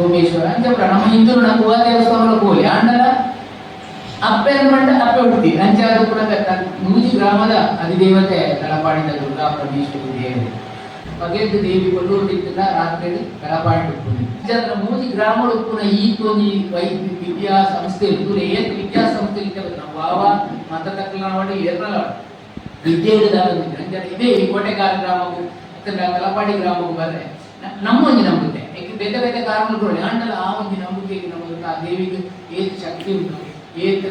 ಸೋಮೇಶ್ವರ ಅಂತ ನಮ್ಮ ಹಿಂದೂ ನಮ್ಮ ದೇವಸ್ಥಾನಗಳು ಕೋಲಿ ಅಂಡಲ ಅಪ್ಪೆ ಅನ್ಮಂಡ ಅಪ್ಪೆ ಹುಟ್ಟಿ ಅಂಚಾದ ಕೂಡ ನೂಜಿ ಗ್ರಾಮದ ಅಧಿದೇವತೆ ತಲಪಾಡಿದ ದುರ್ಗಾ ಪರಮೇಶ್ವರಿ ದೇವಿ ಬಗೆದ್ದು ದೇವಿ ಕೊಲ್ಲೂರಿದ್ದ ರಾತ್ರಿ ತಲಪಾಡಿ ಉಪ್ಪುನಿ ಅಂಚಾದ ಮೂಜಿ ಗ್ರಾಮಗಳು ಕೂಡ ಈ ತೋನಿ ವೈದ್ಯ ವಿದ್ಯಾ ಸಂಸ್ಥೆ ಏತ್ ವಿದ್ಯಾ ಸಂಸ್ಥೆ ನಾವು ವಾವ ಮತ ತಕ್ಕಲ ಮಾಡಿ ಏರ್ನಲ್ಲ ವಿದ್ಯೆ ಅಂಚಾದ ಇದೇ ಈ ಕೋಟೆಗಾರ ಗ್ರಾಮವು ತಲಪಾಡಿ ಗ್ರಾಮವು ಬಂದ್ರೆ ನಮ್ಮ ಒಂದು ನಂಬಿಕೆ ಬೇರೆ ಬೇರೆ ಕಾರಣಗಳು ಅಂಡಲ್ಲ ಆ ಒಂದು ನಂಬಿಕೆಗೆ ನಮಗೆ ಆ ದೇವಿಗೆ ಏತ್ ಶಕ್ತಿ ಉಂಟು ಏತ್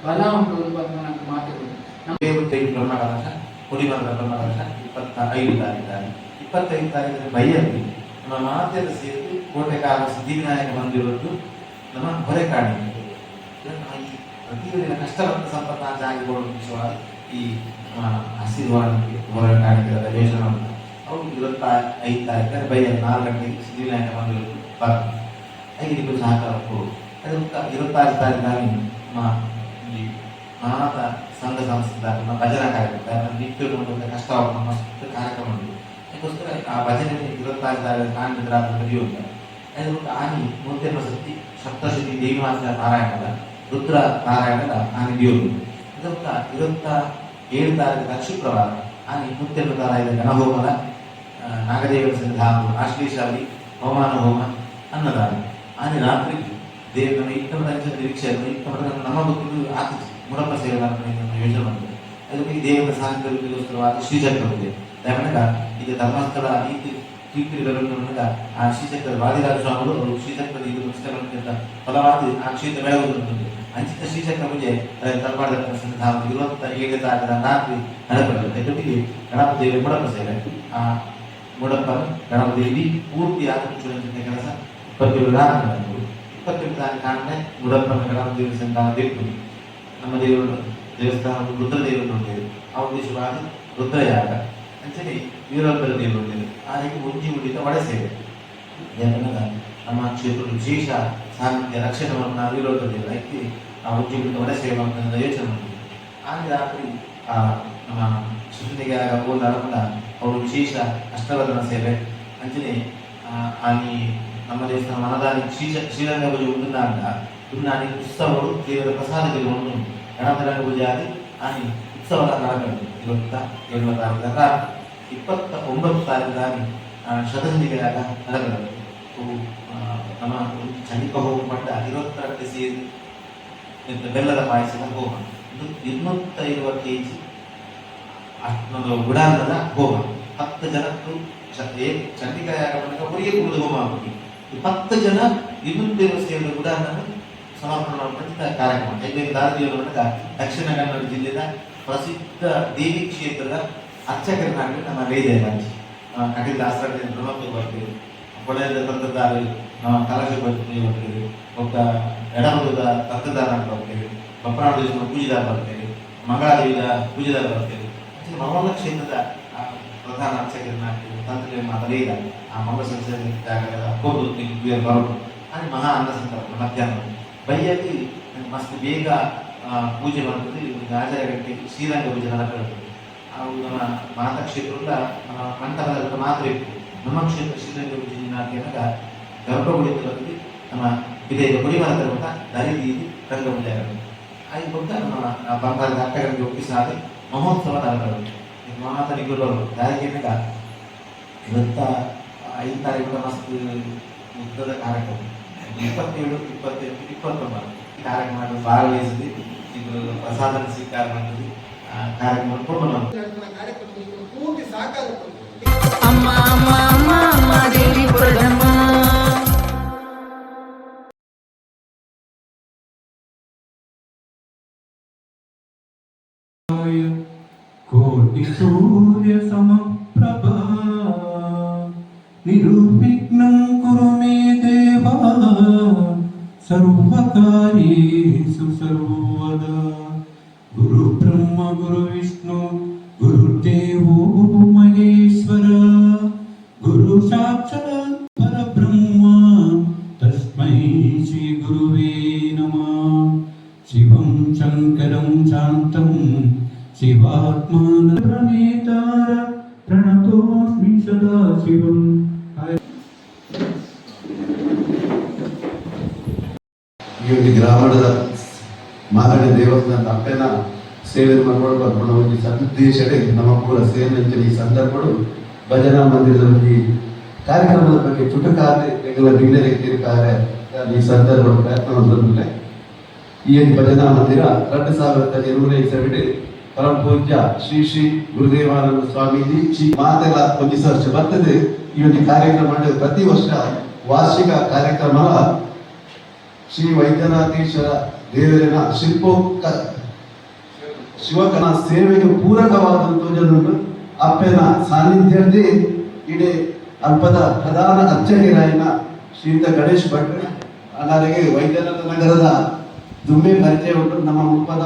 ಬಲ ಉಂಟು ಅಂತ ನಮ್ಗೆ ಮಾತುಗಳು ಬ್ರಹ್ಮರಥ ಕುಡಿಮರದ ಬ್ರಹ್ಮರಥ 25 ತಾರೀಕು ಬೈಯಲ್ಲಿ ನಮ್ಮ ಮಾತೆಲ್ಲ ಸೇರಿ ಕೋಟೆಗಾರ ಸಿದ್ಧಿವಿನಾಯಕ ಮಂದಿರದ್ದು ನಮ್ಮ ಹೊರೆಕಾಣಿ ಪ್ರತಿಯೊಂದಿನ ಕಷ್ಟವಂತ ಸಂಪತ್ತಾಗಿ ಕೊಡುವ ಈ ಆಶೀರ್ವಾದಕ್ಕೆ ಹೊರೆಕಾಣಿಕೆದ ಯೋಜನೆ ಅವರು 25 ತಾರೀಕು ಬೈಯಲ್ಲಿ 4 ಗಂಟೆಗೆ ಸಿದ್ಧಿವಿನಾಯಕ ಮಂದಿರ ಬರ್ತಾರೆ ಐದು ಸಹಕಾರ ಕೊಡು ಅದಕ್ಕೆ 26 ತಾರೀಕು ಮಾನವ ಸಂಘ ಸಂಸ್ಥೆ ಭಜನಾ ಕಾರ್ಯಕ್ರಮ ನಿತ್ಯ ಕಷ್ಟವಾದ ಮಸ್ತ್ ಕಾರ್ಯಕ್ರಮ ಉಂಟು ಅದಕ್ಕೋಸ್ಕರ ಆ ಭಜನೆ 26 ತಾರೀಕು ಕಾಣಿದ ರಾತ್ರಿ ನಡೆಯುತ್ತೆ ಅದಕ್ಕೆ ಆನಿ ಮೂರ್ತಿಯನ್ನು ಸತಿ ಸಪ್ತಶತಿ ದೇವಿ ಮಾತ್ರ ಪಾರಾಯಣದ ರುದ್ರ ಪಾರಾಯಣದ ಆನೆ ದೇವರು ಇದಕ್ಕೆ 27 ತಾರೀಕು ಶುಕ್ರವಾರ ಆನೆ ಮುತ್ತೆನ್ನು ತಾರಾಯದ ಗಣಹೋಮದ ನಾಗದೇವರ ಸನ್ನಿಧಾನ ಆಶ್ಲೇಷಾಲಿ ಹೋಮಾನ ಹೋಮ ಅನ್ನದಾನ ಆನೆ ರಾತ್ರಿ ದೇವರ ಇತ್ತಮ ನಿರೀಕ್ಷೆ ಇತ್ತಮ ನಮ್ಮ ಬುದ್ಧಿ ಆತಿಥಿ ಮುಡಪ್ಪ ಸೇವಾ ಯೋಜನೆ ಮಾಡಿದೆ ಅದಕ್ಕೆ ಈ ದೇವರ ಸಾಹಿತ್ಯಕ್ಕೋಸ್ಕರವಾದ ಶ್ರೀಚಕ್ರವಿದೆ ಅದರ ಇದು ಧರ್ಮಸ್ಥಳ ನೀತಿ ಕೀರ್ತಿಗಳನ್ನು ಆ ಶ್ರೀಚಕ್ರದ ವಾದಿರಾಜ ಸ್ವಾಮಿಗಳು ಅವರು ಶ್ರೀಚಕ್ರದ ಇದು ಪುಸ್ತಕಗಳಿಂದ ಫಲವಾದ ಆ ಕ್ಷೇತ್ರ ಬೆಳಗುತ್ತದೆ ಅಂಚಿತ ಶ್ರೀಚಕ್ರ ಪೂಜೆ ತಲಪಾಡ ಸನ್ನಿಧಾನ 27 ತಾರೀಕು ರಾತ್ರಿ ನಡೆಯಬರುತ್ತದೆ ಜೊತೆಗೆ ಗಣಪತಿ ದೇವಿ ಮುಡಪ್ಪ ಸೇವೆ ಆ ಮುಡಪ್ಪ ಗಣಪತಿ ದೇವಿ ಪೂರ್ತಿ ಆತ್ಮಚುರಂಜಿತ ಕೆಲಸ 27 ರಾತ್ರಿ ನಡೆಯುವುದು 27 ತಾರೀಕು ಕಾರಣೆ ಮುಡಪ್ಪನ ಗಣಪತಿ ದೇವಿ ಸನ್ನಿಧಾನ ದೇವರು ನಮ್ಮ ದೇವರು ದೇವಸ್ಥಾನ ರುದ್ರದೇವರು ನೋಡ್ತೇವೆ ಆ ಉದ್ದೇಶವಾದ ರುದ್ರಯಾಗ ಅಂಚನೆ ವೀರಭದ್ರ ದೇವರು ನೋಡ್ತೇವೆ ಆ ರೀತಿ ಮುಂಜಿ ಉಳಿದ ಒಡೆ ಸೇವೆ ನಮ್ಮ ಕ್ಷೇತ್ರ ವಿಶೇಷ ಸಾಹಿತ್ಯ ರಕ್ಷಣೆಯನ್ನು ವೀರಭದ್ರ ದೇವರು ಅದಕ್ಕೆ ಆ ಮುಂಜಿ ಉಳಿದ ಒಡೆ ಸೇವೆ ಅಂತ ಯೋಚನೆ ಮಾಡ್ತೀವಿ ಆಗ ರಾತ್ರಿ ನಮ್ಮ ಸೃಷ್ಟಿಗೆ ಹೋದ ಕೂಡ ಅವರು ವಿಶೇಷ ಅಷ್ಟವರ್ಧನ ಸೇವೆ ಅಂಚನೆ ಆನಿ ನಮ್ಮ ದೇವಸ್ಥಾನ ಮನದಾನಿ ಶ್ರೀರಂಗ ಪೂಜೆ ಉಂಟಾಗ ತುನ್ನಾನಿ ಉತ್ಸವಗಳು ದೇವರ ಪ್ರಸಾದಕ್ಕೆ ಒಂದು ಗಣಪತಿ ಪೂಜೆ ಆಗಿ ಆನಿ ಉತ್ಸವದ ಕಾರ್ಯಕ್ರಮ 27 ತಾರೀಕು ರಾತ್ರಿ 29 ತಾರೀಕು ಶತಸಂಧಿಗೆಯಾಗ ನಡೆದದ್ದು ನಮ್ಮ ಚಂಡಿಕ ಹೋಮ ಮಟ್ಟ 22 ಸೇರಿ ಬೆಲ್ಲದ ಪಾಯಸದ ಹೋಮ ಇದು 250 kg ಗುಡಾರದ ಹೋಮ 10 ಜನಕ್ಕೂ ಚಂಡಿಕಾಯಾಗ ಅವರಿಗೆ ಕುಡಿದು ಹೋಮ ಆಗುತ್ತೆ 10 ಜನ 200 ದೇವಸ್ಥಾನದ ಗುಡಾರನ್ನು ಸಮರ್ಪಣೆ ಮಾಡುವಂಥ ಕಾರ್ಯಕ್ರಮ ಯಾಕೆಂದರೆ ದಾರದೇವರು ದಕ್ಷಿಣ ಕನ್ನಡ ಜಿಲ್ಲೆಯ ಪ್ರಸಿದ್ಧ ದೇವಿ ಕ್ಷೇತ್ರದ ಅರ್ಚಕರನ್ನಾಗಲಿ ನಮ್ಮ ವೇದರಾಜ್ ಕಟೀಲ್ ಆಸ್ಪತ್ರೆ ಬ್ರಹ್ಮಪುರ ಬರ್ತೇವೆ ಕೊಳೆಯದ ತಂತ್ರಧಾರ ಕಲಶ ಬರ್ತೇವೆ ಒಬ್ಬ ಎಡಮುಖದ ತಂತ್ರಧಾರ ಬರ್ತೇವೆ ಬಪ್ಪನಾಡು ದೇಶದ ಪೂಜೆದಾರ ಬರ್ತೇವೆ ಮಂಗಳಾದೇವಿಯ ಪೂಜೆದಾರ ಬರ್ತೇವೆ ಮಮಲ ಕ್ಷೇತ್ರದ ಪ್ರಧಾನ ಅರ್ಚಕರನ್ನಾಗ್ತೇವೆ ತಂತ್ರ ಮಾತಲೇದ ಆ ಮಂಗಳ ಸಂಸ್ಥೆ ಬರೋದು ಅಲ್ಲಿ ಮಹಾ ಅನ್ನ ಸಂದರ್ಭ ಮಧ್ಯಾಹ್ನ ಬೈಯಲ್ಲಿ ಮಸ್ತ್ ಬೇಗ ಪೂಜೆ ಮಾಡ್ತದೆ ರಾಜರ ಗಂಟೆಗೆ ಶ್ರೀರಂಗ ಪೂಜೆ ನಡೆಯುತ್ತದೆ ಅವು ನಮ್ಮ ಮಾತಾ ಕ್ಷೇತ್ರದಿಂದ ನಮ್ಮ ಮಂಟಪದ ಮಾತ್ರ ಇತ್ತು ನಮ್ಮ ಕ್ಷೇತ್ರ ಶ್ರೀರಂಗ ಪೂಜೆ ನಾಟ್ಯನಾಗ ಗರ್ಭಗುಡಿಯಲ್ಲಿ ನಮ್ಮ ವಿಧೇಯ ಕುಡಿಮರ ತರುವಂಥ ದರಿದಿ ರಂಗ ಪೂಜೆ ಆಗುತ್ತೆ ಆಗಿ ಕೊಟ್ಟ ನಮ್ಮ ಬಂಗಾರದ ಅಕ್ಕಗಳಿಗೆ ಒಪ್ಪಿಸಾದ ಮಹೋತ್ಸವ ನಡೆಯುತ್ತದೆ ಮಾತನಿಗೆ ಬರೋದು ದಾರಿಕೆನಾಗ 25 ತಾರೀಕು ಮಸ್ತ್ ಉದ್ದದ ಕಾರ್ಯಕ್ರಮ 27, 28, 29 ಈ ಕಾರ್ಯಕ್ರಮ ಭಾಗವಹಿಸಿದ್ವಿ ಇದು ಪ್ರಸಾದ ಸ್ವೀಕಾರ ಮಾಡಿದ್ವಿ ಕಾರ್ಯಕ್ರಮ ಪೂರ್ತಿ ಸಹಕಾರ ಅಮ್ಮ ಅಮ್ಮ ಅಮ್ಮ ಅಮ್ಮ ದೇವಿ ಪರದಮ್ಮ ಕೋಟಿ ಸೂರ್ಯ ಸಮಪ್ರಭಾ ನಿರುವಿಘ್ನಂ ಕುರು ಮೇ ದೇವಾ ಸರ್ವಕಾರ್ಯೇಷು ಸರ್ವದಾ ಗುರು ಬ್ರಹ್ಮ ಗುರು ವಿಷ್ಣು ಗುರುದೇವೋ ಮಹೇಶ್ವರ ಗುರು ಸಾಕ್ಷಾತ್ ಪರಬ್ರಹ್ಮ ತಸ್ಮೈ ಶ್ರೀ ಗುರುವೇ ನಮಃ ಶಿವಂ ಶಂಕರಂ ಶಾಂತಂ ಶಿವಾತ್ಮಾನನೇತಾರ ಪ್ರಣತೋಸ್ಮಿ ಸದಾ ಶಿವಂ ಈ ಒಂದು ಗ್ರಾಮದ ಮಾಗಡಿ ದೇವಸ್ಥಾನ ಅಪ್ಪನ ಸೇವೆ ಮಾಡ್ಕೊಂಡು ಬರ್ಕೊಂಡು ಒಂದು ಸದುದ್ದೇಶಡೆ ನಮ್ಮ ಪೂರ ಸೇರಿದಂತೆ ಈ ಸಂದರ್ಭಗಳು ಭಜನಾ ಮಂದಿರದ ಈ ಕಾರ್ಯಕ್ರಮದ ಬಗ್ಗೆ ಚುಟುಕಾರೆ ಎಲ್ಲ ಬಿಂದರೆ ಕಾರ್ಯ ಈ ಸಂದರ್ಭ ಪ್ರಯತ್ನ ಬಂದಿಲ್ಲ. ಈ ಭಜನಾ ಮಂದಿರ 2027 ಪರಮ ಪೂಜ್ಯ ಶ್ರೀ ಶ್ರೀ ಗುರುದೇವಾನಂದ ಸ್ವಾಮೀಜಿ ಶ್ರೀ ಮಾತೆಲ್ಲ ಒಂದು ವರ್ಷ ಬರ್ತದೆ. ಈ ಒಂದು ಕಾರ್ಯಕ್ರಮ ಪ್ರತಿ ವರ್ಷ ವಾರ್ಷಿಕ ಕಾರ್ಯಕ್ರಮ ಶ್ರೀ ವೈದ್ಯನಾಥೇಶ್ವರ ದೇವರಿನ ಶಿವಕನ ಸೇವೆಗೆ ಪೂರಕವಾದಂತಹ ಅಪ್ಪನ ಸಾನ್ನಿಧ್ಯದಲ್ಲಿ ಇಡೀ ಅಲ್ಪದ ಪ್ರಧಾನ ಅರ್ಚಕರಾಯಿನ ಶ್ರೀಯುತ ಗಣೇಶ್ ಭಟ್ರು ಅಲ್ಲರಿಗೆ ವೈದ್ಯನಾಥ ನಗರದ ದುಮ್ಮೆ ಪರಿಚಯ ಉಂಟು. ನಮ್ಮ ಮುಪ್ಪದ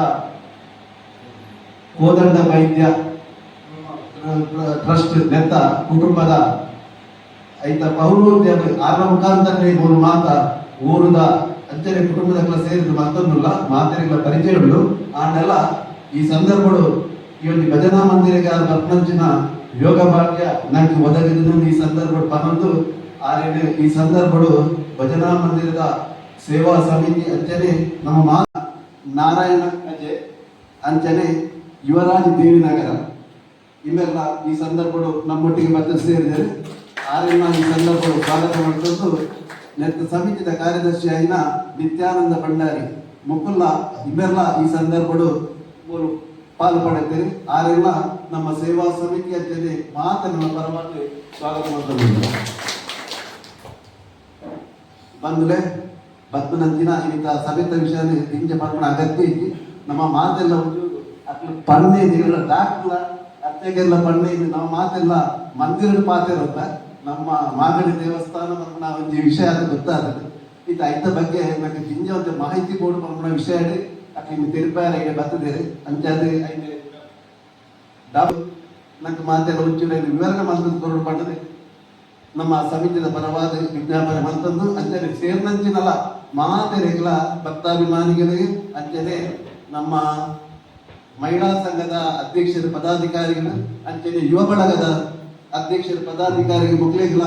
ಕೋದಂಡ ವೈದ್ಯ ಟ್ರಸ್ಟ್ ನೆತ್ತ ಕುಟುಂಬದ ಐತ ಪೌರೋದ್ಯ ಆರ ಮುಖಾಂತರ ಮೂರು ಮಾತ ಊರದ ಅಂಚನೆ ಕುಟುಂಬದ ಸೇರಿದ ಮತ್ತೊಂದಿಲ್ಲ ಮಾತೆಗಳ ಪರಿಚಯ ಉಂಟು. ಆನೆಲ್ಲ ಈ ಸಂದರ್ಭಗಳು ಈ ಒಂದು ಭಜನಾ ಮಂದಿರಕ್ಕೆ ಬರ್ಪಂಚಿನ ಯೋಗ ಭಾಗ್ಯ ನನಗೆ ಒದಗಿದ್ದು ಈ ಸಂದರ್ಭ ಪನೊಂದು ಆರೇನೆ ಈ ಸಂದರ್ಭಗಳು ಭಜನಾ ಮಂದಿರದ ಸೇವಾ ಸಮಿತಿ ಅಂಚನೆ ನಮ್ಮ ನಾರಾಯಣ ಅಜೆ ಅಂಚನೆ ಯುವರಾಜ್ ದೇವಿನಗರ ಇವೆಲ್ಲ ಈ ಸಂದರ್ಭಗಳು ನಮ್ಮೊಟ್ಟಿಗೆ ಮತ್ತೆ ಸೇರಿದರೆ ಆರೆಲ್ಲ ಈ ಸಂದರ್ಭಗಳು ಸ್ವಾಗತ ಮಾಡಿಕೊಂಡು ನೆತ್ತ ಸಮಿತಿಯ ಕಾರ್ಯದರ್ಶಿ ಆಯ್ನ ನಿತ್ಯಾನಂದ ಭಂಡಾರಿ ಮುಕುಲ್ಲ ಇವೆಲ್ಲ ಈ ಸಂದರ್ಭಗಳು ಪಾಲು ಪಡೆಯುತ್ತೇನೆ. ಆರೆಲ್ಲ ನಮ್ಮ ಸೇವಾ ಸಮಿತಿ ಅಂಚನೆ ಮಾತನ್ನ ಪರವಾಗಿ ಸ್ವಾಗತ ಮಾಡ್ಕೊಂಡು ಬಂದುಲೆ ಬತ್ತನಂಚಿನ ಇಂಥ ಸಭೆತ ವಿಷಯ ಹಿಂಗೆ ಮಾಡ್ಕೊಂಡು ಅಗತ್ಯ ಇದ್ದು ನಮ್ಮ ಮಾತೆಲ್ಲ ಪಣ್ಣೆ ನೀವೆಲ್ಲ ಡಾಕ್ಟರ್ ಅತ್ತೆಗೆಲ್ಲ ಪಣ್ಣೆ ಇದು ನಮ್ಮ ಮಾತೆಲ್ಲ ಮಂದಿರದ ಪಾತಿರೋದ ನಮ್ಮ ಮಾಗಡಿ ದೇವಸ್ಥಾನ ನಾವು ಒಂದು ವಿಷಯ ಅದು ಗೊತ್ತಾಗುತ್ತೆ. ಇದು ಐತ ಬಗ್ಗೆ ನನಗೆ ಹಿಂಗೆ ಒಂದು ಮಾಹಿತಿ ಬೋರ್ಡ್ ಮಾಡ್ಕೊಂಡ ವಿಷಯ ಹೇಳಿ ಅಕ್ಕೆ ತಿರುಪಾರ ಬರ್ತದೇರಿ ಅಂಚಾದ್ರೆ ಐದು ನಂಗೆ ಮಾತೆಲ್ಲ ಉಚ್ಚೂರ ವಿವರಣೆ ಮಂತ್ರದ ಕೊರಡು ಪಟ್ಟದೆ ನಮ್ಮ ಸಮಿತಿಯ ಪರವಾದ ವಿಜ್ಞಾಪನೆ ಮಂತಂದು ಅಂಚನೆ ಸೇರ್ನಂಚಿನಲ್ಲ ಮಾತೆರೆಗಳ ಭಕ್ತಾಭಿಮಾನಿಗಳಿಗೆ ಅಂಚನೆ ನಮ್ಮ ಮಹಿಳಾ ಸಂಘದ ಅಧ್ಯಕ್ಷರ ಪದಾಧಿಕಾರಿಗಳು ಅಂಚನೆ ಯುವ ಬಳಗದ ಅಧ್ಯಕ್ಷರ ಪದಾಧಿಕಾರಿಗೆ ಮುಕ್ಲಿಗಳ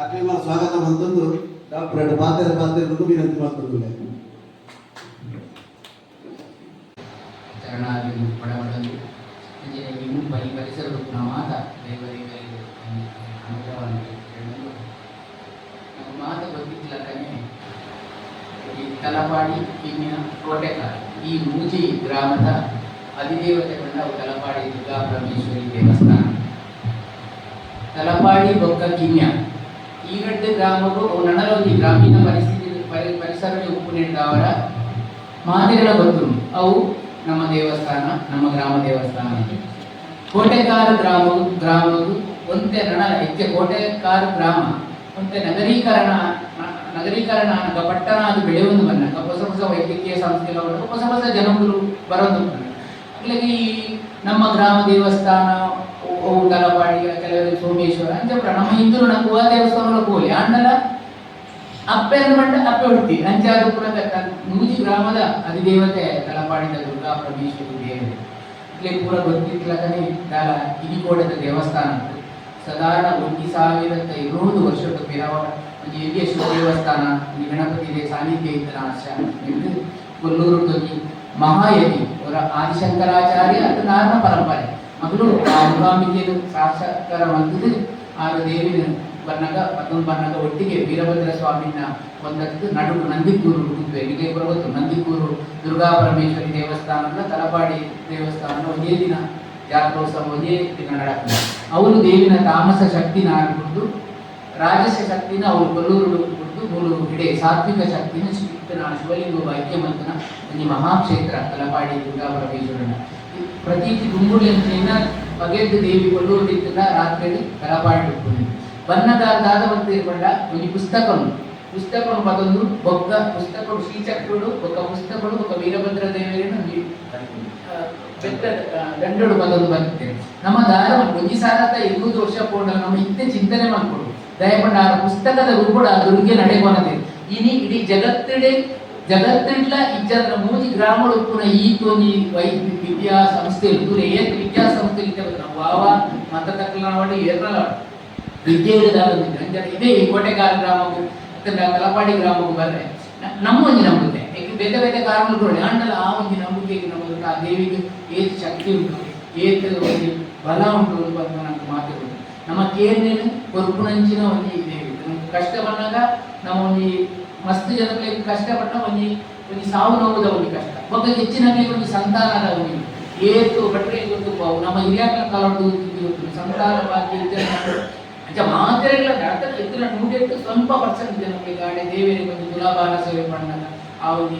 ಅಕ್ಲಿಮ ಸ್ವಾಗತ ಮಂತಂದು ಡಾಕ್ಟರ್ ಪಾತ್ರ ವಿನಂತಿ ಮಾಡ್ತಿದ್ದೆ. ಚರಣಾದಿಗಳು ಪಡವಡಲು ಇನ್ನೂ ಪರಿಸರದ ಮಾತ ದೇವರಿಗೆ ಅನುಗ್ರಹವನ್ನು ಹೇಳಲು ನಮ್ಮ ಮಾತ ಗೊತ್ತಿಲ್ಲ ಕಣೆ. ಈ ತಲಪಾಡಿ ಕಿಮ್ಮಿನ ಕೋಟೆಕಾರ ಈ ಮೂಜಿ ಗ್ರಾಮದ ಅಧಿದೇವತೆಗೊಂಡ ತಲಪಾಡಿ ದುರ್ಗಾ ಪರಮೇಶ್ವರಿ ದೇವಸ್ಥಾನ ತಲಪಾಡಿ ಬೊಕ್ಕ ಕಿಮ್ಯ ಈ ಗಡ್ಡೆ ಗ್ರಾಮವು ಅವು ನನಲೊಂದಿ ಗ್ರಾಮೀಣ ಪರಿಸರಕ್ಕೆ ಉಪ್ಪು ನೀಡಿದವರ ಮಾತೆಗಳ ಗೊತ್ತು ಅವು ನಮ್ಮ ದೇವಸ್ಥಾನ ನಮ್ಮ ಗ್ರಾಮ ದೇವಸ್ಥಾನ. ಕೋಟೆಕಾರ ಗ್ರಾಮವು ಒಂತೆ ನಣಲ ಹೆಚ್ಚೆ ಕೋಟೆಕಾರ ಗ್ರಾಮ ಒಂತೆ ನಗರೀಕರಣ ಪಟ್ಟಣ ಅದು ಬೆಳೆಯೊಂದು ಬನ್ನ ಹೊಸ ಹೊಸ ವೈದ್ಯಕೀಯ ಸಂಸ್ಥೆಗಳು ಹೊಸ ಹೊಸ ಜನಗಳು ಬರೋದು ಅಲ್ಲಿಗೆ ಈ ನಮ್ಮ ಗ್ರಾಮ ದೇವಸ್ಥಾನ ತಲಪಾಡಿ ಕೆಲವರು ಸೋಮೇಶ್ವರ ಅಂಚಪ್ಪ ನಮ್ಮ ಹಿಂದೂ ನಗುವ ದೇವಸ್ಥಾನ ಕೋಲಿ ಅಂಡಲ ಅಪ್ಪೆ ಅಂದ್ಮಂಡ ಅಪ್ಪೆ ಹುಡ್ತಿ ಅಂಚಾದುಪುರದ ನೂಜಿ ಗ್ರಾಮದ ಅಧಿದೇವತೆ ತಲಪಾಡಿದ ದುರ್ಗಾ ಪರಮೇಶ್ವರಿ ದೇವತೆ ಇಲ್ಲೇ ಪೂರ ಗೊತ್ತಿಲ್ಲಕನೇ ದಾಲ ಕಿಡಿಕೋಟದ ದೇವಸ್ಥಾನ ಸಾಧಾರಣ 1,200 ವರ್ಷದ ಪಿರವ ಒಂದು ಎಲ್ಲಿಯ ಶಿವ ದೇವಸ್ಥಾನ ಗಣಪತಿ ಸಾನ್ನಿಧ್ಯ ಇದ್ದ ಆಶ ಕೊಲ್ಲೂರು ತೊಗಿ ಮಹಾಯತಿ ಅವರ ಆದಿಶಂಕರಾಚಾರ್ಯ ಅದು ನಾರ್ನ ಪರಂಪರೆ ಮಗಳು ಮುಗಾಂಬಿಕೆಯನ್ನು ಸಾಕ್ಷಾತ್ಕಾರ ಮಾಡಿದ್ದು ಆರು ದೇವಿನ ಬನ್ನಗ ಮತ್ತೊಂದು ಬನ್ನಗ ಒಟ್ಟಿಗೆ ವೀರಭದ್ರ ಸ್ವಾಮಿನ ಒಂದಕ್ಕೆ ನಡುಕು ನಂದಿಕೂರು ಹುಡುಕ್ವೆ ಇಲ್ಲಿಗೆ ಬರಬಹುದು. ನಂದಿಕೂರು ದುರ್ಗಾ ಪರಮೇಶ್ವರಿ ದೇವಸ್ಥಾನದ ತಲಪಾಡಿ ದೇವಸ್ಥಾನ ಒಂದೇ ದಿನ ಜಾತ್ರೋತ್ಸವ ಒಂದೇ ದಿನ ನಡಕ್ತದೆ. ಅವರು ದೇವಿನ ತಾಮಸ ಶಕ್ತಿನ ಆಡ್ಬಿಟ್ಟು ರಾಜಸ ಶಕ್ತಿನ ಅವರು ಕೊಲ್ಲೂರು ಬಿಟ್ಟು ಮೂರು ಇಡೇ ಸಾತ್ವಿಕ ಶಕ್ತಿನ ಶಿವಲಿಂಗ ಐಕ್ಯಮಂತನ ಒಂದು ಮಹಾಕ್ಷೇತ್ರ ತಲಪಾಡಿ ದುರ್ಗಾ ಪರಮೇಶ್ವರನ ಪ್ರತೀತಿ ದುಂಬುಳಿನ ಬಗೆದ್ದು ದೇವಿ ಕೊಲ್ಲೂರು ಇತ್ತಿನ ರಾತ್ರಿ ತಲಪಾಡಿ ಬಿಟ್ಟು ಬನ್ನದಾದ ಬಂದಿರ್ಕೊಂಡ ಒಂದು ಪುಸ್ತಕವನ್ನು ಪದೊಂದು ಒಕ್ಕ ಪುಸ್ತಕಗಳು ಶ್ರೀಚಕ್ರುಡು ಒಕ್ಕ ಪುಸ್ತಕಗಳು ಒಕ್ಕ ವೀರಭದ್ರ ದೇವರನ್ನು ಬೆಟ್ಟ ದಂಡಳು ಪದೊಂದು ಬರ್ತೇವೆ. ನಮ್ಮ ದಾರ ಒಂಜಿ ಸಾರತ 200 ವರ್ಷ ಪೋಂಡ ನಮ್ಮ ಇತ್ತೆ ಚಿಂತನೆ ಮಾಡ್ಕೊಡು ದಯಪಂಡ ಆ ಪುಸ್ತಕದ ರೂಪಡ ದುರ್ಗೆ ನಡೆಕೊನದೆ ಇನಿ ಇಡೀ ಜಗತ್ತಿಡ್ಲ ಇಜ್ಜರ ಮೂಜಿ ಗ್ರಾಮಗಳು ಪುನ ಈ ತೋನಿ ವಿದ್ಯಾ ಸಂಸ್ಥೆಗಳು ಏಕ ವಿದ್ಯಾ ಸಂಸ್ಥೆ ನಾವು ವಾವ ಮತ ತಕ್ಕಲವಾಡಿ ಏರ್ನಲ ವಿದ್ಯೆ ಇದೇ ಈ ಕೋಟೆಗಾರ ಗ್ರಾಮವು ತಲಪಾಡಿ ಗ್ರಾಮವು ಬರ್ರೆ ನಮ್ಮ ಒಂಜಿ ನಂಬುತ್ತೆ ಬೇತೆ ಬೇತೆ ಕಾರಣಗಳು ಅಂಡಲ ಆ ಒಂದು ನಂಬಿಕೆಗೆ ನಮಗೆ ಆ ದೇವಿಗೆ ಏತ್ ಶಕ್ತಿ ಉಂಟು ಏತ್ ಒಂದು ಬಲ ಉಂಟು ಅಂತ ನಮ್ಗೆ ಮಾತಾಡೋದು ನಮ್ಮ ಕೇರ್ನೇನು ಕೊರ್ಪುನಂಚಿನ ಒಂದು ದೇವಿ ನಮ್ಗೆ ಕಷ್ಟ ಬಂದಾಗ ನಾವು ಒಂದು ಮಸ್ತ್ ಜನಗಳಿಗೆ ಕಷ್ಟ ಪಟ್ಟ ಒಂದು ಸಾವು ನೋವುದ ಒಂದು ಕಷ್ಟ ಬಗ್ಗೆ ಹೆಚ್ಚಿನ ಒಂದು ಸಂತಾನದ ಒಂದು ಏತು ಬಟ್ಟೆ ಗೊತ್ತು ನಮ್ಮ ಹಿರಿಯರ ಕಾಲದ್ದು ಸಂತಾನ ಭಾಗ್ಯ ಅಂಚ ಮಾತ್ರೆಗಳ ಅರ್ಥ ಎತ್ತಿನ 108 ಸ್ವಲ್ಪ ಪರ್ಸೆಂಟ್ ಜನಕ್ಕೆ ಗಾಡಿ ದೇವರಿಗೆ ಒಂದು ತುಲಾಭಾರ ಸೇವೆ ಮಾಡಿದಾಗ ಆ ಒಂದು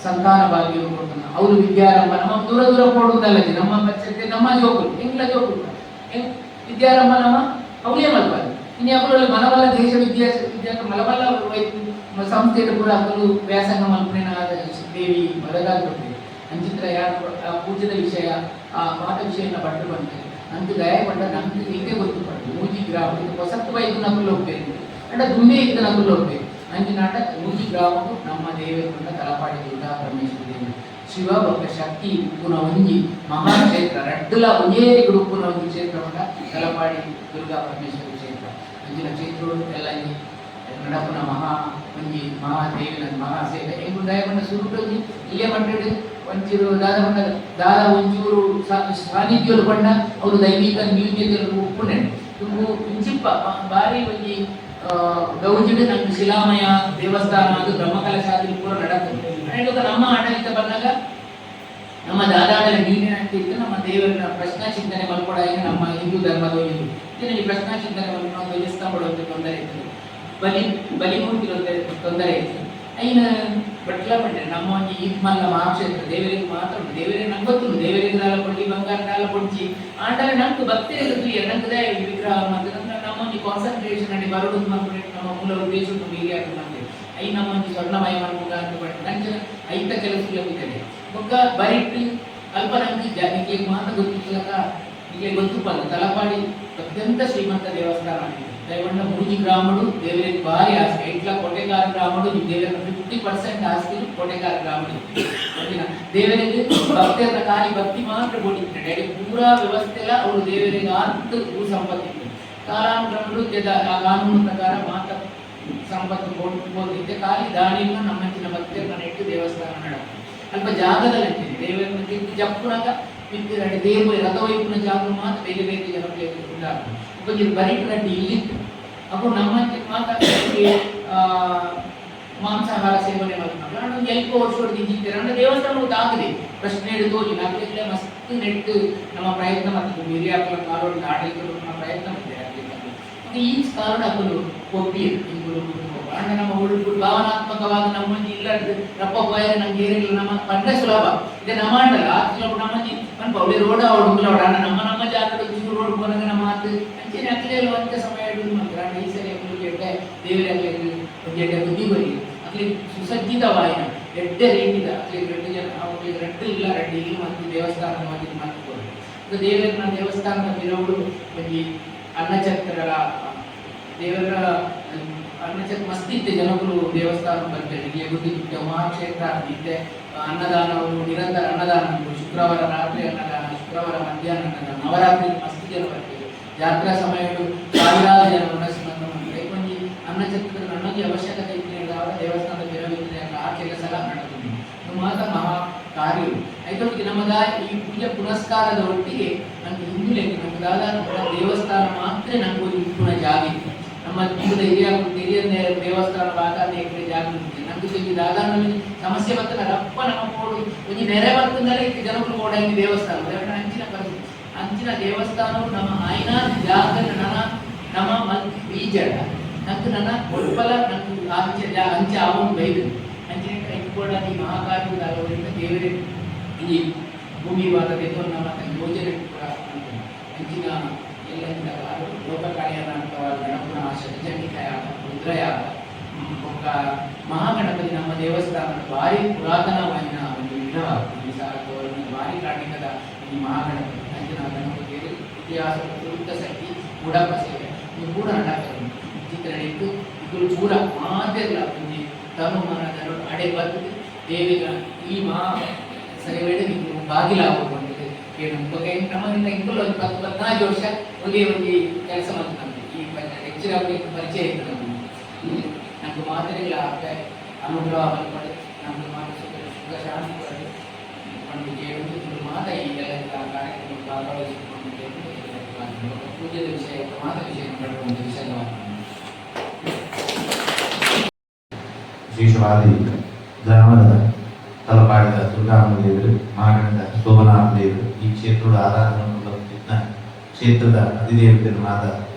ಸಂತಾನ ಭಾಗ್ಯ ಕೊಡ್ತಾನೆ ಅವರು ವಿದ್ಯಾರಂಭ ನಮ್ಮ ದೂರ ದೂರ ಕೊಡುವುದಲ್ಲ ನಮ್ಮ ಪಂಚಾಯತಿ ನಮ್ಮ ಜೋಕುಲು ಎಂಗ್ಲ ಜೋಕುಲು ವಿದ್ಯಾರಂಭ ನಮ್ಮ ಅವಲೇ ಮಲ್ಪಾలి ಇನ್ನು ಅವರಲ್ಲಿ ಮಲವಲ್ಲ ದೇಶ ವಿದ್ಯಾರ್ಥಿ ಮಲವಲ್ಲ ಸಂಸ್ಥೆಯಲ್ಲಿ ಕೂಡ ಅವರು ವ್ಯಾಸಂಗ ಮಲ್ಪನೆ ದೇವಿ ಬದಲಾಗುತ್ತದೆ ಅಂಚಿತ್ರ ಯಾರು ಆ ಪೂಜದ ವಿಷಯ ಆ ಮಾತ ವಿಷಯನ ಪಟ್ಟು ಬಂದರೆ ನಂದು ಗಾಯಪಟ್ಟ ನಮ್ದು ಹೀಗೆ ಗೊತ್ತುಪಟ್ಟು ಮೂಜಿ ಗ್ರಾಮ ಇದು ಹೊಸತ್ತು ವೈದ್ಯ ನಕಲು ಹೋಗ್ಬೇಕು ಅಂಡ ದುಂಡೆ ಇದ್ದ ನಕಲು ಹೋಗ್ಬೇಕು ಅಂಚಿನಾಟ ಮೂಜಿ ಗ್ರಾಮವು ನಮ್ಮ ದೇವರನ್ನ ತಲಪಾಡಿ ದುರ್ಗಾ ಪರಮೇಶ್ವರ ದೇವಿ ಶಿವ ಭಕ್ತ ಶಕ್ತಿ ಉಪ್ಪುನ ಒಂಜಿ ಮಹಾಕ್ಷೇತ್ರ ರಡ್ಡುಲ ಒಂಜೇರಿ ಉಪ್ಪುನ ಒಂದು ಕ್ಷೇತ್ರವನ್ನ ತಲಪಾಡಿ ದುರ್ಗಾ ಪರಮೇಶ್ವರ ಕ್ಷೇತ್ರ ಅಂಚಿನ ಕ್ಷೇತ್ರಗಳು ಎಲ್ಲ ಇಲ್ಲಿ ನಡಪುನ ಒಂಜಿ ಮಹಾದೇವಿನ ಮಹಾಸೇವೆ ಎಂಬ ದಯವನ್ನು ಸುರುಟೊಂಜಿ ಇಲ್ಲೇ ಮಂಡ್ರೆ ಒಂಚೂರು ದಾದ ಒಂಚೂರು ಸಾನ್ನಿಧ್ಯಗಳು ಪಂಡ ಅವರು ದೈವಿಕ ನ್ಯೂನ್ಯತೆಗಳು ಉಪ್ಪುನೆ ಇಂಚಿಪ್ಪ ಬಾರಿ ಒಂಜಿ ಗೌಜಿಡು ನಮ್ಗೆ ಶಿಲಾಮಯ ದೇವಸ್ಥಾನ ಅದು ಬ್ರಹ್ಮಕಲಶಾದಿ ಪೂರ ನಡಕುತ್ತೆ ನಮ್ಮ ಆಡಳಿತ ಬಂದಾಗ ನಮ್ಮ ದಾದಾಡಲ ನ್ಯೂನ್ಯತೆ ನಮ್ಮ ದೇವರ ಪ್ರಶ್ನಾ ಚಿಂತನೆ ಮಲ್ಕೊಡಾಗ ನಮ್ಮ ಹಿಂದೂ ಧರ್ಮದ ಇದರಲ್ಲಿ ಪ್ರಶ್ನಾ ಚಿಂತನೆ ಮಲ್ಕೊಂಡು ದೇವಸ್ಥಾನ ಕೊಡುವಂತೆ ತೊಂದರೆ ಇತ್ತು ಬಲಿಮೂರ್ತಿ ತೊಂದರೆ ಇತ್ತು ಐನ ಬಟ್ಲ ಪಂಡ್ರೆ ನಮ್ಮ ಒಂದು ಈದ್ ಮಲ್ಲ ಮಹಾಕ್ಷೇತ್ರ ದೇವರಿಗೆ ಮಾತ್ರ ದೇವರಿಗೆ ನಂಗೆ ಗೊತ್ತು ದೇವರಿಗೆ ದಾಲ ಕೊಡ್ಲಿ ಬಂಗಾರ ದಾಲ ಕೊಡ್ಚಿ ಆಂಡಲೆ ನಂಗೆ ಭಕ್ತಿ ಇರುತ್ತೆ ನಂಗದೇ ವಿಗ್ರಹ ನಮ್ಮ ಒಂದು ಕಾನ್ಸಂಟ್ರೇಷನ್ ಅಡಿ ಬರೋದು ನಮ್ಮ ಮೂಲ ಉದ್ದೇಶ ಹೀಗೆ ಆಗ್ತದೆ ಐ ನಮ್ಮ ಒಂದು ಸ್ವರ್ಣಮಯ ಮನ್ಮುಗ ಅಂತ ಬಟ್ ನಂಗೆ ಐತ ಕೆಲಸಗಳಿದೆ ಒಕ್ಕ ಬರಿಟ್ಟು ಅಲ್ಪ ನಂಗೆ ಜಾತಿಗೆ ಮಾತ್ರ ಗೊತ್ತಿಲ್ಲಕ ಹೀಗೆ ಗೊತ್ತುಪಲ್ಲ ತಲಪಾಡಿ ಅತ್ಯಂತ ಶ್ರೀಮಂತ ದೇವಸ್ಥಾನ ಆಗಿದೆ ದಯವಂಡ ಮೂಜಿ ಗ್ರಾಮಡು ದೇವರಿಗೆ ಭಾರಿ ಆಸ್ತಿ ಇಟ್ಲ ಕೋಟೆಗಾರ ಗ್ರಾಮಡು ದೇವರ 50% ಆಸ್ತಿ ಕೋಟೆಗಾರ ಗ್ರಾಮಡು ದೇವರಿಗೆ ಭಕ್ತರ ಖಾಲಿ ಭಕ್ತಿ ಮಾತ್ರ ಕೊಟ್ಟಿದ್ದಾರೆ ಪೂರಾ ವ್ಯವಸ್ಥೆ ಎಲ್ಲ ಅವರು ದೇವರಿಗೆ ಆರ್ಥ ಭೂ ಸಂಪತ್ತಿತ್ತು ಕಾಲಾನುಕ್ರಮಗಳು ಆ ಕಾನೂನು ಪ್ರಕಾರ ಮಾತ್ರ ಸಂಪತ್ತು ಕೊಟ್ಟಿದ್ದೆ ಖಾಲಿ ದಾಳಿಯನ್ನು ನಮ್ಮಂಚಿನ ಭಕ್ತರನ್ನ ಇಟ್ಟು ದೇವಸ್ಥಾನ ನಡೆಯುತ್ತೆ ಅಲ್ಪ ಜಾಗದಲ್ಲಿ ದೇವರನ್ನು ತಿಂದು ಜಪ್ಪುನಾಗ ಬಿದ್ದಿರಡೆ ದೇವ ರಥವೈಪುನ ಜಾಗ ಮಾತ್ರ ಬೇರೆ ಬೇರೆ ಜನಗಳಿಗೆ ಉಂಟಾಗ್ತದೆ ಬರೀಟ್ ರಡ್ಡಿ ಇಲ್ಲಿತ್ತು ಅప్పుడు ನಮ್ಮಂಚೆ ಮಾತಾಡಿ ಮಾಂಸಾಹಾರ ಸೇವನೆ ಮಾಡ್ತಾರೆ ಒಂದು ಎಲ್ಕೋ ವರ್ಷ ದಿಂಜಿರ್ತಾರೆ ಅಂದ್ರೆ ದೇವಸ್ಥಾನಗಳು ತಾಗಿದೆ ಪ್ರಶ್ನೆ ಹಿಡಿದು ನಾಲ್ಕೈದು ಮಸ್ತ್ ನೆಟ್ಟು ನಮ್ಮ ಪ್ರಯತ್ನ ಮಾಡ್ತೀವಿ ಹಿರಿಯಾಕಲ ಕಾಲೋಡಿ ಆಡಳಿತರು ನಮ್ಮ ಪ್ರಯತ್ನ ಮಾಡ್ತಾರೆ ಈ ಕಾರಣ ಅಕ್ಕಲು ಕೊಬ್ಬಿ ಅಂದ್ರೆ ನಮ್ಮ ಹುಡುಗರು ಭಾವನಾತ್ಮಕವಾದ ನಮ್ಮಂಜಿ ಇಲ್ಲ ರಪ್ಪ ಹೋಯರೆ ನಂಗೆ ಏನಿಲ್ಲ ನಮ್ಮ ಪಂಡ ಸುಲಭ ಇದೆ ನಮ್ಮ ಅಂಡಲ್ಲ ಆ ಸುಲಭ ನಮ್ಮಂಜಿ ಅವಳಿ ರೋಡ ಹುಡುಗಲ ನಮ್ಮ ಜಾತ್ರೆ ರೋಡ್ ಬಂದಾಗ ನಮ್ಮ ಮಾತು ಅಂಚೆನೆ ಅಕ್ಲೇಲು ಅಂತ ಸಮಯ ಹಿಡಿದು ಮಾತ್ರ ಈ ಸರಿ ಗೆಡ್ಡೆ ದೇವರಲ್ಲಿ ಗೆಡ್ಡೆ ಬುದ್ಧಿ ಬರಿ ಅಕ್ಲಿ ಸುಸಜ್ಜಿತವಾಯಿನ ಎಡ್ಡೆ ರೇಟಿದ ಅಕ್ಲಿ ರೆಡ್ಡು ಜನ ಅವಳಿಗೆ ರೆಡ್ಡು ಇಲ್ಲ ರೆಡ್ಡಿ ಇಲ್ಲಿ ಮತ್ತು ದೇವಸ್ಥಾನದ ಮಧ್ಯೆ ಮಾತುಕೊಳ್ಳಿ ಇದು ದೇವರ ದೇವಸ್ಥಾನದ ಬಿರವಳು ಒಂದು ಅನ್ನಛತ್ರಗಳ ದೇವರ ಅನ್ನಛತ್ರ ಮಸ್ತ್ ಇತ್ತೆ ಜನಗಳು ದೇವಸ್ಥಾನ ಬರ್ತಾರೆ ಇಲ್ಲಿ ಗೊತ್ತಿತ್ತು ಮಹಾಕ್ಷೇತ್ರ ಇತ್ತೆ ಅನ್ನದಾನವನ್ನು ನಿರಂತರ ಅನ್ನದಾನ ಶುಕ್ರವಾರ ರಾತ್ರಿ ಅನ್ನದಾನ ಶುಕ್ರವಾರ ಮಧ್ಯಾಹ್ನ ಅನ್ನದಾನ ನವರಾತ್ರಿ ಮಸ್ತ್ ಜನ ಬರ್ತಾರೆ ಜಾತ್ರಾ ಸಮಯಗಳು ಸಾವಿರಾರು ಜನ ಮನಸ್ಸನ್ನು ಮಾಡ್ತಾರೆ ಒಂದು ಅನ್ನಛತ್ರ ನನ್ನೊಂದು ಅವಶ್ಯಕತೆ ಇತ್ತು ಅವರ ದೇವಸ್ಥಾನದ ಬಿರವಿದೆ ಆ ಕೆಲಸ ಎಲ್ಲ ನಡೆದುಕೊಂಡು ಮಾತ್ರ ಮಹಾ ಕಾರ್ಯವು ಐದೊಟ್ಟಿಗೆ ನಮ್ಮದ ಈ ಪೂಜೆ ಪುನಸ್ಕಾರದ ಒಟ್ಟಿಗೆ ನಮ್ಗೆ ಹಿಂದುಲೆ ನಮ್ಮದಾದ ದೇವಸ್ಥಾನ ಮಾತ್ರ ನಮ್ಗೊಂದು ಪುನಃ ಜಾಗ ಇತ್ತು ನಮ್ಮ ಹಿರಿಯ ದೇವಸ್ಥಾನ ಭಾಗದ ಜಾಗ ಇರುತ್ತೆ ನಮ್ಗೆ ತಿಳಿದಾದ ಸಮಸ್ಯೆ ಬರ್ತದೆ ರಪ್ಪ ನಮ್ಮ ಕೋಡು ಒಂದು ನೆರೆ ಬರ್ತಂದರೆ ಜನಗಳು ಓಡಾಗಿ ದೇವಸ್ಥಾನ ಅಂಚಿನ ಪರಿಸ್ಥಿತಿ ಅಂಚಿನ ದೇವಸ್ಥಾನವು ನಮ್ಮ ಆಯ್ನ ಜಾಗ ನಮ್ಮ ಬೀಜಡ ನಂಗೆ ನನ್ನ ಒಡ್ಪಲ ನಂಗೆ ಅಂಚೆ ಅವನು ಬೈದು ಅಂಚಿನ ಕೈಕೋಡ ಈ ಮಹಾಕಾರ್ಯದ ಅಳವಡಿಕೆ ದೇವರೇ ಈ ಭೂಮಿ ಭಾಗದ ನಮ್ಮ ಯೋಜನೆ ಕೂಡ ಅಂಚಿನ ಎಲ್ಲ ಲೋಕಕಾರ್ಯನ ಗಣಪನ ಷಟ್ಚಂಡಿಕಾಯಾಗ ರುದ್ರಯಾಗ ಒಕ್ಕ ಮಹಾಗಣಪತಿ ನಮ್ಮ ದೇವಸ್ಥಾನದ ಭಾರಿ ಪುರಾತನವಾದ ಒಂದು ವಿಗ್ರಹ ಭಾರಿ ಕಾಣಿಕದ ಈ ಮಹಾಗಣಪತಿ ಅಂಚಿನ ಗಣಪತಿ ಇತಿಹಾಸ ಸೂಕ್ತ ಶಕ್ತಿ ಗುಡಪ್ಪ ಸೇವೆ ಇದು ಕೂಡ ನಡಕರು ಚಿತ್ರಣ ಇಟ್ಟು ಇದು ಕೂಡ ಮಾತೆಲ್ಲ ಒಂದು ತನು ಮನದ ಅಡೆ ಬಂದು ದೇವಿಗ ಈ ಮಹಾ ಸರಿವೇಳೆ ನೀವು ಬಾಗಿಲಾಗುವಂಥದ್ದು ಏನು ನಮ್ಮದಿಂದ ಇಂಕಲು ಒಂದು 14 ವರ್ಷ ಒಂದೇ ಒಂದು ಕೆಲಸ ಮಾಡ್ತಾರೆ ಈ ಹೆಚ್ಚಿನ ಪರಿಚಯ ಇತ್ತು ನಮಗೆ ನಮ್ಗೆ ಮಾದರಿಗಳ ಅನುಗ್ರಹ ಶಾಂತಿ ಪಡೆದು ಒಂದು ಕೇಳುವುದು ಮಾತ್ರ ಈಗೆಲ್ಲ ಕಾರ್ಯಕ್ರಮ ಭಾಗವಹಿಸಿಕೊಂಡು ಪೂಜೆಯ ವಿಷಯ ಪ್ರಮಾದ ವಿಷಯ ಪಡೆಯುವಂಥ ವಿಷಯವಾದ ವಿಶೇಷವಾದಿ ಗ್ರಾಮದ ತಲಪಾಡಿದ ದುರ್ಗಾಮ್ಮ ದೇವರು ಮಾಗಣದ ಶೋಭನಾಥ ದೇವರು ಈ ಕ್ಷೇತ್ರದ ಆರಾಧನಾ ಕ್ಷೇತ್ರದ ಅಧಿದೇವತೆಗಳಾದ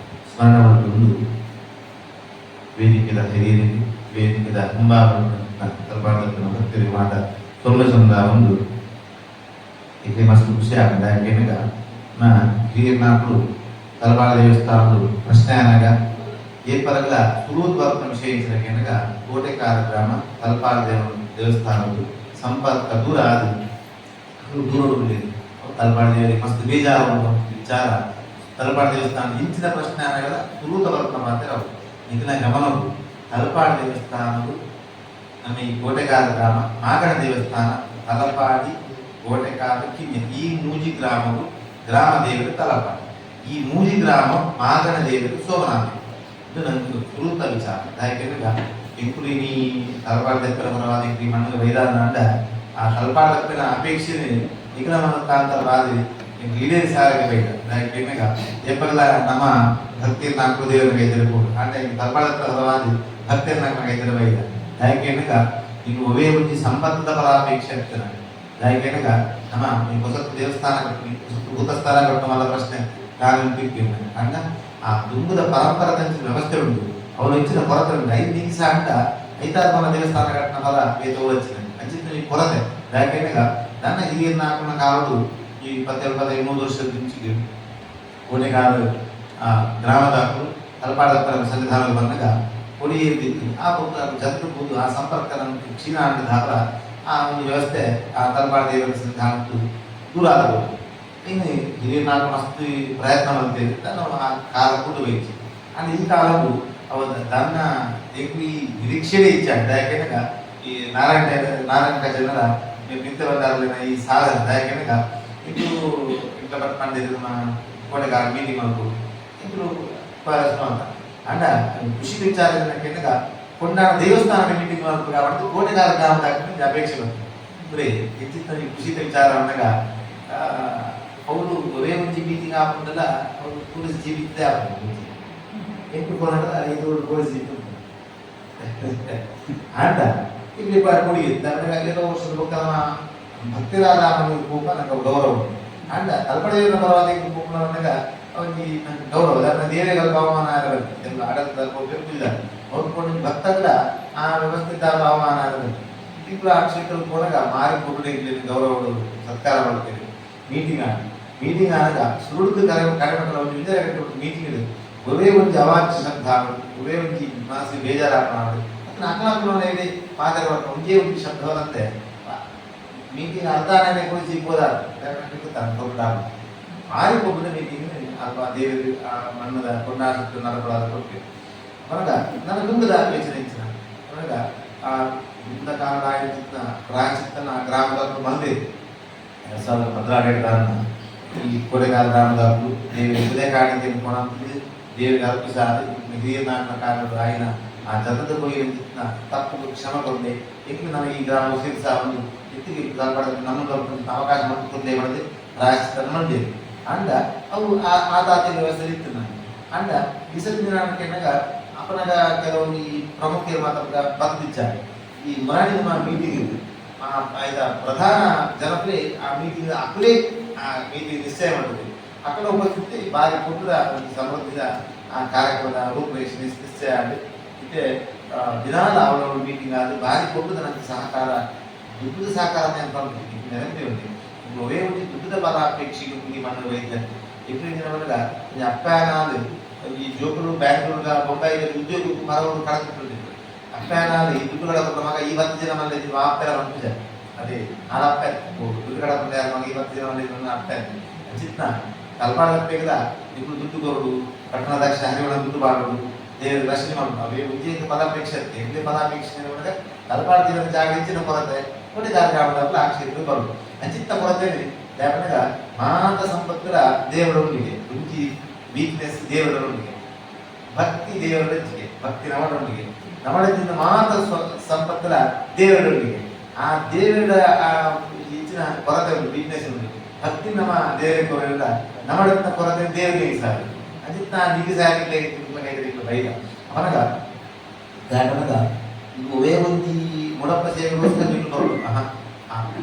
ಸ್ಮರಣ ಮಾಡಿಕೊಂಡು ವೇದಿಕೆಯ ಹಿರಿಯರಿಗೆ ವೇದಿಕೆಯ ಮುಂಭಾಗ ತಲಪಾಡಿದ ಭಕ್ತರಿಗೆ ಮಾತ ಸೊಲ್ಲ ಒಂದು ಇಲ್ಲಿ ಮಸ್ತ್ ಖುಷಿ ಆಗ್ತದೆ ಯಾಕೆಂದ್ರೆ ನಾ ಹಿರಿಯರು ತಲಪಾಡ ದೇವಸ್ಥಾನದ ಪ್ರಶ್ನೆ ಆನಾಗ ಏಪರಗಳ ಸುರುವುದು ಬರ್ತ ವಿಷಯ ಏನಗ ಕೋಟೆಕಾರ ಗ್ರಾಮ ತಲಪಾಡ ದೇವಸ್ಥಾನದ ಸಂಪರ್ಕ ದೂರ ಆದ ದೂರ ತಲಪಾಡ ದೇವರಿಗೆ ಮಸ್ತ್ ಬೇಜಾರು ವಿಚಾರ ತಲಪಾಡ ದೇವಸ್ಥಾನ ಇಂಚಿನ ಪ್ರಶ್ನೆ ಆನಾಗಲ್ಲ ಸುರುತ ಬರ್ತ ಮಾತ್ರ ಅವು ಇದನ್ನ ಗಮನವು ತಲಪಾಡ ದೇವಸ್ಥಾನವು ನಮ್ಮ ಈ ಕೋಟೆಕಾರ ಗ್ರಾಮ ಮಾಗಣ ದೇವಸ್ಥಾನ ತಲಪಾಡಿ ಕೋಟೆಕಾರ ಕಿನ್ನೆ ಈ ಮೂಜಿ ಗ್ರಾಮವು ಗ್ರಾಮ ದೇವರು ತಲಪಾಡಿ ಈ ಮೂಜಿ ಗ್ರಾಮ ಮಾಗಣ ದೇವರು ಸೋಮನಾಥ ಇದು ನನಗೆ ಸುರುತ ವಿಚಾರ ಯಾಕೆಂದ್ರೆ ಇಂಕುಲಿನಿ ತಲಪಾಡ ದಕ್ಕನ ಪರವಾದಿ ಮಣ್ಣು ವೈದಾನ ಅಂಡ ಆ ತಲಪಾಡ ದಕ್ಕನ ಅಪೇಕ್ಷೆ ನಿಖಿಲ ಕಾಂತರವಾದಿ ಈಡೇರಿ ಸಾರಿಗೆ ಬೈದ ಯಾಕೆಂದ್ರೆ ಎಪ್ಪಲ್ಲ ನಮ್ಮ ಭಕ್ತಿಯ ನಾಲ್ಕು ದೇವರಿಗೆ ಎದುರುಬಹುದು ಅಂದ್ರೆ ತಲಪಾಡ ಪರವಾದಿ ಭಕ್ತಿಯ ನಾಲ್ಕು ಎದುರು ಬೈದ ಯಾಕೆಂದ್ರೆ ಇನ್ನು ಒವೇ ಒಂದು ಸಂಬಂಧದ ಫಲಾಪೇಕ್ಷೆ ಆಗ್ತದೆ ಯಾಕೆಂದ್ರೆ ನಮ್ಮ ಹೊಸ ದೇವಸ್ಥಾನ ಕಟ್ಟಿ ಭೂತ ಸ್ಥಾನ ಕಟ್ಟು ಮಲ್ಲ ಪ್ರಶ್ನೆ ನಾನು ತಿಳ್ತೀನಿ ಅಂಡ ಆ ದುಂಬದ ಪರಂಪರೆದಂತ ವ್ಯವಸ್ಥೆ ಉಂಟು ಅವರು ಹೆಚ್ಚಿನ ಕೊರತೆ ಉಂಟು 5 ದಿವಸ ಅಂಟ 5 ದೇವಸ್ಥಾನ ಕಟ್ಟಿನ ಫಲ ವೇದವು ಹೆಚ್ಚಿನ ಅಂಚಿನ ಕೊರತೆ ಯಾಕೆಂದ್ರೆ ನನ್ನ ಹಿರಿಯರನ್ನ ಹಾಕೊಂಡ ಕಾಲದು ಈ 22-23 ವರ್ಷದ ಮುಂಚಿಗೆ ಕೋಟೆಗಾರ ಗ್ರಾಮದ ತಲಪಾಡ ಸನ್ನಿಧಾನ ಬಂದಾಗ ಕೊಡಿಯಿರ್ತಿತ್ತು ಆ ಜನರು ಆ ಸಂಪರ್ಕ ನಮಗೆ ಕ್ಷೀಣ ಅಂಟದಾದ ಆ ಒಂದು ವ್ಯವಸ್ಥೆ ಆ ತಲಪಾಡ ದೇವರ ಸನ್ನಿಧಾನದ್ದು ದೂರ ಆಗಬಹುದು ಇನ್ನು ಹಿರಿಯ ನಾಲ್ಕು ಮಸ್ತ್ ಪ್ರಯತ್ನ ಮಾಡ್ತೇವೆ ನಾವು ಆ ಕಾಲ ಕೂತು ಬಯಸಿ ಅಂದ್ರೆ ಈ ಕಾಲವು ಅವರ ತನ್ನ ಈ ನಿರೀಕ್ಷೆಯೇ ಇಚ್ಛೆ ಆಗ್ತದೆ ಯಾಕೆಂದ್ರೆ ಈ ನಾರಾಯಣ ಜನರ ನಿಂತು ಬಂದಾಗಲಿನ ಈ ಸಾಧನ ಯಾಕೆಂದ್ರೆ ಇದು ಇಂಟ್ಲ ಬರ್ಕೊಂಡಿದ್ದು ನಮ್ಮ ಕೋಟೆಗಾರ ಮೀಟಿಂಗ್ ಮಾಡ್ಬೋದು ಇದ್ರು ಅಂತ ಅಂಡ ಖುಷಿ ವಿಚಾರ ಏನಕ್ಕೆ ಕೊಂಡಾಡ ದೇವಸ್ಥಾನ ಮೀಟಿಂಗ್ ಮಾಡ್ಬೇಕು కాబట్టి ಕೋಟೆಗಾರ ಗ್ರಾಮದ ಅಪೇಕ್ಷೆ ಬಂತು ಬರೀ ಹೆಚ್ಚಿನ ಖುಷಿ ವಿಚಾರ ಅಂದಾಗ ಅವರು ಒರೇ ಒಂದು ಮೀಟಿಂಗ್ ಹಾಕೊಂಡಲ್ಲ ಅವರು ಪೊಲೀಸ್ ಜೀವಿತೇ ಹಾಕೊಂಡು ಎಂಟು ಕೊನಾಡ 5 ಪೊಲೀಸ್ ಜೀವಿತ ಆಟ ಇಲ್ಲಿ ಕೊಡಿ ಎಲ್ಲೋ ವರ್ಷದ ಬೇಕಾದ ಭಕ್ತಿರಾದ ಕೋಪ ನನಗೆ ಗೌರವ ಅಂಡ ತಲಪಡೆಯ ಪರವಾದಿ ಕೋಪ ಅಂದಾಗ ಅವನಿಗೆ ನಂಗೆ ಗೌರವ ಅದನ್ನ ದೇವರಿಗೆ ಅವಮಾನ ಆಗಬೇಕು ಎಲ್ಲ ಆಡಳಿತ ಇಲ್ಲ ಅವ್ರು ಭಕ್ತಲ್ಲ ಆ ವ್ಯವಸ್ಥಿತ ಅವಮಾನ ಆಗಬೇಕು ಈಗ ಆ ಕ್ಷೇತ್ರಕ್ಕೆ ಹೋದಾಗ ಮಾರಿ ಕೊಡುಗೆ ಗೌರವ ಸತ್ಕಾರ ಮಾಡ್ತೇವೆ ಮೀಟಿಂಗ್ ಆದಾಗ ಸುರುಳಿದು ಕಾರ್ಯಕ್ರಮ ಒಂದು ವಿಚಾರ ಮೀಟಿಂಗ್ ಇದೆ ಒರೇ ಒಂದು ಅವಾಚ್ಯ ಶಬ್ದ ಒರೇ ಒಂದು ಮನಸ್ಸಿಗೆ ಬೇಜಾರಾಗ ಅದನ್ನ ಅಕ್ಕಲಕ್ಕಲೇ ಹೇಳಿ ಮಾತಾಡುವ ಒಂದೇ ಒಂದು ಶಬ್ದವರಂತೆ ಮೀಟಿಂಗ್ ಅರ್ಧನೇ ಕೂಡ ಸಿಗ್ಬೋದಾರ ದೊಡ್ಡ ಮಾರಿಕೊಬ್ಬದ ಮೀಟಿಂಗ್ ಅಥವಾ ದೇವರಿಗೆ ಮಣ್ಣದ ಕೊಂಡಾಟ ನರಗಳಾದ ಕೊಡ್ತೇವೆ ಹೊರಗ ನನ್ನ ದುಂಗದ ಯೋಚನೆ ಇಚ್ಚಿನ ಹೊರಗ ಆ ದುಂದ ಕಾಲ ಪ್ರಾಯಚಿತ್ತನ ಗ್ರಾಮದ ಬಂದೆ 2016 ಈ ಕೋಟೆಗಾರ ಗ್ರಾಮದ ದೇವರಿಗೆ ಹೃದಯ ಕಾಣಿಕೆ ಕೊಣಂತಿದ್ದು ದೇವರಿಗೆ ಅರ್ಪಿಸಾದ ಹಿರಿಯ ನಾಲ್ಕನ ಕಾರಣದ ಆಯ್ನ ಆ ಜನದ ಬಗ್ಗೆ ತಪ್ಪು ಕ್ಷಮ ಕೊಂಡೆ ಏಕೆ ನನಗೆ ಈ ಗ್ರಾಮ ಸೇರಿಸ ಒಂದು ಎತ್ತಿಗೆ ನಮ್ಮನ್ನು ಅವಕಾಶ ಮಾಡಿಕೊಂಡೇ ಮಾಡಿದೆ ಪ್ರಾಯಶ್ಚಿತ್ತ ಮಾಡಿದ್ದೇವೆ ಅಂಡ ಅವು ಆ ತಾತಿನ ವ್ಯವಸ್ಥೆ ಇತ್ತು ನನಗೆ ಅಂಡ ವಿಸರ್ಜನೆ ನಾಟಕನಾಗ ಅಪ್ಪನಾಗ ಕೆಲವು ಈ ಪ್ರಮುಖರು ಮಾತ್ರ ಬಂದಿಚ್ಚಾರೆ ಈ ಮರಾಠಿ ಮೀಟಿಂಗ್ ಇದೆ ಆಯ್ತಾ ಪ್ರಧಾನ ಜನಪ್ರಿಯ ಆ ಮೀಟಿಂಗ್ ಅಕ್ಕಲೇ ಆ ಮೀಟಿಂಗ್ ನಿಶ್ಚಯ ಮಾಡಿದ್ವಿ ಅಕ್ಕಳ ಉಪಸ್ಥಿತಿ ಬಾರಿ ಪುಟ್ಟದ ಒಂದು ಸಮೃದ್ಧಿದ ಆ ಕಾರ್ಯಕ್ರಮದ ರೂಪರೇಷೆ ನಿಶ್ಚಯ ಆಗಿ ಮತ್ತೆ ದಿನಾಲ ಅವರವ್ರ ಮೀಟಿಂಗ್ ಆದ ಬಾರಿ ಪುಟ್ಟದ ನನಗೆ ಸಹಕಾರ ದುಡ್ಡದ ಸಹಕಾರ ನೆನಪೇ ಉಂಟು ಒರೇ ಒಂದು ದುಡ್ಡದ ಫಲಾಪೇಕ್ಷೆಗೆ ಮುಗಿ ಮಣ್ಣು ವೈದ್ಯ ಏಪ್ರಿಲ್ ದಿನವರೆಗ ಅಪ್ಪಾಯನಾದ ಈ ಜೋಕರು ಬ್ಯಾಂಗ್ಳೂರ್ಗ ಬೊಂಬಾಯಿಯಲ್ಲಿ ಉದ್ಯೋಗಕ್ಕೂ ಮರವನ್ನು ಕಳೆದುಕೊಂಡಿದ್ರು ಅಪ್ಪಾಯನಾದ ಈ ದುಡ್ಡುಗಳ ಮಗ ಈ 10 ಜನ ಮನೆ ಆಪ್ತರ ಬಂದಿದ್ದ ಅದೇ ಆರಪ್ಪ ದುಡ್ಡುಗಳ ಮಗ ಈ 10 ಜನ ಮನೆ ಅಪ್ಪ ಚಿತ್ನ ಕಲ್ಪಾಡ ಬೇಕದ ನೀವು ದುಡ್ಡು ಕೊರಡು ಪಟ್ಟಣದಾಕ್ಷ ಹರಿವಣ ದುಡ್ಡು ಬಾಡುದು ದೇವರ ರಚನೆ ಮಾಡೋದು ಅವೇ ಉದ್ಯೋಗ ಫಲಾಪೇಕ್ಷೆ ಇರುತ್ತೆ ಎಲ್ಲಿ ಫಲಾಪೇಕ್ಷೆ ಒಳಗೆ ಕಲ್ಪಾಡ ದಿನದ ಜಾಗ ಹೆಚ್ಚಿನ ಕೊರತೆ ಕೋಟೆಗಾರ ಗ್ರಾಮದಲ್ಲಿ ಆ ಕ್ಷೇತ್ರ ಬರುದು ಅಂಚಿತ್ತ ಕೊರತೆ ಯಾಕಂದ್ರೆ ಮಾತ ಸಂಪತ್ತರ ದೇವರೊಂದಿಗೆ ರುಚಿ ವೀಕ್ನೆಸ್ ದೇವರೊಂದಿಗೆ ಭಕ್ತಿ ದೇವರೊಂದಿಗೆ ಭಕ್ತಿ ನವರೊಂದಿಗೆ ನವಳದಿಂದ ಮಾತ ಸಂಪತ್ತರ ದೇವರೊಂದಿಗೆ ಆ ದೇವರ ಇಚ್ಚಿನ ಕೊರತೆ ಉಂಟು, ವೀಕ್ನೆಸ್ ಉಂಟು. ಭಕ್ತಿ ನಮ್ಮ ದೇವರ ಕೊರಲ್ಲ ನಮ್ಮಡತ್ತ ಕೊರತೆ ದೇವರಿಗೆ ಸಾಕು ಅಜಿತ್ ನಾ ನಿಗೆ ಸಾಕಿಲ್ಲ ಕೈಗೆ ಬೈದ ಅವನಗ ದಾಟನಗ ಒವೇ ಒಂದು ಮುಡಪ್ಪ ಸೇವೆಗೋಸ್ಕರ ನಿಂತು ಬರೋದು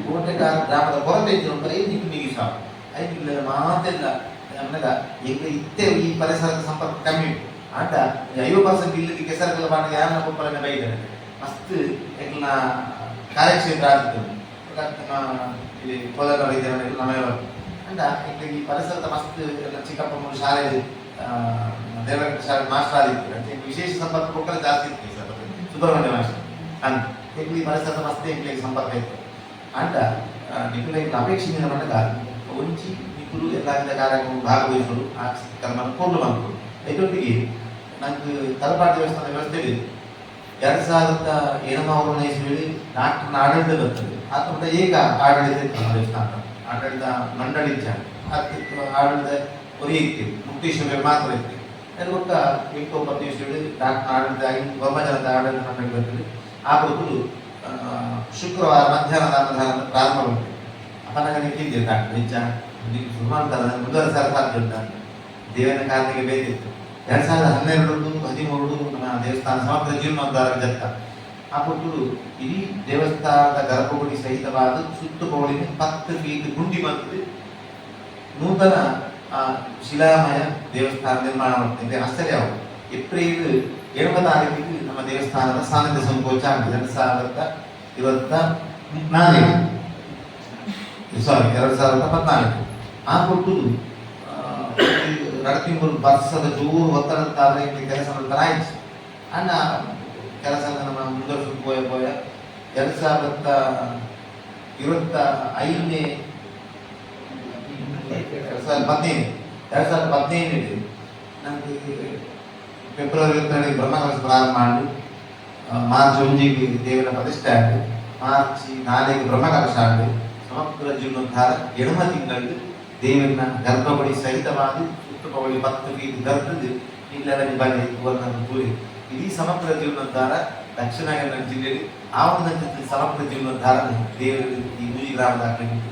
ಕೋಟೆಗಾರ ಗ್ರಾಮದ ಕೊರತೆ ಇದ್ದು ಬರೀ ನಿಗೆ ಸಾಕು ಐದು ಮಾತೆಲ್ಲ ಅವನಗ ಈಗ ಇತ್ತೇ ಈ ಪರಿಸರದ ಸಂಪರ್ಕ ಕಮ್ಮಿ ಉಂಟು ಆಟ 50% ಇಲ್ಲದ ಕೆಸರಗಳ ಬಾಣ ಯಾರನ್ನ ಕೊಪ್ಪಳನ್ನ ಬೈದಾರೆ ಮಸ್ತ್ ಎಲ್ಲ ಕಾರ್ಯಕ್ಷೇತ್ರ ಆಗಿತ್ತು ಇಲ್ಲಿ ಕೋಲಾರ ವೈದ್ಯರ ನಮಗೆ ಅಂಡ ಈ ಪರಿಸರದ ಮಸ್ತ್ ಎಲ್ಲ ಚಿಕ್ಕಪ್ಪ ಶಾಲೆ ದೇವರ ಶಾಲೆ ಮಾಸ್ಟರ್ ಆಗಿತ್ತು ಅಂತ ವಿಶೇಷ ಸಂಪರ್ಕ ಕೊಕ್ಕರೆ ಜಾಸ್ತಿ ಇತ್ತು ಸರ್ ಸುಬ್ರಹ್ಮಣ್ಯ ಮಾಸ್ಟರ್ ಅಂತ ಈ ಪರಿಸರದ ಮಸ್ತ್ ಇಂಗ್ಲಿಗೆ ಸಂಪರ್ಕ ಇತ್ತು ಅಂಡ ನಿಖಿಲ ಅಪೇಕ್ಷೆ ಮಟ್ಟದ ಒಂಚಿ ನಿಖುಲು ಎಲ್ಲ ಕಾರ್ಯಕ್ರಮ ಭಾಗವಹಿಸಲು ಆ ಕರ್ಮ ಕೊಂಡು ಬಂದರು ಇದರೊಟ್ಟಿಗೆ ನಂಗೆ ತಲಪಾಡಿ ದೇವಸ್ಥಾನ ವ್ಯವಸ್ಥೆ ಇದೆ 2007ನೇ ಇಸ್ವಿಯಲ್ಲಿ ಡಾಕ್ಟರ್ನ ಆಡಳಿತ ಬರ್ತದೆ ಆದ್ದರಿಂದ ಏಕ ಆಡಳಿತ ಇತ್ತು ದೇವಸ್ಥಾನ ಆಡಳಿತ ಮಂಡಳಿ ಇಚ್ಛೆ ಆಡಳಿತ ಒರಿ ಇತ್ತು ಮುಕ್ತೇಶ್ವರ ಮಾತ್ರ ಇತ್ತು ಅದು ಒಟ್ಟ 8-9 ಇಸ್ವಿಯಲ್ಲಿ ಡಾಕ್ಟರ್ನ ಆಡಳಿತ ಆಗಿ ಬ್ರಹ್ಮಜನದ ಆಡಳಿತ ಮಂಡಳಿ ಬರ್ತದೆ ಆ ಬದಲು ಶುಕ್ರವಾರ ಮಧ್ಯಾಹ್ನದ ಅನ್ನದಾನ ಪ್ರಾರಂಭ ಉಂಟು ಅಪನಗ ನಿಂತಿದ್ದೆ ಡಾಕ್ಟರ್ ನಿಜ ಸುಮಾರು ಮುಂದುವರೆ ಸಲ ಸಾಧ್ಯ ಉಂಟು ದೇವನ ಕಾರಣಕ್ಕೆ ಬೇಕಿತ್ತು 2012-13 ನಮ್ಮ ದೇವಸ್ಥಾನ ಸಮಗ್ರ ಜೀರ್ಣೋದ್ಧಾರ ಜತ್ತ ಆ ಪುತ್ತೂರು ಇಡೀ ದೇವಸ್ಥಾನದ ಗರ್ಭಗುಡಿ ಸಹಿತವಾದ ಸುತ್ತುಕೋಳಿನ 10 ಫೀಟ್ ಗುಂಡಿ ಬಂದು ನೂತನ ಶಿಲಾಮಯ ದೇವಸ್ಥಾನ ನಿರ್ಮಾಣ ಮಾಡ್ತಿದ್ದೆ ಆಶ್ಚರ್ಯ ಅವರು ಏಪ್ರಿಲ್ 7ನೇ ತಾರೀಕಿಗೆ ನಮ್ಮ ದೇವಸ್ಥಾನದ ಸಾನ್ನಿಧ್ಯ ಸಂಕೋಚ ಆಗಿದೆ 2014 ಆ ಪುತ್ತೂರು ತಿಂಗಳು ವರ್ಷದ ಜೋರು ಒತ್ತಡದಾದ್ರೆ ಕೆಲಸ ಮಾಡ್ತಾರೆ ಆಯ್ತು ಅನ್ನ ಕೆಲಸ ನಮ್ಮ ಮುಂದುವರಿಸಿಕೊಂಡು போய 2015 ನಮಗೆ ಫೆಬ್ರವರಿ 22 ಬ್ರಹ್ಮಕಲಶ ಪ್ರಾರಂಭ ಮಾಡಿ ಮಾರ್ಚ್ 1 ದೇವರ ಪ್ರತಿಷ್ಠೆ ಆಗಿ ಮಾರ್ಚ್ 4 ಬ್ರಹ್ಮಕಲಶ ಆಗಿ ಸಮಗ್ರ ಜೀರ್ಣೋದ್ಧಾರ 7 ತಿಂಗಳು ದೇವರ ಗರ್ಭಗುಡಿ ಸಹಿತವಾಗಿ ಸುತ್ತುಕೋಳಿ 10 ಫೀಟ್ ಗರ್ಭದ ಇಲ್ಲೆಲ್ಲ ನಿಬಂಧನೆ ತೂರಿ ಇಡೀ ಸಮಗ್ರ ಜೀರ್ಣೋದ್ಧಾರ ದಕ್ಷಿಣ ಕನ್ನಡ ಜಿಲ್ಲೆಯಲ್ಲಿ ಆ ಒಂದು ಸಮಗ್ರ ಜೀರ್ಣೋದ್ಧಾರ ದೇವರ ಈ ಮೂಜಿ ಗ್ರಾಮದ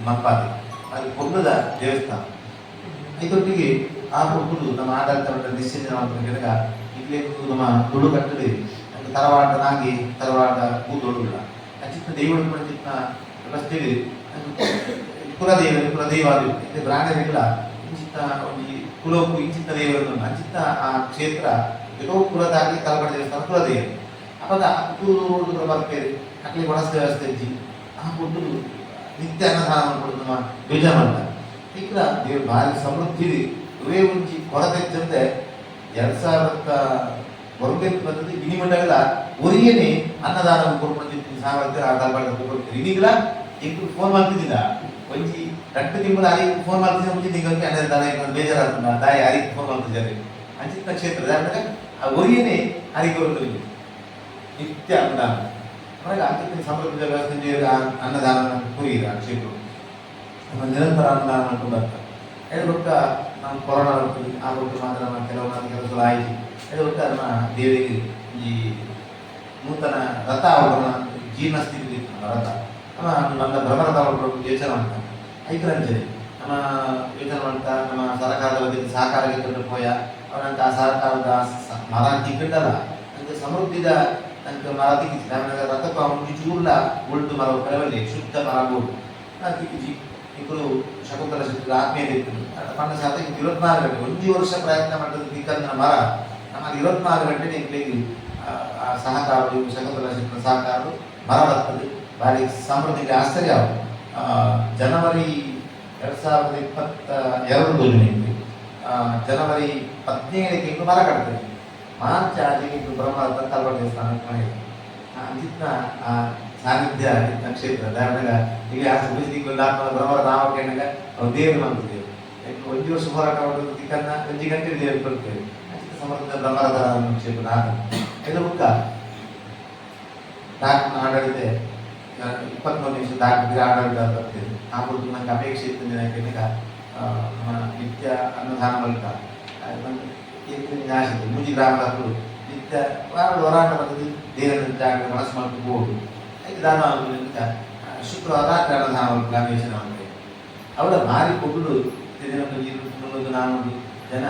ಮಂಪಾದೆ ಅದು ಪೊನ್ನದ ದೇವಸ್ಥಾನ ಇದರೊಟ್ಟಿಗೆ ಆ ಪುಟ್ಟುದು ನಮ್ಮ ಆಡಳಿತ ನಿಶ್ಚಿತ ಇಲ್ಲೇ ನಮ್ಮ ತುಳು ಕಟ್ಟದೆ ತರವಾಡನಾಗಿ ತರವಾಡ ಕೂದೊಡುಲ್ಲ ಚಿತ್ತ ದೇವರ ಚಿತ್ತ ವ್ಯವಸ್ಥೆ ಕುಲದೇವಾದಿ ಬ್ರಾಂಡೆಲ್ಲ ಇಂಚಿತ್ತ ಕುಲಕ್ಕೂ ಇಂಚಿತ್ತ ದೇವರನ್ನು ಅಂಚಿತ್ತ ಆ ಕ್ಷೇತ್ರ ಏನೋ ಕುಲದಾಗಿ ತಲಬಡ ದೇವಸ್ಥಾನ ಕುಲದೇವರು ಅವಾಗ ಕುಟುಂಬ ಬರ್ತೇವೆ ಅಕ್ಕಲಿ ಬಳಸ ವ್ಯವಸ್ಥೆ ಇಜ್ಜಿ ಆ ಕುಟುಂಬ ನಿತ್ಯ ಅನ್ನದಾನ ಕೊಡೋದು ನಮ್ಮ ಯೋಜನೆ ಮಾಡ್ತಾರೆ ಈಗ ದೇವ್ರು ಭಾರಿ ಸಮೃದ್ಧಿ ಇವೇ ಮುಂಚಿ ಕೊರತೆ ಜೊತೆ 2001 ಬಂದದ್ದು ಇನಿಮಂಡಗಳ ಒರಿಯೇನೆ ಅನ್ನದಾನ ಕೊಡ್ಕೊಂಡಿದ್ದೀನಿ ಸಾಮರ್ಥ್ಯ ಆ ತಲಬಡ ಕೊಡ್ತೀವಿ ಇನ್ನೀಗಲ ಈಗ ಫೋನ್ ಮಾಡ್ತಿದ್ದಿಲ್ಲ ಒಂಜಿ 2 ತಿಂಗಳು ಯಾರಿಗೆ ಫೋನ್ ಮಾಡ್ತಿದ್ದ ಮುಂಚೆ ನಿಮಗೆ ಅನ್ನದಾನ ಬೇಜಾರಾಗ್ತದ ತಾಯಿ ಯಾರಿಗೆ ಫೋನ್ ಮಾಡ್ತಿದ್ದಾರೆ ಅಂಚಿತ ಕ್ಷೇತ್ರದ ಆ ಒರಿಯೇನೆ ಯಾರಿಗೆ ಬರುತ್ತದೆ ನಿತ್ಯ ಅನ್ನದಾನ ಹಾಗೆ ಅಂತ್ಯ ಸಮೃದ್ಧ ವ್ಯವಸ್ಥೆ ಅನ್ನದಾನ ಕುರಿಯಿರ ಕ್ಷೇತ್ರ ನಿರಂತರ ಅನ್ನದಾನ ಮಾಡ್ಕೊಂಡು ಬರ್ತಾರೆ ಹೇಳ್ಬಿಟ್ಟು ನಾವು ಕೊರೋನಾ ಬರ್ತದೆ ಆ ಬಿಟ್ಟು ಮಾತ್ರ ನಮ್ಮ ಕೆಲಸ ಆಯಿತು ಹೇಳ್ಬಿಟ್ಟು ನಮ್ಮ ದೇವರಿಗೆ ಈ ನೂತನ ರಥ ಅವರನ್ನ ಜೀರ್ಣ ಸ್ಥಿತಿ ರಥ ನಮ್ಮ ಭ್ರಮರಥ ಅವರು ಯೋಚನೆ ಮಾಡ್ತಾರೆ ಐಕರಂಜನೆ ನಮ್ಮ ಯೋಚನೆ ಮಾಡ್ತಾ ನಮ್ಮ ಸರ್ಕಾರದ ಬಗ್ಗೆ ಸಹಕಾರಕ್ಕೆ ತಂದು ಹೋಯ ಅವನಂತ ಆ ಸರ್ಕಾರದ ಮರ ತಿಕ್ಕಲ್ಲ ನನಗೆ ಸಮೃದ್ಧಿದ ನನಗೆ ಮರ ತಿಕ್ಕಿಸಿ ನನಗೆ ರಥಕ್ಕೆ ಅವನಿಗೆ ಚೂರ್ಲ ಉಳ್ದು ಮರ ಕಳವಲ್ಲಿ ಶುದ್ಧ ಮರ ಬೋಡು ನಾನು ತಿಕ್ಕಿಸಿ ಇಬ್ಬರು ಶಕುಂತಲ ಶಕ್ತಿ ಆತ್ಮೀಯತೆ ಇತ್ತು ಪಂಡ ಶಾತ 24 ಗಂಟೆ 1 ವರ್ಷ ಪ್ರಯತ್ನ ಮಾಡಿದ ತಿಕ್ಕಂದ ಮರ ನಮಗೆ 24 ಗಂಟೆ ನಿಂಗೆ ಸಹಕಾರ ಶಕುಂತಲ ಶಕ್ತಿ ಸಹಕಾರ ಮರ ಬರ್ತದೆ ಭಾರಿ ಸಮೃದ್ಧಿಗೆ ಆಶ್ಚರ್ಯ ಜನವರಿ 2022 ಜನವರಿ 17ಕ್ಕೆ ಇಂದು ಮರ ಕಟ್ತದೆ ಮಾರ್ಚ್ 6ಕ್ಕೆ ಇಂದು ಬ್ರಹ್ಮರಥ ತಲಬಡ ದೇವಸ್ಥಾನ ಅಂಚಿತ್ತ ಸಾನ್ನಿಧ್ಯ ಕ್ಷೇತ್ರ ದಾವಣಗ ಇಲ್ಲಿ ಬ್ರಹ್ಮರಥ ಆವಕೇನಾಗ ಅವ್ರು ದೇವರು ಮಾಡ್ತಿದ್ದೇವೆ 1 ವರ್ಷ ಹೋರಾಟ ಮಾಡೋದು ತಿಕ್ಕನ್ನ 1 ಗಂಟೆ ದೇವರು ಕೊಡ್ತೇವೆ ಅಂಚಿತ್ತ ಸಮೃದ್ಧ ಬ್ರಹ್ಮರಥ ಕ್ಷೇತ್ರ ಇದು ಮುಖ ಡಾಕ್ಟರ್ನ ಆಡಳಿತ 23 ನಿಮಿಷ ಡಾಕ್ಟರ್ಗೆ ಆಡಳಿತ ಬರ್ತೇವೆ ಆ ಕುರಿತು ನನಗೆ ಅಪೇಕ್ಷೆ ಇತ್ತು ನಮ್ಮ ನಿತ್ಯ ಅನ್ನದಾನ ಬಲಿತ ಆಸೆ ಮೂಜಿ ಗ್ರಾಮದವರು ನಿತ್ಯ ಹೋರಾಟ ಬರ್ತದೆ ದೇವರ ಜಾಗ ಮನಸ್ಸು ಮಾಡ್ಕೊಂಡು ಹೋಗುದು ದಾನ ಶುಕ್ರವಾರ ಅನ್ನದಾನ ಪ್ಲಾನ್ ಯೋಚನೆ ಮಾಡ್ತೇವೆ. ಅವಳ ಭಾರಿ ಕೊಬ್ಬಳು ದಿನಕ್ಕೆ 300-400 ಜನ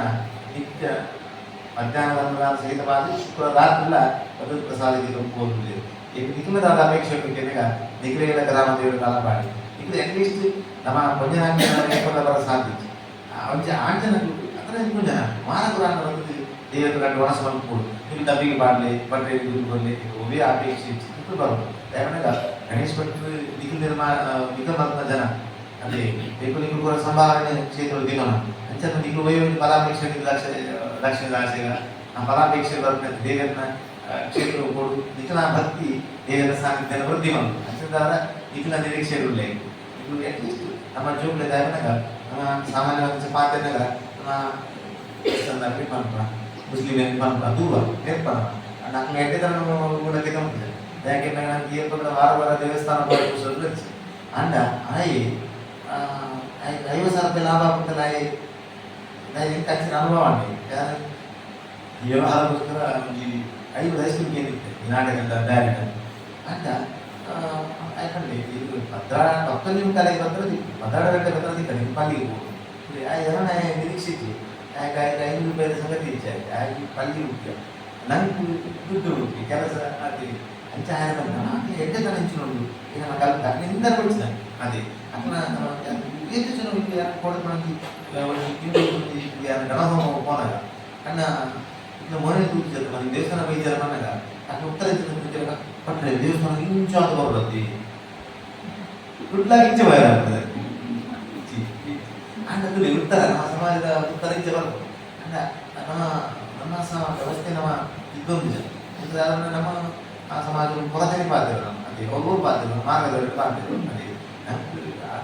ನಿತ್ಯ ಮಧ್ಯಾಹ್ನದ ಅನ್ನದಾನ ಸಹಿತವಾಗಿ ಶುಕ್ರವಾರ ರಾತ್ರಿಲ್ಲ ಅದು ಪ್ರಸಾದಕ್ಕೆ ಹೋಗುತ್ತದೆ. ಈಗ ನಿಖಿಲದಾದ ಅಪೇಕ್ಷೆ ನಿಖಿಲ ಗ್ರಾಮ ದೇವರು ಕಾಲ ಮಾಡಿ ಇದು ಅಟ್ಲೀಸ್ಟ್ ನಮ್ಮ ಪಂಜನಾಂಗರ ಸಾಧ್ಯ ಅಂಚೆ ಆಂಜನಗಳು ಅದರ ಜನ ಮಾನಕುರಾನ ಬಂದು ದೇವರು ಕಂಡು ಒಣಸ ಬಂದ್ಕೊಡು ನೀವು ಡಬ್ಬಿಗೆ ಬಾಡಲಿ ಬಟ್ಟೆ ಬರಲಿ ಒಬ್ಬೇ ಅಪೇಕ್ಷೆ ಇಟ್ಟು ಬರೋದು ಯಾಕಂದ್ರೆ ಗಣೇಶ್ ಭಟ್ರು ನಿಖಿಲ್ ನಿಖಿಲ್ ಜನ ಅದೇ ಬೇಕು ನಿಖಿಲ್ ಕೂಡ ಸಂಭಾವನೆ ಕ್ಷೇತ್ರ ದಿಗೋಣ ಅಂಚೆ ನಿಖಿಲ್ ವೈವಿಧ್ಯ ಫಲಾಪೇಕ್ಷೆ ಲಕ್ಷ್ಮೀ ದಾಸೆಗ ಆ ಫಲಾಪೇಕ್ಷೆ ಬರ್ತದೆ ದೇವರನ್ನ ಕ್ಷೇತ್ರ ಕೊಡು ನಿಖಿಲ ಭಕ್ತಿ ದೇವರ ಸಾನ್ನಿಧ್ಯ ವೃದ್ಧಿ ಬಂತು ಅಂಚದಾದ ನಿಖಿಲ ನಿರೀಕ್ಷೆ ಇರಲಿಲ್ಲ. ಇದು ಅಟ್ಲೀಸ್ಟ್ ನಮ್ಮ ಜೋಗ್ಲೆ ದಾಯನಾಗ ನಮ್ಮ ಸಾಮಾನ್ಯವಾದ ಪಾತ್ರೆನಾಗ ನಮ್ಮ ಪಂಪ ಮುಸ್ಲಿಂ ಪಂಪ ದೂರ ನೇರ್ಪಣ నాకు ఎట్టేదనం కూడా కింద ఉంటుంది ಯಾಕೆ ನನಗೆ ಏರ್ಪಡ ವಾರ ದೇವಸ್ಥಾನ ಬರೋದು ಅಂಡ ಆಯಿ 50,000 ರೂಪಾಯಿ ಲಾಭ ಆಗ್ತದೆ ನಾನು ಎಂತ ಹಚ್ಚಿನ ಅನುಭವ ಅಂడి ವ್ಯವಹಾರಕ್ಕೋಸ್ಕರ ಒಂದು 5 ಹೈಸ್ಕೂಲ್ಗೆ ಏನಿತ್ತು ಈ ನಾಟಕ ಡೈರೆಕ್ಟ್ ಅಂತ ಯಾಕಂದ್ರೆ ಇದು ಪಕ್ಕಲ್ಲಿ ಕಲೆಗೆ ಬರ್ತದೆ 16 ಗಂಟೆ ಬರ್ತದೆ ಕಡೆ ಪಲ್ಲಿಗೆ ಹೋಗುದು ఎవరైనా నిరీక్షించి ఆయనకు 5 రూపాయల సంగతి ఇచ్చారు ఆయన పల్లి ముఖ్య నాకు దుడ్డు ముఖ్య ಕೆಲಸ అది అంచే ఆయన నాకు ఎక్కడ నుంచున్నాడు ఇక నాకు కలుగుతా నేను ఇందరికి వచ్చిన అది అట్లా ఏది చిన్న కొడుకునికి గణహోమ పోనగా అన్న ఇట్లా మొదటి చూపించారు మనకి దేవస్థానం పోయి జరమన్నగా అట్లా ఉత్తరించిన పట్టలే దేవస్థానం ఇంచు అది బరువుతుంది ದುಡ್ಲಾಗಿ ಇಚ್ಛೆ ಬಯಲಾಗ್ತದೆ ಅಂಡಲ್ಲಿ ಉತ್ತರ ನಮ್ಮ ಸಮಾಜದ ಉತ್ತರ ಇಚ್ಛೆ ಬರ್ತದೆ ಅಂಡ ನಮ್ಮ ವ್ಯವಸ್ಥೆ ನಮ್ಮ ಇದೊಂದು ಜನ ನಮ್ಮ ಸಮಾಜ ಕೊರತೆ ಪಾತ್ರ ಅದೇ ಒಬ್ಬರು ಪಾತ್ರ ಮಾರ್ಗದವರು ಪಾತ್ರ ಅದೇ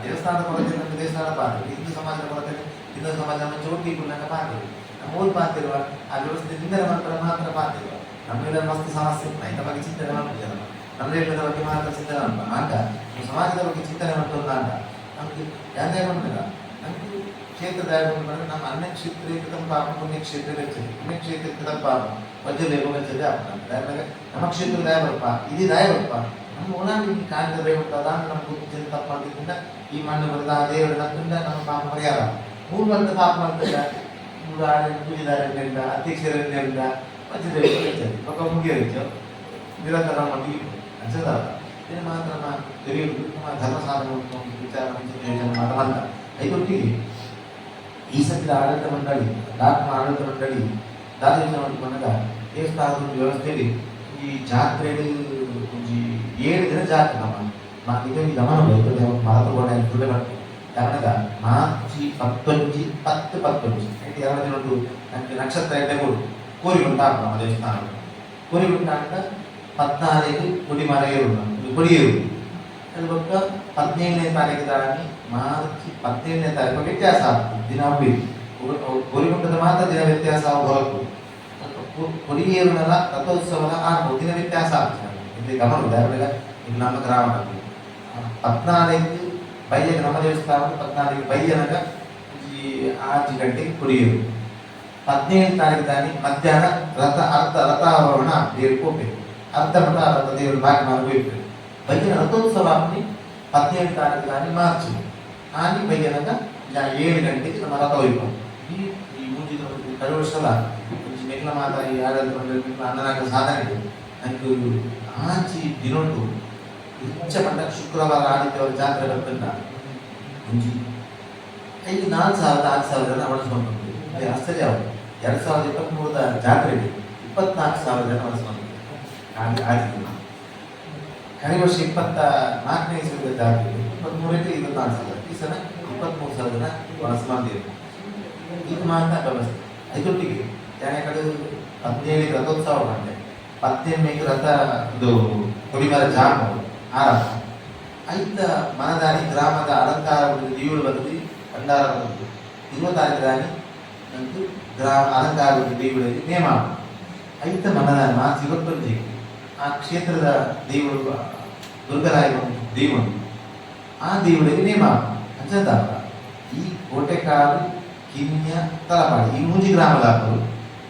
ದೇವಸ್ಥಾನದ ಕೊರತೆ ನಮ್ಮ ದೇವಸ್ಥಾನದ ಪಾತ್ರ ಹಿಂದೂ ಸಮಾಜದ ಕೊರತೆ ಹಿಂದೂ ಸಮಾಜ ನಮ್ಮ ಚೌಟಿ ಕುಳ್ಳಂಗ ಪಾತ್ರ ನಮ್ಮ ಓದ್ ಪಾತಿರುವ ಆ ವ್ಯವಸ್ಥೆ ಹಿಂದರ ಮಾತ್ರ ಪಾತಿರುವ ನಮ್ಮೆಲ್ಲ ಮಸ್ತ್ ಸಮಸ್ಯೆ ಇಂಥ ಬಗ್ಗೆ ಚಿಂತನೆ ಮಾಡ್ತಿದ್ದೆ ನಮ್ಮ ರೇಟದ ಬಗ್ಗೆ ಮಾತ್ರ ಚಿಂತನೆ ಮಾಡ್ತಾನೆ ಆಗ ಸಮಾಜದ ಬಗ್ಗೆ ಚಿಂತನೆ ಮಾಡ್ತಂದ ಆಗ ನಮ್ಗೆ ಯಾವ್ದೇ ಬಂದಿಲ್ಲ ನಮ್ಗೆ ಕ್ಷೇತ್ರದ ನಮ್ಮ ಅನ್ಯಕ್ಷೇತ್ರ ಪಾಪ ಪುಣ್ಯಕ್ಷೇತ್ರ ಗಚ್ಚದೆ ಪುಣ್ಯಕ್ಷೇತ್ರ ಪಾಪ ವಜ್ರಲೇಪ ಗಚ್ಚದೆ ಆಗ್ತದೆ ನಮ್ಮ ಕ್ಷೇತ್ರ ದಾಯ ಬರಪ್ಪ ಇದು ದಾಯ ಬರಪ್ಪ ನಮ್ಮ ಓನಾಗಿ ಕಾಣಿದ ಬೇಕಂತದ ನಮ್ಮ ಬುದ್ಧಿ ತಪ್ಪು ಮಾಡ್ತಿದ್ದಿಂದ ಈ ಮಣ್ಣು ಬರೆದ ಆ ದೇವರ ನಮ್ಮಿಂದ ನಮ್ಮ ಪಾಪ ಪರಿಹಾರ ಮೂರು ಬಂದ ಪಾಪ ಮಾಡ್ತದ ಪೂಜೆದಾರರಿಂದ ಅಧ್ಯಕ್ಷರಿಂದ ವಜ್ರಲೇಪ ಗಚ್ಚದೆ ಒಬ್ಬ ಮುಗಿಯರಿತು ನಿರಂತರ ಮಾಡಿ ಅನ್ಸದ ಇದು ಮಾತ್ರ ನಮ್ಮ ದೇವಿಯರು ನಮ್ಮ ಧರ್ಮ ಸಾಧನ ವಿಚಾರ ಯೋಚನೆ ಮಾಡಬಲ್ಲ ಐದೊಟ್ಟಿಗೆ ಈ ಸದ್ಯದ ಆಡಳಿತ ಮಂಡಳಿ ಆಡಳಿತ ಮಂಡಳಿ ದಾರಿ ಮಾಡಿಕೊಂಡಾಗ ದೇವಸ್ಥಾನದ ವ್ಯವಸ್ಥೆಯಲ್ಲಿ ಈ ಜಾತ್ರೆ 7 ದಿನ ಜಾತ್ರೆ ನಮ್ಮ ಇದೊಂದು ಗಮನ ಬರ್ತದೆ ಮಾತುಕೊಂಡೆ ಸುಳ್ಳೆ ಬರ್ತದೆ ಕಾರಣದ ಮಾರ್ಚಿ 15 2 ದಿನ ಉಂಟು ನನಗೆ ನಕ್ಷತ್ರ ಎಡ್ಡೆಗಳು ಕೋರಿಗುಂಟಾಗ ನಮ್ಮ ದೇವಸ್ಥಾನ ಕೋರಿಗುಂಟಾಗ 14 ಕೊಡಿಮರ ಕೊಡಿಯೇರು ಅದು ಬಿಟ್ಟು 17ನೇ ತಾರೀಕು ದಾಟಿ ಮಾರ್ಚ್ 17ನೇ ತಾರೀಕು ವ್ಯತ್ಯಾಸ ಆಗ್ತದೆ ದಿನ ಕೋರಿಗುಂಟದ ಮಾತ್ರ ದಿನ ವ್ಯತ್ಯಾಸ ಹೊರತು ಕೊಡಿಯೇರುನಲ್ಲ ರಥೋತ್ಸವದ ಆಗ್ಬೋದು ದಿನ ವ್ಯತ್ಯಾಸ ಆಗ್ತದೆ ಇಲ್ಲಿ ಗಮನ ಉದಾಹರಣೆಗೆ ಇಲ್ಲಿ ನಮ್ಮ ಗ್ರಾಮದಲ್ಲಿ 14 ಬೈಯಗ ನಮ್ಮ ದೇವಸ್ಥಾನ 14 ಬೈಯನಾಗ 6 ಗಂಟೆಗೆ ಕೊಡಿಯೇರು 17ನೇ ತಾರೀಕು ದಾಟಿ ಮಧ್ಯಾಹ್ನ ರಥಾವರಣ ದೇವರಿಗೆ ಹೋಗ್ಬೇಕು ಅರ್ಧ ಮಠ ರಥ ದೇವರು ಬಾಗಿ ಮಾಡಬೇಕು ಬೈಯನ ರಥೋತ್ಸವ ಆಗಿ 17ನೇ ತಾರೀಕು ದಾಟಿ ಮಾರ್ಚ್ ಆಗಿ ಬೈಯನಾಗ 7 ಗಂಟೆಗೆ ನಮ್ಮ ರಥ ಹೋಗ್ಬೇಕು ಈ ಮುಂಚಿನ ಕಳೆದ ವರ್ಷದ ಮೆಗ್ಲ ಮಾತ ಈ ಆಡಳಿತ ಮಂಡಳಿ ಅನ್ನನಾಗ ಸಾಧನೆ ನನಗೆ ಆಚಿ ದಿನೊಂದು ಉಚ್ಚ ಮಟ್ಟ ಶುಕ್ರವಾರ ಆದಿತ್ಯವಾರ ಜಾತ್ರೆ ಬರ್ತಂಡ ಮುಂಚಿ ಇಲ್ಲಿ 4,000 ಜನ ಬಳಸ್ಕೊಂಡು ಆಶ್ಚರ್ಯ ಅವರು 2023ರ ಜಾತ್ರೆಗೆ 24,000 ಜನ ಬಳಸ್ಕೊಂಡು ಕಳೆದ ವರ್ಷ 24ನೇ ಇಸವಿದ ಜಾತ್ರೆಗೆ 23ಕ್ಕೆ 24,000 ಈ ಸಲ 23,000 ಜನ ಬಳಸ್ಕೊಂಡಿದ್ರು ಇದು ಮಾತ್ರ ವ್ಯವಸ್ಥೆ ಐದೊಟ್ಟಿಗೆ ಯಾರ ಕಡೆ 17 ರಥೋತ್ಸವ ಮಾಡಿದೆ 18 ರಥ ಇದು ಕೊಡಿಮರ ಜಾಮ ಆರಂಭ ಐದ ಮನದಾನಿ ಗ್ರಾಮದ ಅಲಂಕಾರ ದಿವಳು ಬದಲಿ ಭಂಡಾರ ಬಂದು 20 ತಾರೀಕು ದಾನಿ ನಂದು ಗ್ರಾಮ ಅಲಂಕಾರ ದೇವುಗಳಿಗೆ ನೇಮ ಐದ ಮನದಾನಿ ಮಾರ್ಚ್ 21 ಆ ಕ್ಷೇತ್ರದ ದೇವರು ದುರ್ಗರಾಯ ದೇವನು ಆ ದೇವುಗಳಿಗೆ ನೇಮ ಅಂಚದ ಈ ಕೋಟೆಕಾಡು ಕಿನ್ಯ ತಲಪಾಡಿ ಈ ಮೂಜಿ ಗ್ರಾಮದಾಗರು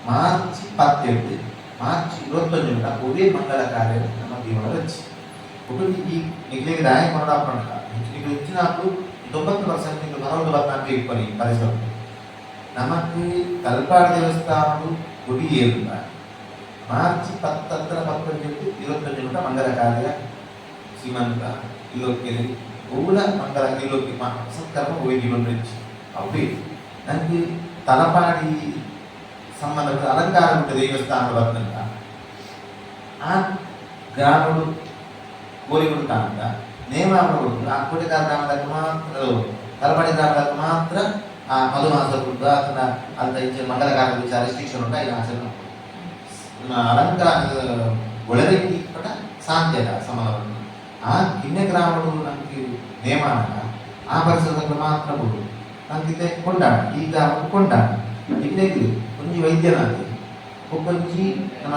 ಮಾರ್ಚ್ 17 ಮಾರ್ಚ್ 21 ಒರೇ ಮಂಗಳ ಕಾರ್ಯ ನಮ್ಮ ದೇವರ ರಚಿ ఒకటి ఈ నీకు రాయ కొనడానికి నీకు ఇచ్చినప్పుడు 90% నీకు ಮರವನ್ನು ಬರ್ತಾಂತ ಇಟ್ಕೊಳ್ಳಿ ಪರಿಸರ ನಮಗೆ ತಲಪಾಡಿ ದೇವಸ್ಥಾನಗಳು ಗುಡಿ ಏರಿಲ್ಲ ಮಾರ್ಚ್ 10 21 ಮಂಗಲ ಕಾರ್ಯ ಸೀಮಂತ ಇಲ್ಲೋಕೆ ಊರ ಮಂಗಲ ಇಲ್ಲೋಕೆ ಸತ್ಕರ್ಮ ಹೋಗಿ ಅవి ನನಗೆ ತಲಪಾಡಿ ಸಂಬಂಧ ಅಲಂಕಾರ ಉಂಟು ದೇವಸ್ಥಾನ ಬರ್ತಂತ ಆ ಗ್ರಾಮಗಳು ಕೋರಿಗುಂಟ ಅಂತ ನೇಮಾವಣಗಳು ಆ ಕೋಟೆಗಾರ ಗ್ರಾಮದಾಗ ಮಾತ್ರ ತಲಪಾಡಿ ಗ್ರಾಮದಾಗ ಮಾತ್ರ ಆ ಮಧುಮಾಸ ಉಂಟು ಅದನ್ನ ಅಂತ ಇಂಚೆ ಮಂಗಲಕಾರ ವಿಚಾರ ರೆಸ್ಟ್ರಿಕ್ಷನ್ ಉಂಟು ಐದು ಆಚರಣೆ ಅಲಂಕಾರ ಒಳರೆಡ್ಡಿ ಕೂಡ ಸಾಂತ್ಯದ ಸಮಾನವನ್ನು ಆ ಕಿನ್ನೆ ಗ್ರಾಮಗಳು ನಮಗೆ ನೇಮಾನ ಆ ಪರಿಸರದಲ್ಲಿ ಮಾತ್ರ ಬೋದು ನಮಗೆ ಕೊಂಡಾಡ ಈ ಗ್ರಾಮಕ್ಕೆ ಕೊಂಡಾಡ ಇಲ್ಲಿಗೆ ಒಂಜಿ ವೈದ್ಯನಾಗಿ ಒಬ್ಬಂಜಿ ನಮ್ಮ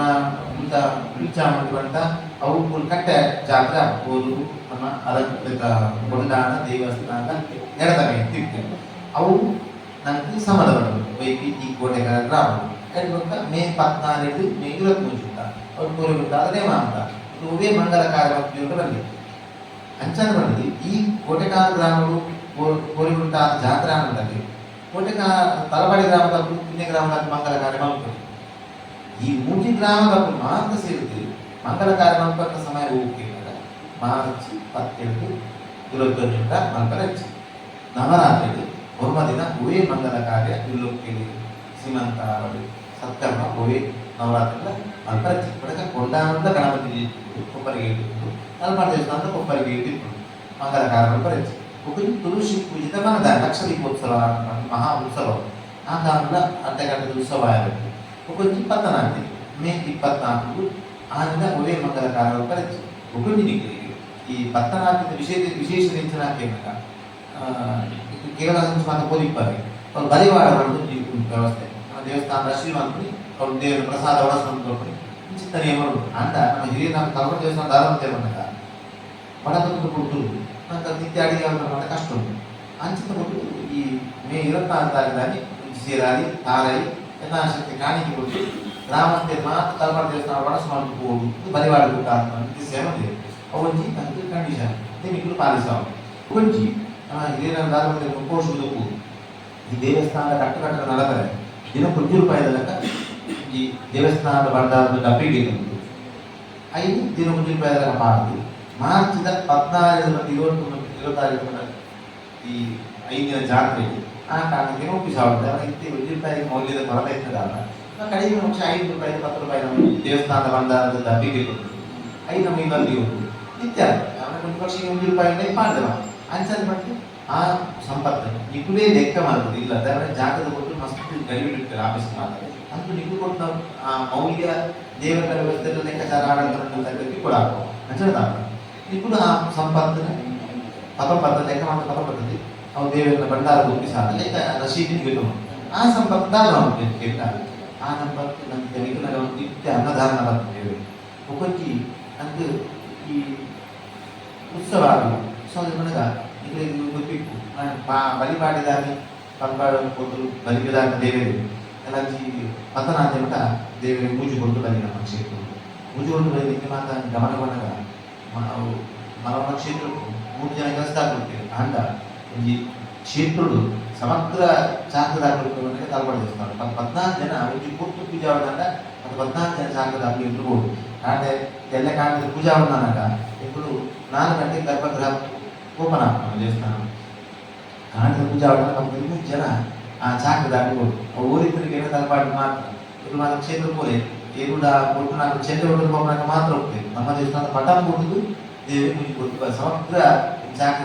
ಇಂಥ ವಿಚಾರ ಅಂತ ಅವು ಕಟ್ಟೆ ಜಾತ್ರೆ ಆಗ್ಬೋದು ನಮ್ಮ ಅಲಂಕೃತ ಕೊಂಡಾಣ ದೇವಸ್ಥಾನದ ನೆರೆದ ಮೇಲೆ ಅವು ನನಗೆ ಸಮಾಧಾನ ವೈಕಿ ಈ ಕೋಟೆಗಾರ ಗ್ರಾಮ ಮೇ 14 ಮೇ 23 ಅವ್ರು ಕೋರಿಬಿಟ್ಟ ಅದನ್ನೇ ಮಾತ ಇದು ಒವೇ ಮಂಗಲ ಕಾರ್ಯಕ್ರಮ ಬಂದಿದೆ ಅಂಚನ ಬಂದಿದೆ ಈ ಕೋಟೆಗಾರ ಗ್ರಾಮಗಳು ಕೋರಿಬಿಟ್ಟ ಜಾತ್ರೆ ಅನ್ನೋದಲ್ಲಿ ಕೋಟೆಗಾರ ತಲಪಾಡಿ ಗ್ರಾಮದ ಕಿನ್ನೆ ಗ್ರಾಮದ ಮಂಗಲ ಕಾರ್ಯಕ್ರಮ ಈ ಮೂಜಿ ಗ್ರಾಮದ ಮಾತ್ರ ಸೇರಿದೆ ಮಂಗಲ ಕಾರ್ಯಕ್ರಮ ಸಮಯ ಹೋಗಿಲ್ಲ ಮಾರ್ಚ್ 17 21 ಮಂಗಲ ನವರಾತ್ರಿ ಒಬ್ಬ ದಿನ ಒವೇ ಮಂಗಲ ಕಾರ್ಯ ಇಲ್ಲೋಕೆ ಸೀಮಂತ ಸತ್ಕರ್ಮ ಒವೇ ನವರಾತ್ರಿ ಮಂಗಲ ಚಿಕ್ಕಪಡಗ ಕೊಂಡಾನಂದ ಗಣಪತಿ ಕೊಪ್ಪರಿಗೆ ಇಟ್ಟಿದ್ದು ತಲಪಾಡಿ ದೇವಸ್ಥಾನದ ಕೊಪ್ಪರಿಗೆ ಇಟ್ಟಿದ್ದು ಮಂಗಲ ಕಾರ್ಯಕ್ರಮ ಪರೀಕ್ಷೆ ಒಬ್ಬರು ತುಳಸಿ ಪೂಜಿತ ಮನದ ಲಕ್ಷ ದೀಪೋತ್ಸವ ಮಹಾ ಉತ್ಸವ ಆ ಕಾಲದ ಅರ್ಧಗಂಟದ ಉತ್ಸವ ಆಗುತ್ತೆ ಒಬ್ಬರು 24 ಮೇ 24 ಆದಿನ ಒವೇ ಮಂಗಲ ಕಾರ್ಯಕ್ರಮ ಪರೀಕ್ಷೆ ಒಬ್ಬರು ಈ 14 ವಿಶೇಷ ನೆಂಚಿನಾಕ ಕೇವಲ ಮಾತ್ರ ಪೋಲಿಪ್ಪರೆ ಅವ್ರು ಬಲಿವಾಡ ವ್ಯವಸ್ಥೆ ನಮ್ಮ ದೇವಸ್ಥಾನದ ಶ್ರೀಮಂತನಿ ಅವ್ರು ದೇವರ ಪ್ರಸಾದ ಒಳಸ್ಕೊಂಡು ಚಿಂತನೆ ಮಾಡೋದು ಅಂದ ನಮ್ಮ ಹಿರಿಯ ನಮ್ಮ ತಲಪಾಡಿ ದೇವಸ್ಥಾನ ದಾರಂತೆ ಬಂದಾಗ ಬಡತನದ ಕೊಟ್ಟು ನಂತರ ನಿತ್ಯ ಅಡಿಗೆ ಮಾಡೋ ಕಷ್ಟ ಉಂಟು ಅಂಚಿತ ಕೊಟ್ಟು ಈ ಮೇ 24 ತಾರೀಕಿನಲ್ಲಿ ಸೇರಾಲಿ ತಾರಾಯಿ ಎಲ್ಲ ಶಕ್ತಿ ಕಾಣಿಕೆ ಕೊಟ್ಟು ಗ್ರಾಮಸ್ಥೆ ಮಾತ್ರ ತಲಪಾಡಿ ದೇವಸ್ಥಾನ ಒಳಸು ಮಾಡ್ಕೊಂಡು ಬಲಿವಾಡ ಕೊಟ್ಟ ಅಂತ ಸೇವೆ ಅವಜ್ಜಿ ನನಗೆ ಕಂಡೀಷನ್ ನಿಮಗೂ ಪಾಲಿಸುವ ಒಂಜಿ ಹಿರಿಯ ದಾರಂತೆ ಪೋಷಿಸುವುದಕ್ಕೂ ಈ ದೇವಸ್ಥಾನದ ಕಟ್ಟಕಟ್ಟಡ ನಡೆದರೆ ದಿನ ₹1 ಲೆಕ್ಕ ಈ ದೇವಸ್ಥಾನದ ಬಂಡಾರದ ಡಬ್ಬಿಗೆ ಐದು ದಿನ ₹1 ಲೆಕ್ಕ ಮಾಡಿ ಮಾರ್ಚ್ದ 14 20 ಈ 5 ದಿನ ಜಾತ್ರೆ ಆ ಕಾರಣಕ್ಕೆ ಒಪ್ಪಿಸಾಗುತ್ತೆ ₹1 ಮೌಲ್ಯದ ಕೊರತೆ ಇರ್ತದಲ್ಲ ಕಡಿಮೆ ಪಕ್ಷ ₹5 ₹10 ನಮ್ಮ ದೇವಸ್ಥಾನದ ಬಂಡಾರದ ಡಬ್ಬಿಗೆ ಐದು ನಮ್ಮ ಇನ್ನೊಂದು ನಿತ್ಯ ಒಂದು ಪಕ್ಷ ₹1 ಮಾಡಿದವ ಅಂಚನೆ ಮತ್ತೆ ಆ ಸಂಪತ್ತು ನಿಗುಲೇ ಲೆಕ್ಕ ಮಾಡೋದು ಇಲ್ಲ ಅದರ ಜಾಗದ ಕೊಟ್ಟು ಮಸ್ತ್ ಗಡಿಬಿಟ್ಟಿರ್ತಾರೆ ಆಫೀಸ್ ಮಾಡ್ತಾರೆ ಅಂತೂ ನಿಗು ಕೊಟ್ಟು ನಾವು ಆ ಮೌಲ್ಯ ದೇವರ ವ್ಯವಸ್ಥೆಯಲ್ಲಿ ಲೆಕ್ಕಾಚಾರ ಆಡಳಿತ ಕೂಡ ಅಂಚನದ ನಿಗುಲು ಆ ಸಂಪತ್ತಿನ ಲೆಕ್ಕ ಮಾಡ್ತಾ ಪದಪದ್ಧತಿ ಅವು ದೇವರ ಭಂಡಾರ ಒಪ್ಪಿಸಾದ ಲೆಕ್ಕ ರಶೀದಿ ಗಿಟ್ಟು ಆ ಸಂಪತ್ತು ದಾನ ಕೇಳ್ತಾರೆ ಆ ಸಂಪತ್ತು ನನಗೆ ನಿಗುಲ ನಿತ್ಯ ಅನ್ನದಾನ ಬರ್ತದೆ ಒಬ್ಬಕ್ಕಿ ನನಗೆ ಈ ಉತ್ಸವ ಉತ್ಸವದ ಮನೆಗ ಗೊತ್ತಿತ್ತು ಬಲಿಪಾಡಿದಾಗಿ ಕೊಟ್ಟು ಬಲಿಪಿದಾಗ ದೇವರೇ ಎಲ್ಲ ಪತನಾದ ಮಠ ದೇವರಿಗೆ ಮೂಜು ಕೊಟ್ಟು ಬಲಿ ನಮ್ಮ ಕ್ಷೇತ್ರ ಮೂಜು ಕೊಟ್ಟು ಬಲಿಕ್ಕೆ ಮಾತ್ರ ಗಮನ ಬಂದಾಗ ಮರವಣ ಕ್ಷೇತ್ರಕ್ಕೂ 3 ಜನ ಕೆಲಸ ಕೊಡ್ತೀವಿ ಅಂಡ ಈ ಕ್ಷೇತ್ರಗಳು ಸಮಗ್ರ ಚಾಕದಾಗಲಿಕ್ಕೆ ತಲಪಾಡಿ ದೇವಸ್ಥಾನ 14 ಜನ ಒಂದು ಕೂತು ಪೂಜೆ ಆಡಿದಾಗ ಮತ್ತು 14 ಜನ ಚಾಕದಾಗಲಿ ಇರ್ಬೋದು ಕಾಂಡೆ ಎಲ್ಲ ಕಾಂಡೆ ಪೂಜೆ ಆಡಿದಾಗ ఇప్పుడు 4 ಗಂಟೆಗೆ ಗರ್ಭಗೃಹ ಓಪನ್ ಆಗ್ತಾನೆ ದೇವಸ್ಥಾನ ಕಾಂಡದ ಪೂಜೆ ಆಡಿದಾಗ 3 ಜನ ಆ ಚಾಕ ದಾಟಿಬೋದು ಊರಿಬ್ಬರಿಗೆ ತಲಪಾಡಿ ಮಾತ್ರ ಇದು ಮಾತ್ರ ಕ್ಷೇತ್ರ ಪೋಲೆ ಏರುಡ ಕೊಟ್ಟು ನಾನು ಚಂದ್ರ ಹೊಡೆದು ಹೋಗೋಣ ಮಾತ್ರ ಹೋಗ್ತೇವೆ ನಮ್ಮ ದೇವಸ್ಥಾನದ ಪಟ ಕೊಡುದು ದೇವಿ ಮೂಜಿ ಕೊಟ್ಟು ಸಮಗ್ರ ಚಾಕ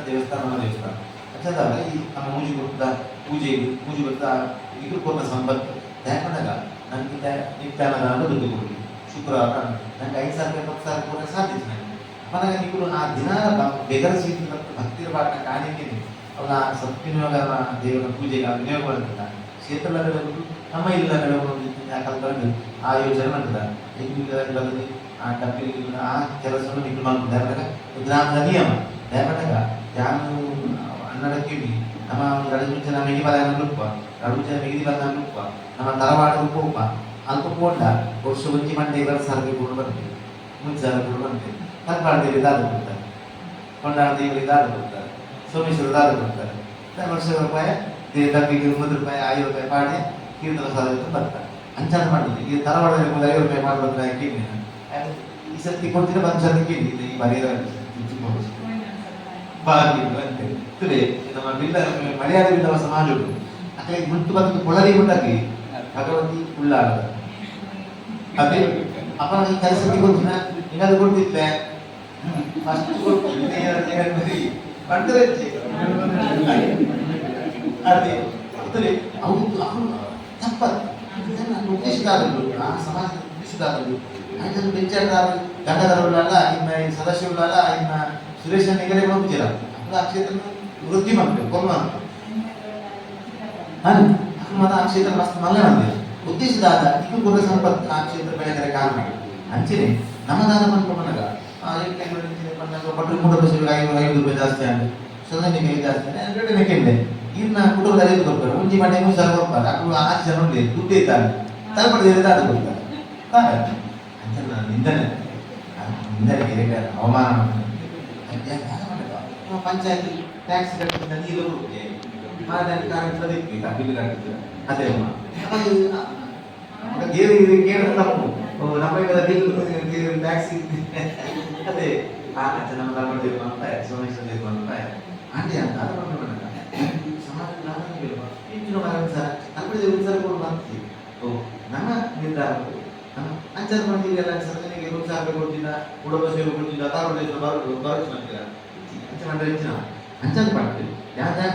ದೇವಸ್ಥಾನ ನಮ್ಮ ದೇವಸ್ಥಾನ ಅಚ್ಚದಾಗ ಈ ನಮ್ಮ ಮೂಜಿ ಕೊಟ್ಟ ಪೂಜೆ ಕೊಟ್ಟ ಇದು ಕೊಟ್ಟ ಸಂಪತ್ತು ಯಾಕಂದಾಗ ನನಗೆ ನಿತ್ಯಾನದಾನ ದುಡ್ಡು ಕೊಡಿ ಶುಕ್ರವಾರ ನನಗೆ 5 ಸಾವಿರ 10 ಸಾವಿರ ಕೂಡ ಸಾಧಿಸಿ మనకి ఇప్పుడు ఆ దినాల బెదర సీట్లు భక్తి పాటిన కాಣಿಕೆ ಅವನ ಸತ್ವಿನಿಯೋಗ ದೇವರ ಪೂಜೆಗೆ ವಿನಿಯೋಗ ಬರ್ತದ ಕ್ಷೇತ್ರಗಳ ನಮ್ಮ ಇಲ್ಲ ಕಲ್ಪನೆ ಆ ಯೋಜನೆ ಮಾಡ್ತದ ಹೆಂಗಿಲ್ಲದಲ್ಲಿ ಆ ಡಬ್ಬಿ ಆ ಕೆಲಸವನ್ನು ನಿಗ್ಲು ಮಾಡ್ತಾರೆ ಗ್ರಾಮದ ನಿಯಮ ಯಾಕಂದಾಗ ಯಾನು ಅನ್ನಡಕ್ಕೆ ನಮ್ಮ ರಡು ಜನ ಮೆಗಿ ಬಲ ರೂಪ ರಡು ಜನ ಮೆಗಿ ಬಲ ರೂಪ ನಮ್ಮ ತರವಾಡ ರೂಪ ಅಲ್ಪ ಕೊಂಡ ವರ್ಷ ಒಂಜಿ ಮಂಡೆ 2 ಸಾವಿರ ಕೂಡ ಬರ್ತದೆ ಮುಂಚಾರ ಬಂತೆ ಕಲ್ಪಾಳ ದೇವಿ ದಾದ ಕೊಡ್ತಾರೆ, ಕೊಂಡಾಳ ದೇವರಿಗೆ ದಾದ ಕೊಡ್ತಾರೆ, ಸೋಮೇಶ್ವರ ದಾದ ಕೊಡ್ತಾರೆ. ₹1,00,000 ತಪ್ಪಿಗೆ ₹30, ₹50 ಪಾಡಿ ಕೀರ್ತನ ಸಾಧಕ ಬರ್ತಾರೆ. ಅಂಚಾದ ಮಾಡಿದ್ವಿ ಈಗ ತರವಾಡ ₹50 ಮಾಡಬಾರ್ದು ಕೇಳಿ ಈ ಸರ್ತಿ ಕೊಡ್ತೀರ ಬಂದು ಕೇಳಿ ಈ ಬರೆಯ ಬಾಗಿ ಅಂತೇಳಿ ನಮ್ಮ ಬಿಲ್ಲ ಮಲಯಾಳ ಬಿಲ್ಲವ ಸಮಾಜ ಉಂಟು ಅದೇ ಮುಟ್ಟು ಬಂದು ಕೊಳರಿ ಉಂಟಾಗಿ ಭಗವತಿ ಉಳ್ಳಾಡದ ಅದೇ ಅಪ್ಪ ಈ ಕೆಲಸಕ್ಕೆ ಕೊಡ್ತೀನ ನಿನ್ನದು ಕೊಡ್ತಿದ್ದೆ ಫಸ್ಟ್ ಕೊಡ್ತೀನಿ ಬಂದರೆ ಅದೇ ಅದೇ ಅವ್ರು ತಪ್ಪದು ಉದ್ದೇಶಿತಾದರು ಆ ಸಮಾಜದ ಉದ್ದೇಶಿತಾದರು ಅದನ್ನು ಬೆಂಚಾಡದಾರ ಗಂಡದವರಲ್ಲ ಇನ್ನ ಈ ಸದಸ್ಯರುಗಳಲ್ಲ ಇನ್ನ ಸುರೇಶ್ ನಿಗರೆ ಹೋಗ್ತೀರ ಅದು ಆ ಕ್ಷೇತ್ರ ವೃದ್ಧಿ ಮಾಡ್ಬೇಕು ಕೊಮ್ಮ ಮತ ಆ ಕ್ಷೇತ್ರ ಮಸ್ತ್ ಮಲ್ಲ ಮಾಡಿದೆ ಉದ್ದೇಶದಾದ ಇದು ಕೂಡ ಸಂಪತ್ ಆ ಕ್ಷೇತ್ರ ಬೆಳೆದರೆ ಕಾರಣ ಅಂಚೆನೆ ನಮ್ಮದಾದ ಬಂದ್ಕೊಂಡಾಗ ಬಂದಾಗ ಪಟ್ಟು ₹3 ಜಾಸ್ತಿ ಆಗ ಸೊನ್ನೆ ಜಾಸ್ತಿ ಎರಡನೇ ಕೇಳಿದೆ ಇನ್ನ ಕುಟುಂಬದ ಐದು ಕೊಡ್ತಾರೆ ಮುಂಚೆ ಮಟ್ಟೆ ಸಲ ಕೊಡ್ತಾರೆ ಅದು 6 ಜನ ಉಂಟು ದುಡ್ಡು ಇದ್ದಾರೆ ತಲುಪಡೆದ ಅದು ಕೊಡ್ತಾರೆ ಅಂತ ನಾನು ನಿಂದನೆ ಅವಮಾನ ಪಂಚಾಯತ್ ಟ್ಯಾಕ್ಸ್ ಕಟ್ಟಿದ ನೀರು ಬಿಲ್ ಕಟ್ಟಿದ್ರು ಅದೇ ದೇವರಿಗೆ ಕೇಳ ತಪ್ಪು ನಮ್ಮ ಬಿಲ್ ಟ್ಯಾಕ್ಸ್ ಅದೇ ನಮ್ಮ ತಗೊಂಡಿರುವ ಅಂತ ಸೋಮೇಶ್ವರ ಅಂತ ಅಂತೆ ಅಂತ ಸಮಾಜ ಸರ್ ಕೊಡು ಅಂತೀವಿ ನಮ್ಮ ನಿರ್ಧಾರ ಅಂಚದ ಮಂದಿಗೆಲ್ಲ ಸರ್ಕಾರಿಗೆ ₹1,00,000 ಕೊಡ್ತಿದ್ದ ಕುಟುಂಬ ಸೇವೆ ಕೊಡ್ತಿದ್ದ ಬರೋದು ಅಂತೀರ ಅಂಚೆ ಮಂಡಳ ಹೆಚ್ಚಿನ ಅಂಚದ ಮಾಡ್ತೀವಿ ಯಾಕೆ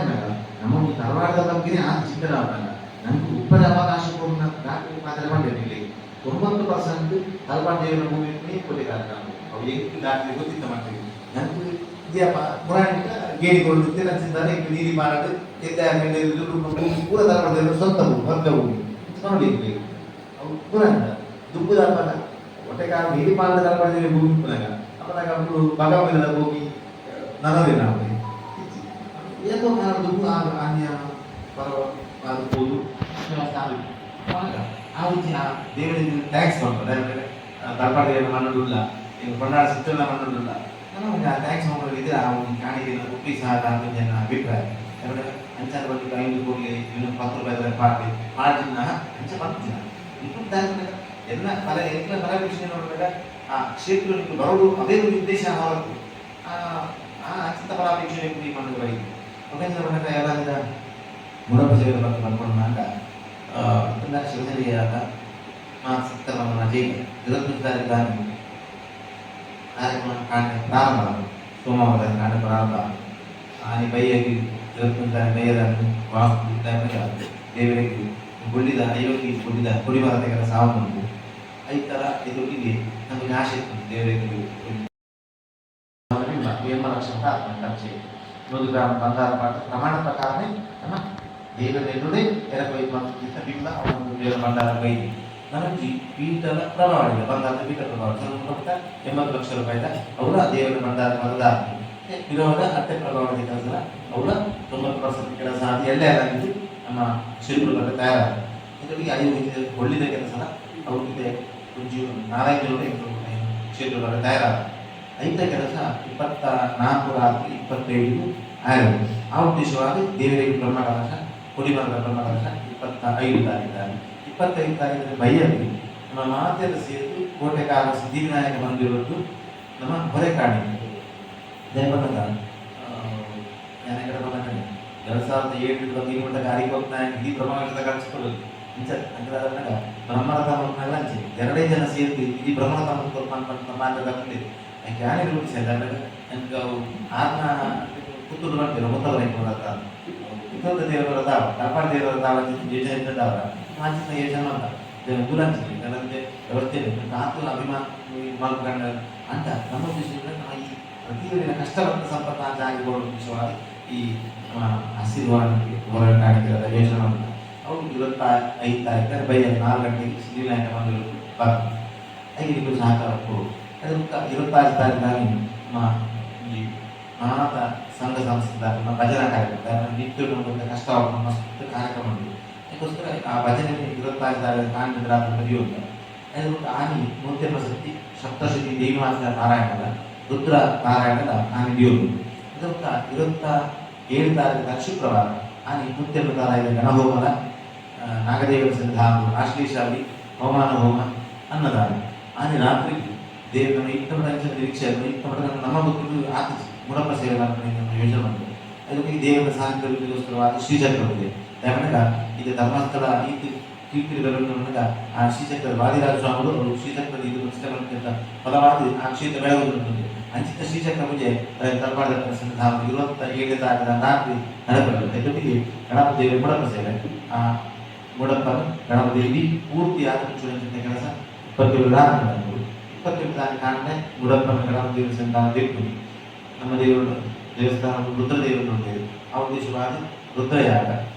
ನಮ್ಮ ತರವಾಡದ ಬಗ್ಗೆ ಆ ಚಿಂತನೆ ಆಗಲ್ಲ ನಮ್ಗೆ ಉಪ್ಪದ ಅವಕಾಶ ಕೊಡುವ ಮಾತ್ರ ಮಾಡಿದೆ ಇಲ್ಲಿ 90% ತಲಪಾಡಿನ ಭೂಮಿ ಕೊಟ್ಟಿದ್ದಾರೆ ನಾವು ಅವು ಹೆಂಗೆ ದಾಖಲೆ ಗೊತ್ತಿತ್ತ ಮಾಡ್ತೀವಿ ನಮ್ಗೆ ಇದ್ಯಪ್ಪ ಪುರಾಣ ಗೇಣಿಗಳು ತಿನ್ನಿದ್ದಾರೆ ನೀರಿ ಮಾರಾಟ ಪೂರ ತಲಪಾಡಿನ ಸ್ವಂತ ವರ್ಗ ಭೂಮಿ ನೋಡಿದ್ವಿ ಅವು ಪುರಾಣ ದುಬ್ಬದ ಅಪ್ಪನ ಹೊಟ್ಟೆಗಾರ ನೀರಿ ಮಾರಾಟ ತಲಪಾಡಿನ ಭೂಮಿ ಪುನಃ ಅಪ್ಪನಾಗ ಅವರು ಭಗವಂತನ ಭೂಮಿ ನನ್ನದೇ ನಾವು ಏನೋ ದುಡ್ಡು ಅನ್ಯ ಪರವಾಗಬಹುದು ಆ ರೀತಿ ಆ ದೇವರಿಗೆ ಟ್ಯಾಕ್ಸ್ ಮಾಡ್ತಾರೆ ತಲಪಾಡಿಯನ್ನು ಮಣ್ಣುಲ್ಲ ಈಗ ಕೊಂಡಾಡ ಸುತ್ತಲ ಮಣ್ಣುಲ್ಲ ನಮಗೆ ಆ ಟ್ಯಾಕ್ಸ್ ಮಾಡೋದಿದೆ ಆ ಒಂದು ಕಾಣಿಕೆ ಉಪ್ಪಿ ಸಹ ನನ್ನ ಅಭಿಪ್ರಾಯ ಯಾಕಂದರೆ ಅಂಚಾದ ಬಗ್ಗೆ 5 ಕೋಟಿ ಇನ್ನು ₹10 ಪಾಟಿ ಮಾಡಿನ ಅಂಚ ಬರ್ತೀನಿ ಇನ್ನು ಬ್ಯಾಂಕ್ ಎಲ್ಲ ಫಲವೀಕ್ಷಣೆ ನೋಡಿದಾಗ ಆ ಕ್ಷೇತ್ರಕ್ಕೆ ಬರೋದು ಅದೇ ಒಂದು ಉದ್ದೇಶ ಹೊರತು ಆ ಅಂಚಿತ ಫಲಾಪೇಕ್ಷಣೆ ಕುಡಿ ಮಾಡೋದು ಬೈದು ಒಬ್ಬ ಯಾರಾದ ಮುರಬ್ಬ ಸೇವೆ ಬಗ್ಗೆ ಬರ್ಕೊಂಡಾಗ ತುಂಬ ಶಿವನರಿಯಾದ ಸತ್ತರವನ್ನು ಜೈಲು 25 ತಾರೀಕು ಕಾರ್ಯಕ್ರಮ ಕಾಂಡ ಪ್ರಾರಂಭ ಸೋಮವಾರ ಕಾಂಡ ಪ್ರಾರಂಭ ಆನೆ ಬೈಯಾಗಿ 25 ಬೈಯರನ್ನು ವಾಸ್ತು ದೇವರಿಗೆ ಗುಳ್ಳಿದ 50 ಗುಳ್ಳಿದ ಕುಡಿಬಾರ ತೆಗೆದ ಸಾವನ್ನೊಂದು ಈ ಥರ ಇದು ಇಲ್ಲಿ ನಮಗೆ ಆಶೆ ಇತ್ತು ದೇವರಿಗೆ ಲಕ್ಷ ಖರ್ಚು ಒಂದು ಗ್ರಾಮ ಬಂಗಾರ ಪ್ರಮಾಣ ಪ್ರಕಾರನೇ ನಮ್ಮ ದೇವರೆಲ್ಲುಡೆ ಎರಕೈದು ಮತ್ತು ಬಿಂಬ ಅವನು ದೇವರ ಭಂಡಾರ ಬೈದಿ ನನಗೆ ಪೀಠದ ಪ್ರಭಾವಳಿಲ್ಲ ಬಂಗಾರದ ಪೀಠ ಪ್ರಭಾವ ಸಂಬಂಧಪಟ್ಟ 80 ಲಕ್ಷ ರೂಪಾಯಿದ ಅವರ ದೇವರ ಭಂಡಾರ ಮತದಾರ ವಿರೋಧ ಅತ್ತೆ ಪ್ರಭಾವದ ಕೆಲಸ ಅವರ 90% ಕೆಲಸ ಅದು ಎಲ್ಲೇ ಆಗಿದ್ದು ನಮ್ಮ ಶಿಲ್ಪಗಳು ತಯಾರಾಗ ಇದರಲ್ಲಿ 5 ಒಳ್ಳಿದ ಕೆಲಸ ಅವ್ರಿಗೆ ಕುಂಜು 400 ಕ್ಷೇತ್ರಗಳು ತಯಾರಾಗ 5 ಕೆಲಸ 24 ರಾತ್ರಿ 27 ಆಯೋಗ ಆ ಉದ್ದೇಶವಾಗಿ ದೇವರಿಗೆ ಬ್ರಹ್ಮಕಲಶ ಕುಡಿಮರದ ಬ್ರಹ್ಮಕಲಶ 25 ತಾರೀಕು 25 ತಾರೀಕಿನ ಬೈಯಲ್ಲಿ ನಮ್ಮ ಮಾತೆಲ್ಲ ಸೇರಿ ಕೋಟೆಕಾರ ಸಿದ್ಧಿವಿನಾಯಕ ಬಂದಿರೋದು ನಮ್ಮ ಹೊರೆಕಾಣಿ ದಯಪಟ್ಟದ ನನಗೆ 2007 ಬಂದಿರುವಂಥ ಕಾರ್ಯಕ್ರಮ ಇಡೀ ಬ್ರಹ್ಮಕಲಶದ ಕಳಿಸ್ಕೊಳ್ಳೋದು ಅಂದ್ರೆ ಬ್ರಹ್ಮರಥ ಲಂಚೆ 2 ಜನ ಸೇರಿ ಇಡೀ ಬ್ರಹ್ಮರಥ ಮಾತಾಡ್ತಿದ್ದೆ ಜ್ಞಾನಿ ರೂಪಿಸಿದ ನನಗೆ ಆತ್ಮ ಪುತ್ತೂರು ಮಾಡ್ತೀರ ಮೊತ್ತವರೆಗೆ ಬರತ್ತ ಇತರ ದೇವರ ತಾವ ಕಲ್ಪಾಡ ದೇವರ ತಾವ ಯೋಜನೆ ಇದ್ದವರ ಮಾಚಿನ ಯೋಜನೆ ಅಂತ ದುರಂಚಿ ನನಗೆ ವ್ಯವಸ್ಥೆ ಆತ್ಮ ಅಭಿಮಾನ ಮಾಡ್ಕೊಂಡ ಅಂತ ನಮ್ಮ ಉದ್ದೇಶದಿಂದ ನಮ್ಮ ಈ ಪ್ರತಿಯೊಂದಿನ ಕಷ್ಟಪಟ್ಟ ಸಂಪತ್ತ ಆಗಿರುವ ವಿಷಯವಾಗಿ ಈ ಆಶೀರ್ವಾದಕ್ಕೆ ಹೊರ ಕಾಣಿಕೆದ ಯೋಜನೆ ಅಂತ ಅವರು 25 ತಾರೀಕು ಬೈಯ 4 ಗಂಟೆಗೆ ಸಿದ್ಧಿವಿನಾಯಕ ಮಂದಿರ ಬರ್ತಾರೆ 5 ಸಹಕಾರ ಕೊಡು 26 ತಾರೀಕು ನಮ್ಮ ಈ ಮಾನವ ಸಂಘ ಸಂಸ್ಥೆದ ಭಜನಾ ಕಾರ್ಯಕ್ರಮ ನಿತ್ಯ ಕಷ್ಟವಾದ ಮಸ್ತ್ ಕಾರ್ಯಕ್ರಮ ಉಂಟು ಅದಕ್ಕೋಸ್ಕರ ಆ ಭಜನೆ 26 ತಾರೀಕು ಕಾಣಿಕೆ ರಾತ್ರಿ ಬರೆಯುವಂತ ಅದಕ್ಕೆ ಆನಿ ಮೂರ್ತಿಯನ್ನು ಸತಿ ಸಪ್ತಶತಿ ದೇವಿಮಾತ ನಾರಾಯಣದ ರುದ್ರ ನಾರಾಯಣದ ಆನಿ ದೇವರು ಅದಕ್ಕೆ 27 ತಾರೀಕು ಶುಕ್ರವಾರ ಆನಿ ಮೂರ್ತಿಯನ್ನು ತಾರಾಯದ ಗಣಹೋಮದ ನಾಗದೇವರ ಸಂಧಾನ ಆಶ್ಲೇಷಾದಿ ಹವಮಾನ ಹೋಮ ಅನ್ನದಾನ ಆನಿ ರಾತ್ರಿ ದೇವರ ಇಟ್ಟಮಟ ನಿರೀಕ್ಷೆ ಇಟ್ಟಮಟ ನಮ್ಮ ಗೊತ್ತಿದ್ದು ಆತಿಸಿ ಮುಡಪ್ಪ ಸೇವೆ ಯೋಜನೆ ಮಾಡಿದೆ ಅದಕ್ಕೆ ಈ ದೇವರ ಸಾನ್ನಿಧ್ಯಗೋಸ್ಕರವಾದ ಶ್ರೀಚಕ್ರವಿದೆ ಯಾಕಂದ್ರೆ ಇದು ಧರ್ಮಸ್ಥಳ ಈ ಕೀರ್ತಿಗಳನ್ನು ಆ ಶ್ರೀಚಕ್ರ ವಾದಿರಾಜ ಸ್ವಾಮಿಗಳು ಶ್ರೀಚಕ್ರದ ಇದು ಪ್ರತಿಷ್ಠೆ ಫಲವಾದ ಆ ಕ್ಷೇತ್ರ ಬೆಳಗುತ್ತದೆ ಅಂಚಿತ ಶ್ರೀಚಕ್ರ ಪೂಜೆ ತಲಪಾಡ ಸಂಧಾನ 27 ತಾರೀಕಿನ ರಾತ್ರಿ ನಡೆಯಬಲ್ಲದು ಜೊತೆಗೆ ಗಣಪತಿ ದೇವಿ ಮುಡಪ್ಪ ಸೇವೆ ಆ ಮುಡಪ್ಪ ಗಣಪತಿ ದೇವಿ ಪೂರ್ತಿ ಆಚರಿಸುವಂಥ ಕೆಲಸ 27 ರಾತ್ರಿ ನಡೆಯುವುದು 27 ತಾರೀಕು ಕಾಣನೆ ಮುಡಪ್ಪನ ಗಣಪತಿ ದೇವಿ ಸಂಧಾನ ದೇವಿ ನಮ್ಮ ದೇವರು ದೇವಸ್ಥಾನ ರುದ್ರದೇವರು ನೋಡ್ತೇವೆ ಆ ಉದ್ದೇಶವಾದ ರುದ್ರಯಾಗ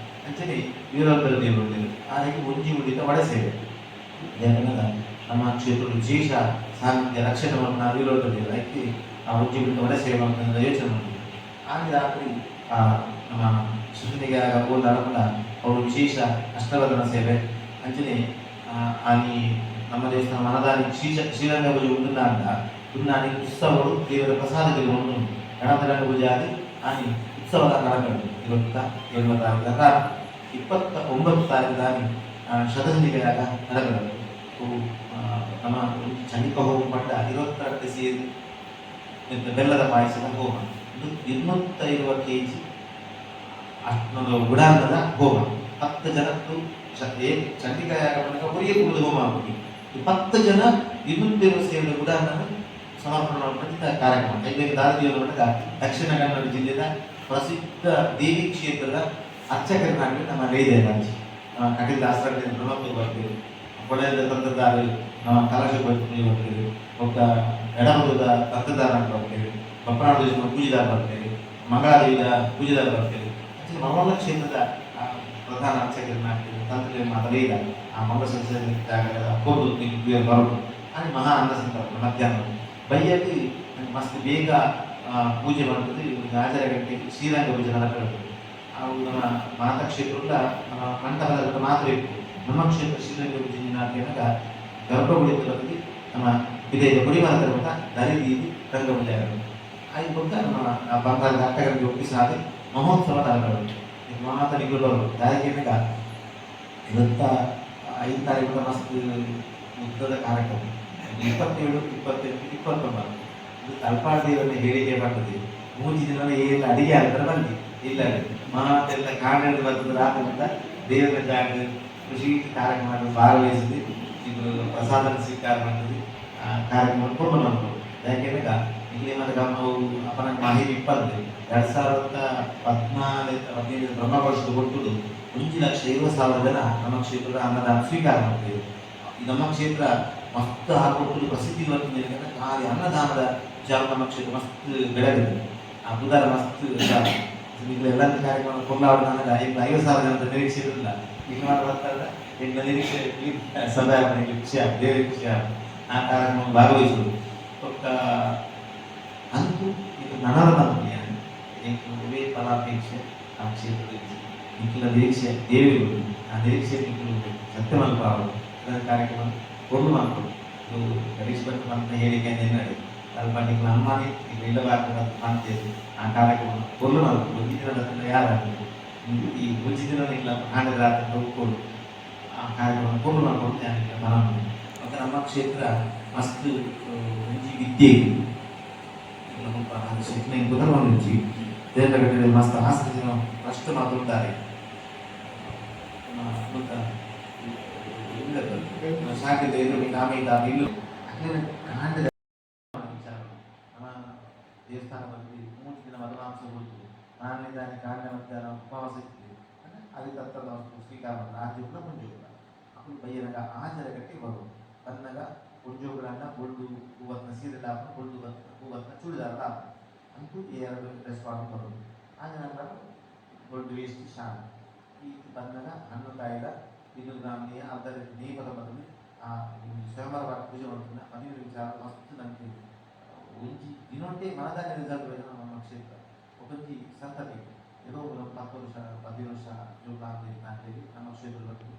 ಅಂಚನೆ ವೀರಭದ್ರ ದೇವರು ನೋಡ್ತೇವೆ ಹಾಗೆ ಮುಂಜಿ ಉಳಿದ ಒಡೆಸೇವೆ ಯಾಕಂದ್ರೆ ನಮ್ಮ ಕ್ಷೇತ್ರ ವಿಶೇಷ ಸಾನ್ನಿಧ್ಯ ರಕ್ಷಣೆಯನ್ನು ನಾವು ವೀರಭದ್ರ ದೇವರು ಅದಕ್ಕೆ ಆ ಮುಂಜಿ ಉಳಿದ ಒಡೆಸೇವೆ ಅಂತ ಯೋಚನೆ ಮಾಡ್ತೀವಿ ಆಗ ರಾತ್ರಿ ನಮ್ಮ ಸೃಜನೆಗೆ ಆಗ ಹೋದಾಗ ಅವರು ವಿಶೇಷ ಅಷ್ಟವರ್ಧನ ಸೇವೆ ಅಂಚನೆ ಆನಿ ನಮ್ಮ ದೇವಸ್ಥಾನ ಮನದಾನಿ ಶ್ರೀರಂಗ ಪೂಜೆ ಉಂಟಾಗ ಉತ್ಸವಗಳು ದೇವರ ಪ್ರಸಾದಗಳು ಒಂದು ಗಣಪತಿ ಪೂಜೆ ಆಗಿ ಆನಿ ಉತ್ಸವದ ಕಾರ್ಯಕ್ರಮ 27 ತಾರೀಕು ರಾತ್ರಿ 29 ತಾರೀಕು ಶತಸಂಧಿಕೆಯಾಗ ನಡೆಯಬಲ್ಲದು ನಮ್ಮ ಚಂಡಿಕ ಹೋಮ ಮಟ್ಟ 22 ಸೇರಿ ಬೆಲ್ಲದ ಪಾಯಸದ ಹೋಮ ಇದು 250 kg ಗುಡಾಂಗದ ಹೋಮ 10 ಜನದ್ದು ಚಂಡಿಕಾಯಾಗ ಒರಿಗೆ ಕುಡಿದು ಹೋಮ ಆಗುವುದು 10 ಜನ 250 ಸೇರಿದ ಗುಡಾಂಗನ ಸಮರ್ಪಣೆ ಮಾಡುವಂಥ ಕಾರ್ಯಕ್ರಮ ಐದೈದು ದಾರದಿಯನ್ನು ದಕ್ಷಿಣ ಕನ್ನಡ ಜಿಲ್ಲೆಯ ಪ್ರಸಿದ್ಧ ದೇವಿ ಕ್ಷೇತ್ರದ ಅರ್ಚಕರನ್ನಾಗಿ ನಮ್ಮ ರೈದೇರಾಜ್ ಕಟೀಲ್ ಆಶ್ರಮದಿಂದ ಬ್ರಹ್ಮಕ್ಕೆ ಬರ್ತೀವಿ ಕೊಳೆಯದ ತಂತ್ರದಾರ ಕಲಶ ಬರ್ತೀವಿ ಒಬ್ಬ ಎಡಮುದ ತಂತ್ರದಾರ ಅಂತ ಬರ್ತೇವೆ ಬಪ್ಪನಾಡು ಪೂಜೆದಾರ ಬರ್ತೇವೆ ಮಂಗಳಾದೇವಿಯ ಪೂಜೆದಾರ ಬರ್ತೇವೆ ಮರವಲ್ಲ ಕ್ಷೇತ್ರದ ಪ್ರಧಾನ ಅರ್ಚಕರನ್ನಾಗಿ ತಂತ್ರ ಮಾತಲೇದ ಆ ಮಂಗಳ ಸಂಸ್ಥೆ ಹೋಗುದು ಬರೋದು ಅಲ್ಲಿ ಮಹಾ ಅನ್ನ ಸಂದರ್ಭ ಮಧ್ಯಾಹ್ನ ಬೈಯಲ್ಲಿ ಮಸ್ತ್ ಬೇಗ ಪೂಜೆ ಮಾಡ್ತದೆ ಆಚಾರ ಗಂಟೆ ಶ್ರೀರಂಗ ಪೂಜೆ ನಡೆಯುತ್ತದೆ ಅವು ನಮ್ಮ ಮಾತಾ ಕ್ಷೇತ್ರದಿಂದ ನಮ್ಮ ಮಂಟಪದ ಮಾತ್ರ ಇತ್ತು ನಮ್ಮ ಕ್ಷೇತ್ರ ಶ್ರೀರಂಗ ಪೂಜೆ ಏನಾಗ ಗರ್ಭಗುಡಿತ ಬರ್ತದೆ ನಮ್ಮ ವಿದೇಶ ಗುಡಿಮರದ ಅಂತ ದರಿದೀದಿ ರಂಗಪೂಜೆ ಆಗುತ್ತೆ ಆಯ್ತು ಬಂದ ನಮ್ಮ ಬಂಗಾರದ ಅಟ್ಟಗಳಿಗೆ ಒಪ್ಪಿಸಾದ ಮಹೋತ್ಸವ ನಡೆಯುತ್ತೆ ಮಾತಾಡಿಗಳು ಬರೋದು ದಾರಿಕೆನಾಗ 25 ತಾರೀಕು ಮಸ್ತ್ ಉದ್ದದ ಕಾರ್ಯಕ್ರಮ 27, 28, 29 ಇದು ತಲಪಾಡಿಯವನ್ನ ಹೇಳಿಕೆ ಮಾಡ್ತದೆ 3 ದಿನ ಏನು ಅಡಿಗೆ ಆಗ್ತಾರೆ ಬಂದು ಇಲ್ಲ ಮಾತೆಲ್ಲ ಕಾಡಿನಲ್ಲಿ ಬರ್ತದೆ ರಾತ್ರಿ ಅಂತ ದೇವರ ಜಾಗ ಕೃಷಿ ಕಾರ್ಯಕ್ರಮ ಭಾಗವಹಿಸಿದೆ ಇದು ಪ್ರಸಾದ ಸ್ವೀಕಾರ ಮಾಡ್ತದೆ ಆ ಕಾರ್ಯಕ್ರಮ ಪೂರ್ಣ ಮಾಡ್ಬೋದು ಯಾಕೆಂದ್ರೆ ಇಲ್ಲಿ ಮತ್ತೆ ನಾವು ಅಪನ ಮಾಹಿತಿ 2014 ಬ್ರಹ್ಮಕಲಶದ ಕೊಟ್ಟುದು 1,20,000 ಜನ ನಮ್ಮ ಕ್ಷೇತ್ರದ ಅನ್ನದಾನ ಸ್ವೀಕಾರ ಮಾಡ್ತೇವೆ ನಮ್ಮ ಕ್ಷೇತ್ರ ಮಸ್ತ್ ಹಾಕೊಟ್ಟು ಪ್ರಸಿದ್ಧಿ ಬರ್ತಿದೆ ಖಾಲಿ ಅನ್ನದಾನದ ಜಾಗ ನಮ್ಮ ಕ್ಷೇತ್ರ ಮಸ್ತ್ ಬೆಳೆದಿದೆ ಆ ಬುಧವಾರ ಮಸ್ತ್ ಎಲ್ಲ ಕಾರ್ಯಕ್ರಮ ಕೊಂಡಾಡ ನನಗೆ 50,000 ಜನದ ನಿರೀಕ್ಷೆ ಇರಲಿಲ್ಲ ಈಗ ಬರ್ತಾರೆ ಈಗ ನಿರೀಕ್ಷೆ ಸದಾ ಖುಷಿ ದೇವರ ಖುಷಿ ಆ ಕಾರ್ಯಕ್ರಮ ಭಾಗವಹಿಸುವುದು ಅಂತೂ ಇದು ನನರದಂತೆ ಒಳ್ಳೆಯ ಫಲಾಪೇಕ್ಷೆ ಆ ಕ್ಷೇತ್ರದಲ್ಲಿ ನಿಖಿಲ ನಿರೀಕ್ಷೆ ದೇವಿಗಳು ಆ ನಿರೀಕ್ಷೆ ನಿಖಿಲು ಸತ್ಯಮಲ್ಪ ಅವರು ಕಾರ್ಯಕ್ರಮ ಪೂರ್ಣ ಮಾಡ್ಕೊಂಡು ಇದು ಗಣೇಶ್ ಭಟ್ ಅಂತ ಹೇಳಿಕೆ ನಡೆದು ಸ್ವಲ್ಪ ನಿಖಿಲ ಅಮ್ಮನೇ ಈಗ ಇಲ್ಲಬಾರ್ದು ಮಾಡ್ತೇವೆ ಆ ಕಾರ್ಯಕ್ರಮ ಪೂರ್ಣ ಮಾಡ್ಕೊಂಡು ಬುದ್ಧಿದಿನ ಯಾರಾಗಬೇಕು ಈ ಬುದ್ಧಿದಿನ ಇಲ್ಲ ಹಾಡಿದ ರಾತ್ರಿ ಹೋಗ್ಕೊಂಡು ಆ ಕಾರ್ಯಕ್ರಮ ಪೂರ್ಣ ಮಾಡ್ಕೊಂಡು ನನಗೆ ಮನ ಮತ್ತು ನಮ್ಮ ಕ್ಷೇತ್ರ ಮಸ್ತ್ ವಿದ್ಯೆ ಶಿಕ್ಷಣ ಕುದುರವಾಗಿ ದೇವರ ಮಸ್ತ್ ಆಸಕ್ತಿ ಅಷ್ಟು ಮಾತಾಡ್ತಾರೆ ಶಾಖೆ ದೇವರು ಕಾಮಿತ ಇಲ್ಲು ಕಾಂಡದ ನಮ್ಮ ದೇವಸ್ಥಾನದಲ್ಲಿ 3 ದಿನ ಮಧುಮಾಂಸ ಹೋಗ್ತು 4ನೇ ತಾರೀಕು ಕಾಂಡ ಮಧ್ಯಾಹ್ನ ಉಪವಾಸ ಇತ್ತು ಅದು ತತ್ತದ ಸ್ವೀಕಾರ ಮಾಡಿದ ಆ ಜೀವನ ಮುಂಜೋಗ ಅప్పుడు ಬಯ್ಯನಾಗ ಆಚಾರ ಗಟ್ಟಿ ಬರು ಬಂದಾಗ ಮುಂಜೋಗಳನ್ನ ಬೊಳ್ಳು ಹೂವತ್ನ ಸೀರೆ ಲಾಭ ಬೊಳ್ಳು ಹೂವತ್ನ ಚೂಡಿದಾರ ಅಂತೂ 2 ಡ್ರೆಸ್ ಮಾಡ್ಕೊಂಡು ಬರೋದು ಆಗ ನಂತರ ಬೊಳ್ಳು ವೇಸ್ಟ್ ಶಾಣ ಈ ಬಂದಾಗ ಹಣ್ಣು ಕಾಯಿದ ಇದು ನಾಮಿಯ ಅದರ ನೇಮದ ಬದಲು ಆ ಸ್ವಯಂವರ ಪೂಜೆ ಮಾಡ್ತಿದ್ದ ಮದುವೆ ವಿಚಾರ ಮಸ್ತ್ ನನಗೆ ಒಂಜಿ ದಿನೊಟ್ಟೆ ಮನದಾನ ರಿಸಲ್ಟ್ ನಮ್ಮ ಕ್ಷೇತ್ರ ಒಂಜಿ ಸಂತತಿ ಏನೋ 10 ವರ್ಷ 15 ವರ್ಷ ಜೋಗ ಅಂತೇಳಿ ನಮ್ಮ ಕ್ಷೇತ್ರದಲ್ಲಿ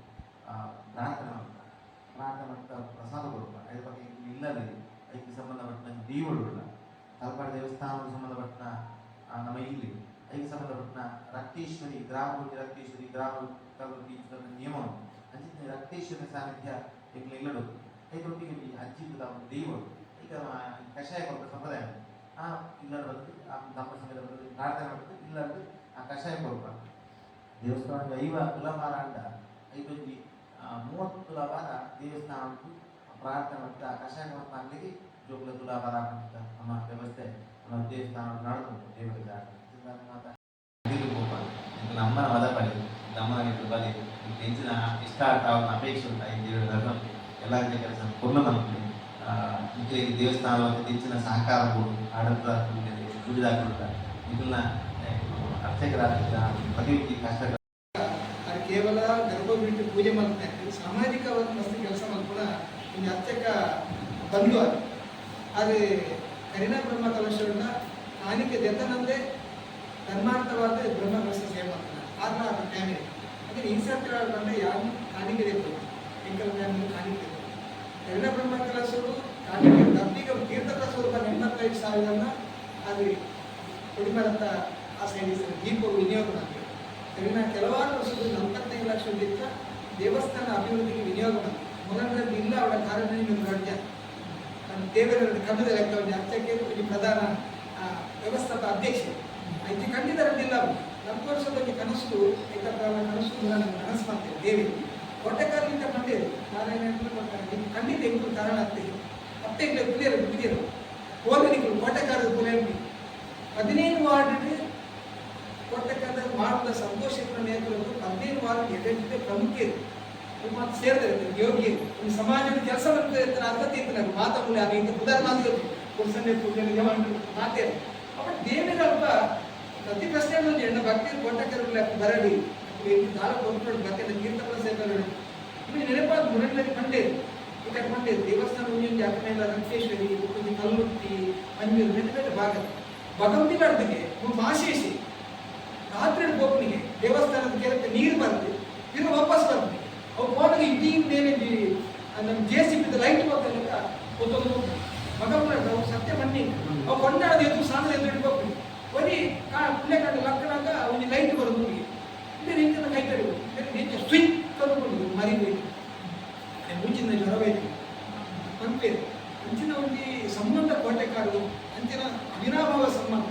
ಪ್ರಾರ್ಥನೆ ಮಾಡ್ತಾರೆ ಪ್ರಾರ್ಥನೆ ಮಾಡ್ತಾ ಪ್ರಸಾದ ಕೊಡುವ ಅದ್ರ ಬಗ್ಗೆ ಇಲ್ಲದೆ ಅದಕ್ಕೆ ಸಂಬಂಧಪಟ್ಟ ದೀವಡುಲ್ಲ ತಲಪಾಡಿ ದೇವಸ್ಥಾನಕ್ಕೆ ಸಂಬಂಧಪಟ್ಟ ನಮ್ಮ ಇಲ್ಲಿ ಅದಕ್ಕೆ ಸಂಬಂಧಪಟ್ಟ ರಕ್ತೇಶ್ವರಿ ಗ್ರಾಮ ನಿಯಮ ಅಂಚಿನ ರಕ್ತೇಶ್ವರಿ ಸಾನ್ನಿಧ್ಯ ಈಗ ಇಲ್ಲಡು ಅದರೊಟ್ಟಿಗೆ ಈ ಅಜ್ಜಿದ ದೈವರು ಈಗ ಕಷಾಯ ಕೊಟ್ಟ ಸಂಪ್ರದಾಯ ಇಲ್ಲಡು ಬಂದು ನಮ್ಮ ಸಮಯದ ಬಂದು ಪ್ರಾರ್ಥನೆ ಮಾಡ್ತು ಇಲ್ಲಡು ಆ ಕಷಾಯ ಕೊಡುವ ದೇವಸ್ಥಾನಕ್ಕೆ 5 ತುಲಾಭಾರ ಅಂಡ 30 ತುಲಾಭಾರ ದೇವಸ್ಥಾನ ಪ್ರಾರ್ಥನೆ ಮಾಡ್ತಾ ಕಷಾಯ ಕೊಡ್ತಾ ಅಲ್ಲಿಗೆ ಜೋಗುಲ ತುಲಾಭಾರ ಅಂತ ನಮ್ಮ ವ್ಯವಸ್ಥೆ ನಮ್ಮ ದೇವಸ್ಥಾನ ನಡೆದು ದೇವರ ಜಾಗ ನಮ್ಮನ ಮದ ಬಳಿ ನಮ್ಮನ ಬಳಿ ಹೆಚ್ಚಿನ ಇಷ್ಟ ಆಗ್ತಾವ ಅಪೇಕ್ಷೆ ಉಂಟು ಈ ದೇವರ ಎಲ್ಲ ಕೆಲಸ ಕೊಲ್ಲ ನಮಗೆ ಈ ದೇವಸ್ಥಾನ ಹೆಚ್ಚಿನ ಸಹಕಾರ ಕೊಡು ಆಡಳಿತ ದುಡಿದಾಗಿರುತ್ತ ಇದನ್ನ ಅರ್ಚಕರ ಪ್ರತಿ ಕಷ್ಟ ಅದು ಕೇವಲ ಗರ್ಭ ಬಿಟ್ಟು ಪೂಜೆ ಮಾಡ್ತಾರೆ ಸಾಮಾಜಿಕವಾಗಿ ಮಸ್ತ್ ಕೆಲಸ ಮಾಡ್ಕೊಂಡ ಒಂದು ಅರ್ಚಕ ಬಂದು ಅದು ಕರಿನಾ ಬ್ರಹ್ಮ ಕಲಶವನ್ನ ಕಾಣಿಕೆ ದೆತ್ತನಂದೇ ಧರ್ಮಾರ್ಥವಾದ ಬ್ರಹ್ಮ ಕಲಶ ಸೇವೆ ಮಾಡ್ತಾರೆ ಆದ್ರೆ ಅದು ಫ್ಯಾಮಿಲಿ ಅದೇ ಇನ್ಸರ್ಟ್ ಬಂದರೆ ಯಾರು ಕಾಣಿಕೆ ದೇವರು ಎಂಕಲ್ ಫ್ಯಾಮಿಲಿ ಕಾಣಿಕೆ ಕರಿನಾ ಬ್ರಹ್ಮ ಕಲಶರು ಕಾಣಿಕೆ ಡಬ್ಬಿಗೆ ತೀರ್ಥಕ ಸ್ವರೂಪ 85,000 ಅದು ಕೊಡಿಮರಂತ ಆ ಸೈನಿಕ ದೀಪ ವಿನಿಯೋಗ ಮಾಡ್ತಾರೆ ಕರಿನಾ ಕೆಲವಾರು ವರ್ಷಗಳು 45 ಲಕ್ಷ ವೆಚ್ಚ ದೇವಸ್ಥಾನ ಅಭಿವೃದ್ಧಿಗೆ ವಿನಿಯೋಗ ಮಾಡ್ತಾರೆ ಮೊದಲನೇದು ಇಲ್ಲ ಅವಳ ಕಾರಣ ನಿಮಗೆ ರಾಜ್ಯ ದೇವರ ಕನ್ನಡ ಲೆಕ್ಕವನ್ನು ಅರ್ಚಕ್ಕೆ ಪ್ರಧಾನ ವ್ಯವಸ್ಥಾಪಕ ಅಧ್ಯಕ್ಷ ಐತಿ ಖಂಡಿತರದ್ದಿಲ್ಲ ನಮ್ಮ ವರ್ಷದ ಬಗ್ಗೆ ಕನಸು ಕನಸು ಕನಸು ಮಾಡ್ತೇವೆ ದೇವಿ ಹೊಟ್ಟೆಕಾರದಿಂದ ಕಂಡಿರು ನಾರಾಯಣ ಖಂಡಿತ ಎಂಟು ಕಾರಣ ಆಗ್ತದೆ ಅಪ್ಪೆಗಳು ಪುಲಿಯರು ಬಿಟ್ಟಿರು ಹೋಗಲಿಗಳು ಕೋಟೆಕಾರದ ಪುಲಿಯರು 15 ವಾರ್ಡ್ ಕೋಟೆಕಾರದ ಮಾಡುವ ಸಂತೋಷಗಳ ನೇತೃತ್ವ 15 ವಾರ್ಡ್ ಎಡೆಂಟಿದೆ ಪ್ರಮುಖರು ಮಾತು ಸೇರಿದ್ರೆ ಯೋಗಿ ಒಂದು ಸಮಾಜದ ಕೆಲಸ ಮಾಡ್ತಾರೆ ಅರ್ಹತೆ ಇತ್ತು ನನಗೆ ಮಾತಾಡಲಿ ಅದು ಇಂಥ ಉದಾಹರಣೆ ಮಾತು ಪುರುಷನೇ ಪೂಜೆ ಮಾತೇ ಅಪ್ಪ ದೇವಿಗಲ್ಪ ಪ್ರತಿ ಪ್ರಶ್ನೆ ಎಣ್ಣ ಭಕ್ತಿ ಕೋಟೆಕರುಗಳ ಬರಡಿ ದಾರ ಕೊಟ್ಟು ಭಕ್ತಿ ತೀರ್ಥಗಳ ಸೇರ್ತಾರೆ ನಿಮಗೆ ನೆನಪಾದ ಮುರಳಿನಲ್ಲಿ ಕಂಡೇರು ಈಗ ಕಂಡೇರು ದೇವಸ್ಥಾನ ಮುಂಜಾನೆ ಅಕ್ಕನೆಲ್ಲ ರಂಕೇಶ್ವರಿ ಒಂದು ಕಲ್ಲುಟ್ಟಿ ಮಂಜೂರು ಬೇರೆ ಬೇರೆ ಭಾಗ ಭಗವಂತಿನ ಅರ್ಧಕ್ಕೆ ಮಾಶೇಷಿ ರಾತ್ರಿ ಗೋಪನಿಗೆ ದೇವಸ್ಥಾನದ ಕೆಳಕ್ಕೆ ನೀರು ಬರ್ತದೆ ತಿರುಗಿ ವಾಪಸ್ ಬರ್ತದೆ ಅವು ಫೋನ್ಗೆ ಇಡೀ ಮೇಲೆ ನಮ್ಮ JCB ಲೈಟ್ ಹೋಗ್ತಾ ಗೊತ್ತೊಂದು ಭಗವಂತ ಅವು ಸತ್ಯ ಮಣ್ಣಿ ಅವು ಕೊಂಡಾಡದ ಎದ್ದು ಸಾಂದ್ರೆ ಎದ್ದು ಇಟ್ಬೇಕು ಬರೀ ಪುಣ್ಯ ಕಂಡು ಲಕ್ಕನಾಗ ಅವನಿಗೆ ಲೈಟ್ ಬರೋದು ನಿಮಗೆ ಇಲ್ಲಿ ನಿಂತಿನ ಕೈ ತಡೆಯುವುದು ನಿಂತ ಸ್ವಿಚ್ ತಂದುಕೊಂಡು ಮರಿಬೇಕು ಮುಂಚಿನ ಜ್ವರವೈತಿ ಪಂಪೇರು ಮುಂಚಿನ ಒಂದು ಸಂಬಂಧ ಕೋಟೆಕಾರರು ಅಂಚಿನ ಅವಿನಾಭಾವ ಸಂಬಂಧ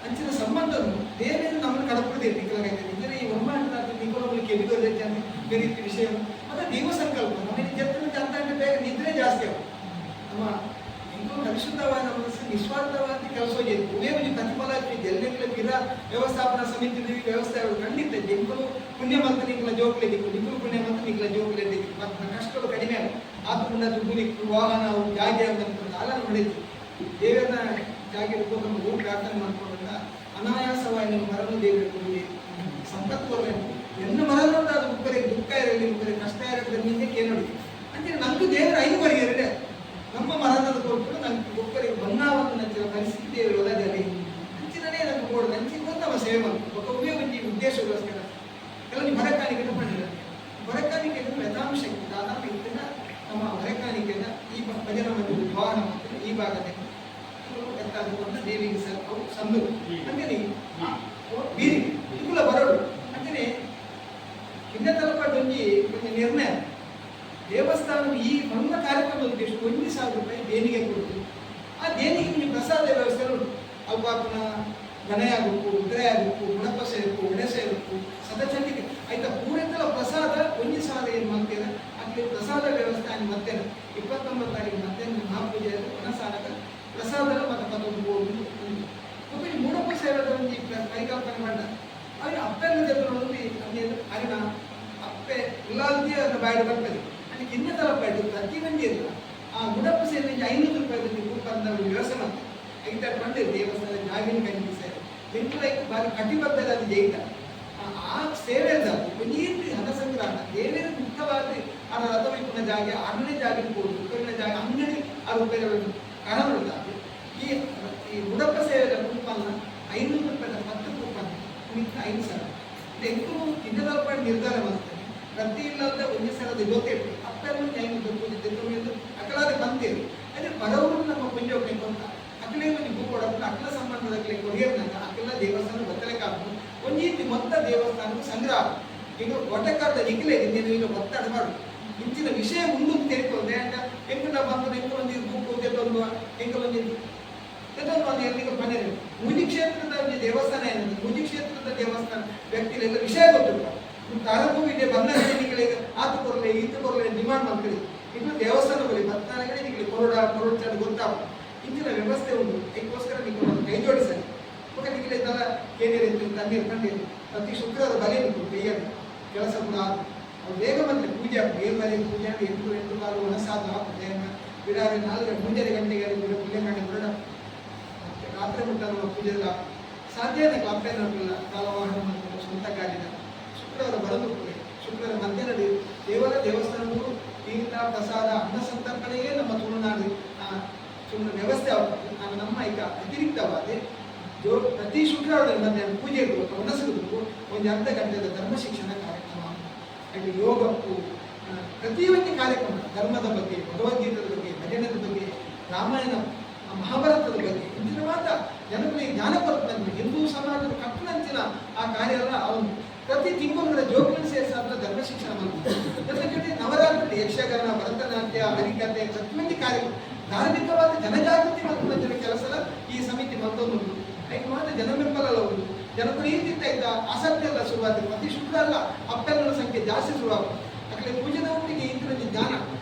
ಅಂಚಿನ ಸಂಬಂಧ ದೇವೇಂದ್ರ ನಮ್ಮನ್ನು ಕಡಪಡದೆ ನಿಖಲಾಗೈತೆ ಅಂದರೆ ಈ ಬ್ರಹ್ಮಾಂಡ ನಿಖಲಕ್ಕೆ ಎದುರೈತೆ ಅಂತ ಬೇರೆ ರೀತಿ ವಿಷಯ ಮತ್ತೆ ದೈವ ಸಂಕಲ್ಪ ನಮಗೆ ಜಗತ್ತಿನ ಅಂತ ಬೇಗ ನಿದ್ರೆ ಜಾಸ್ತಿ ಆಗ ನಮ್ಮ ಇನ್ನೂ ಪರಿಶುದ್ಧವಾದ ಮನಸ್ಸು ನಿಸ್ವಾರ್ಥವಾದ ಕೆಲಸ ಹೋಗಿತ್ತು ಉದೇ ಒಂದು ಪ್ರತಿಫಲ ಎಲ್ಲೆಲ್ಲ ಗಿರ ವ್ಯವಸ್ಥಾಪನಾ ಸಮಿತಿ ವ್ಯವಸ್ಥೆ ಖಂಡಿತ ನಿಂಕಲು ಪುಣ್ಯ ಮತ್ತು ನಿಂಕಲ ಜೋಕ್ಲೆ ದಿಕ್ಕು ನಿಂಕಲು ಪುಣ್ಯ ಮತ್ತು ನಿಂಕಲ ಜೋಕ್ಲೆ ದಿಕ್ಕು ಮತ್ತು ಕಷ್ಟಗಳು ಕಡಿಮೆ ಆಗ ಆತುಂಡ ದುಡ್ಡು ವಾಹನ ಜಾಗೆ ಅಂತ ಕಾಲ ನಡೆಯಿತು ದೇವರನ್ನ ಜಾಗೆ ಹೋಗಿ ಪ್ರಾರ್ಥನೆ ಮಾಡ್ಕೊಂಡಾಗ ಅನಾಯಾಸವಾಗಿ ನಿಮ್ಮ ಮರಣ ದೇವರಿಗೆ ಸಂಪತ್ತು ಬರಬೇಕು ಎನ್ನ ಮರಣ ಅದು ಮುಖರಿಗೆ ದುಃಖ ಇರಲಿ ಮುಖರಿಗೆ ಕಷ್ಟ ಇರಲಿ ನಿಂಗೆ ನೋಡಿ ಅಂದ್ರೆ ನಮ್ದು ದೇವರ 5 ಬರಿಗೆ ಎರಡೇ ನಮ್ಮ ಮರಣದ ಕೊಟ್ಟು ನಮ್ಗೆ ಒಬ್ಬರಿಗೆ ಬನ್ನಾವನ್ನು ನಂಚಿನ ಪರಿಸ್ಥಿತಿ ದೇವರು ಒಳಗಡೆ ಅಂಚಿನೇ ನಮ್ಗೆ ಕೊಡೋದು ಅಂಚಿನ ನಮ್ಮ ಸೇವೆ ಮಾಡ್ತೀವಿ ಒಬ್ಬ ಉಪಯೋಗ ಉದ್ದೇಶಗೋಸ್ಕರ ಕೆಲವು ಹೊರಕಾಣಿಕೆ ಮಾಡಿಲ್ಲ ಹೊರಕಾಣಿಕೆ ಯಥಾಂಶ ದಾದಾಪ ಇತ್ತಿನ ನಮ್ಮ ಹೊರಕಾಣಿಕೆಯಿಂದ ಈ ಭಜನ ಮಂದಿರ ವಾಹನ ಮಾಡ್ತಾರೆ ಈ ಭಾಗದಲ್ಲಿ ಎತ್ತಾದುಕೊಂಡು ದೇವಿಗೆ ಸಂದು ಅಂಜನೆ ಬೀರಿ ಇವುಗಳ ಬರೋಡು ಅಂಜನೆ ಹಿಂದೆ ತಲುಪಟ್ಟೊಂಜಿ ಒಂದು ನಿರ್ಣಯ ದೇವಸ್ಥಾನ ಈ ನನ್ನ ಕಾರ್ಯಕ್ರಮದ ಉದ್ದೇಶ 1,000 ರೂಪಾಯಿ ದೇಣಿಗೆ ಕೊಡುವುದು ಆ ದೇಣಿಗೆ ನಿಮಗೆ ಪ್ರಸಾದ ವ್ಯವಸ್ಥೆ ಉಂಟು ಅಲ್ಪಾಪನ ಗಣೆಯಾಗಬೇಕು ಉದ್ರೆಯಾಗಬೇಕು ಗುಣಪ ಸೇರಬೇಕು ಒಡೆ ಸೇರಬೇಕು ಸದಚಂಡಿಗೆ ಆಯ್ತಾ ಪೂರೈತಲ ಪ್ರಸಾದ 1,000 ಏನು ಮಾಡ್ತೀರ ಅಲ್ಲಿ ಪ್ರಸಾದ ವ್ಯವಸ್ಥೆ ಅಲ್ಲಿ ಮತ್ತೇನು 29 ತಾರೀಕು ಮತ್ತೇನು ಮಹಾಪೂಜೆ ಮನಸಾನಕ ಪ್ರಸಾದ ಮತ್ತು ಮತ್ತೆ ಮೂಡಪ್ಪ ಸೇರದ ಒಂದು ಪರಿಕಲ್ಪನೆ ಮಾಡ ಅಲ್ಲಿ ಅಪ್ಪೆಲ್ಲ ಜೊತೆ ಅರಿನ ಅಪ್ಪೆ ಇಲ್ಲಾಲ್ದಿ ಅದನ್ನ ಬಾಯ್ದು ಬರ್ತದೆ ಅದಕ್ಕೆ ಇನ್ನೂ ತಲುಪಾಯ್ತು ಪ್ರತಿ ಮಂದಿ ಇಲ್ಲ ಆ ಮುಡಪ್ಪ ಸೇರಿ 500 ರೂಪಾಯಿ ರೂಪಾಯಿ ವ್ಯವಸ್ಥೆ ಮಾಡ್ತಾರೆ ಐದು ಬಂದಿದೆ ದೇವಸ್ಥಾನ ಜಾಗಿನ ಕೈಗೆ ಸೇರಿ ಬೆಂಗಳೂರು ಬಾರಿ ಕಟಿಬದ್ಧ ಅದು ಜೈತ ಆ ಸೇವೆ ನೀರು ಹಣ ಸಂಗ್ರಹ ದೇವೇರ ಮುಖ್ಯವಾದ ಆ ರಥವೈಪುಣ ಜಾಗ 6ನೇ ಜಾಗಕ್ಕೆ ಹೋಗುದು 7ನೇ ಜಾಗ ಅಂಗಡಿ 6 ರೂಪಾಯಿ ಕಾರಣ ಈ ಮುಡಪ್ಪ ಸೇವೆಯ ಕೂಪನ್ನ 500 ರೂಪಾಯಿ 10 ಕೂಪನ್ ಮಿಕ್ಕ 5,000 ಎಂಟು 200 ರೂಪಾಯಿ ನಿರ್ಧಾರ ಮಾಡ್ತಾರೆ ಪ್ರತಿ ಇಲ್ಲದ 1,027 ಅಪ್ಪೆಲ್ಲ ಹೆಂಗೆ ಪೂಜೆ ತೆಗೆದು ಅಕ್ಕಲಾದ ಬಂತೇವೆ ಅದೇ ಬಡವರು ನಮ್ಮ ಪುಂಜ ಹೋಗ್ಬೇಕು ಅಂತ ಅಕ್ಕಲೇ ಒಂದು ಭೂ ಕೊಡೋದು ಅಕ್ಕಲ ಸಂಬಂಧದಲ್ಲಿ ಕೊರಿಯರ್ನಾಗ ಅಕ್ಕೆಲ್ಲ ದೇವಸ್ಥಾನ ಗೊತ್ತಲೇಕಾಗ್ತದೆ ಒಂದು ರೀತಿ ಮೊತ್ತ ದೇವಸ್ಥಾನಕ್ಕೂ ಸಂಗ್ರಹ ಈಗ ಒಟ್ಟಕ್ಕಾದ ನಿಖಿಲೇ ನೀನು ಈಗ ಒತ್ತಡ ಮಾಡು ಇಂಚಿನ ವಿಷಯ ಮುಂದೊಂದು ತೆರೆಕೊಂಡೆ ಅಂತ ಹೆಂಗ ಬಂದು ಹೆಂಗ ಒಂದು ಬುಕ್ಕು ತೆತ್ತೊಂದು ಹೆಂಗ ಬಂದಿದ್ದು ತೆತ್ತೊಂದು ಒಂದು ಎಲ್ಲಿಗೆ ಮನೆ ಮುನಿ ಕ್ಷೇತ್ರದ ಒಂದು ದೇವಸ್ಥಾನ ಏನಂದ್ರೆ ಮುನಿ ಕ್ಷೇತ್ರದ ದೇವಸ್ಥಾನ ವ್ಯಕ್ತಿಗಳೆಲ್ಲ ವಿಷಯ ಗೊತ್ತಿಲ್ಲ ತಾರಭೂಮಿಗೆ ಬಂಧಗಳಿಗೆ ಆತು ಕೊರಲೆ ಈತು ಕೊರಲೆ ಡಿಮಾಂಡ್ ಮಾಡ್ತೀರಿ ಇನ್ನು ದೇವಸ್ಥಾನಗಳಲ್ಲಿ 14 ಗಂಟೆಗೆ ಕೊರಡ ಚಾಡು ಗೊತ್ತಾವ ಇಂಚಿನ ವ್ಯವಸ್ಥೆ ಉಂಟು ಅದಕ್ಕೋಸ್ಕರ ನೀವು ಕೈ ಜೋಡಿಸಲಿ ಒಕ್ಕ ನಿಖಿಲ ಇದ್ದಲ್ಲ ಕೇಂದ್ರ ತಣ್ಣೀರು ಕಂಡಿರು ಪ್ರತಿ ಶುಕ್ರವಾರ ಬಲೆ ನಿಂತು ಕೈಯಲ್ಲಿ ಕೆಲಸ ಕೂಡ ಆತು ಅವ್ರು ಬೇಗ ಬಂದರೆ ಪೂಜೆ ಆಗ್ತದೆ ಏಳ್ಮನೆ ಪೂಜೆ ಆಗಿ 8 ಕಾಲು ಮನಸ್ಸಾದ ಬಿಡಾರೆ 4 ಮುಂಜಾನೆ ಗಂಟೆಗೆ ಪೂಜೆ ಮಾಡಿ ಹೊರಡ ರಾತ್ರಿ ಮುಟ್ಟ ಪೂಜೆ ಎಲ್ಲ ಸಾಧ್ಯನೇ ಕಾಪೆ ನೋಡಿಲ್ಲ ಕಾಲವಾಹನ ಮಾಡ್ತಾರೆ ಸ್ವಂತ ಗಾಡಿನ ಶುಕ್ರವಾರ ಬರಲು ಶುಕ್ರವಾರ ಮಧ್ಯಾಹ್ನ ಕೇವಲ ದೇವಸ್ಥಾನಗಳು ತೀರ್ಥ ಪ್ರಸಾದ ಅನ್ನ ಸಂತರ್ಪಣೆಯೇ ನಮ್ಮ ತುಳುನಾಡು ಸುಮ್ಮನೆ ವ್ಯವಸ್ಥೆ ಆಗ್ತದೆ ನಮ್ಮ ಈಗ ಅತಿರಿಕ್ತವಾದ ಪ್ರತಿ ಶುಕ್ರವಾರದಲ್ಲಿ ಮಧ್ಯಾಹ್ನ ಪೂಜೆ ಇರಬೇಕು ಮನಸ್ಸಿಗೂ ಒಂದು ಅರ್ಧ ಗಂಟೆದ ಧರ್ಮ ಶಿಕ್ಷಣ ಕಾರ್ಯಕ್ರಮ ಅಲ್ಲಿ ಯೋಗಕ್ಕೂ ಪ್ರತಿಯೊಂದು ಕಾರ್ಯಕ್ರಮ ಧರ್ಮದ ಬಗ್ಗೆ ಭಗವದ್ಗೀತದ ಬಗ್ಗೆ ಭಜನದ ಬಗ್ಗೆ ರಾಮಾಯಣ ಮಹಾಭಾರತದ ಬಗ್ಗೆ ಇಂದಿನ ಮಾತ್ರ ಜನಗಳಿಗೆ ಜ್ಞಾನ ಕೊರತೆ ಹಿಂದೂ ಸಮಾಜದ ಕಟ್ಟುನಂಚಿನ ಆ ಕಾರ್ಯ ಎಲ್ಲ ಅವನು ಪ್ರತಿ ತಿಂಗಳ ಜೋಗಿನ ಸೇರಿಸಾದ ಧರ್ಮ ಶಿಕ್ಷಣ ಮಾಡ್ತಾರೆ ಜೊತೆ ನವರಾತ್ರಿ ಯಕ್ಷಗಾನ ಭರತನಾಟ್ಯ ಹರಿಕಥೆ ಪ್ರತಿಯೊಂದು ಕಾರ್ಯಕ್ರಮ ಧಾರ್ಮಿಕವಾದ ಜನಜಾಗೃತಿ ಮತ್ತು ಕೆಲಸ ಈ ಸಮಿತಿ ಮತ್ತೊಂದು ಅದಕ್ಕೆ ಮಾತ್ರ ಜನ ಬೆಂಬಲ ಉಂಟು ಜನರು ಈ ರೀತಿ ಇದ್ದ ಆಸಕ್ತಿ ಎಲ್ಲ ಶುರುವಾದ ಪ್ರತಿ ಶುಕ್ರ ಅಲ್ಲ ಅಪ್ಪೆಲ್ಲರ ಸಂಖ್ಯೆ ಜಾಸ್ತಿ ಶುರುವಾಗುತ್ತೆ ಯಾಕಂದ್ರೆ ಪೂಜೆದ ಒಟ್ಟಿಗೆ ಇಂದಿನ ಜ್ಞಾನ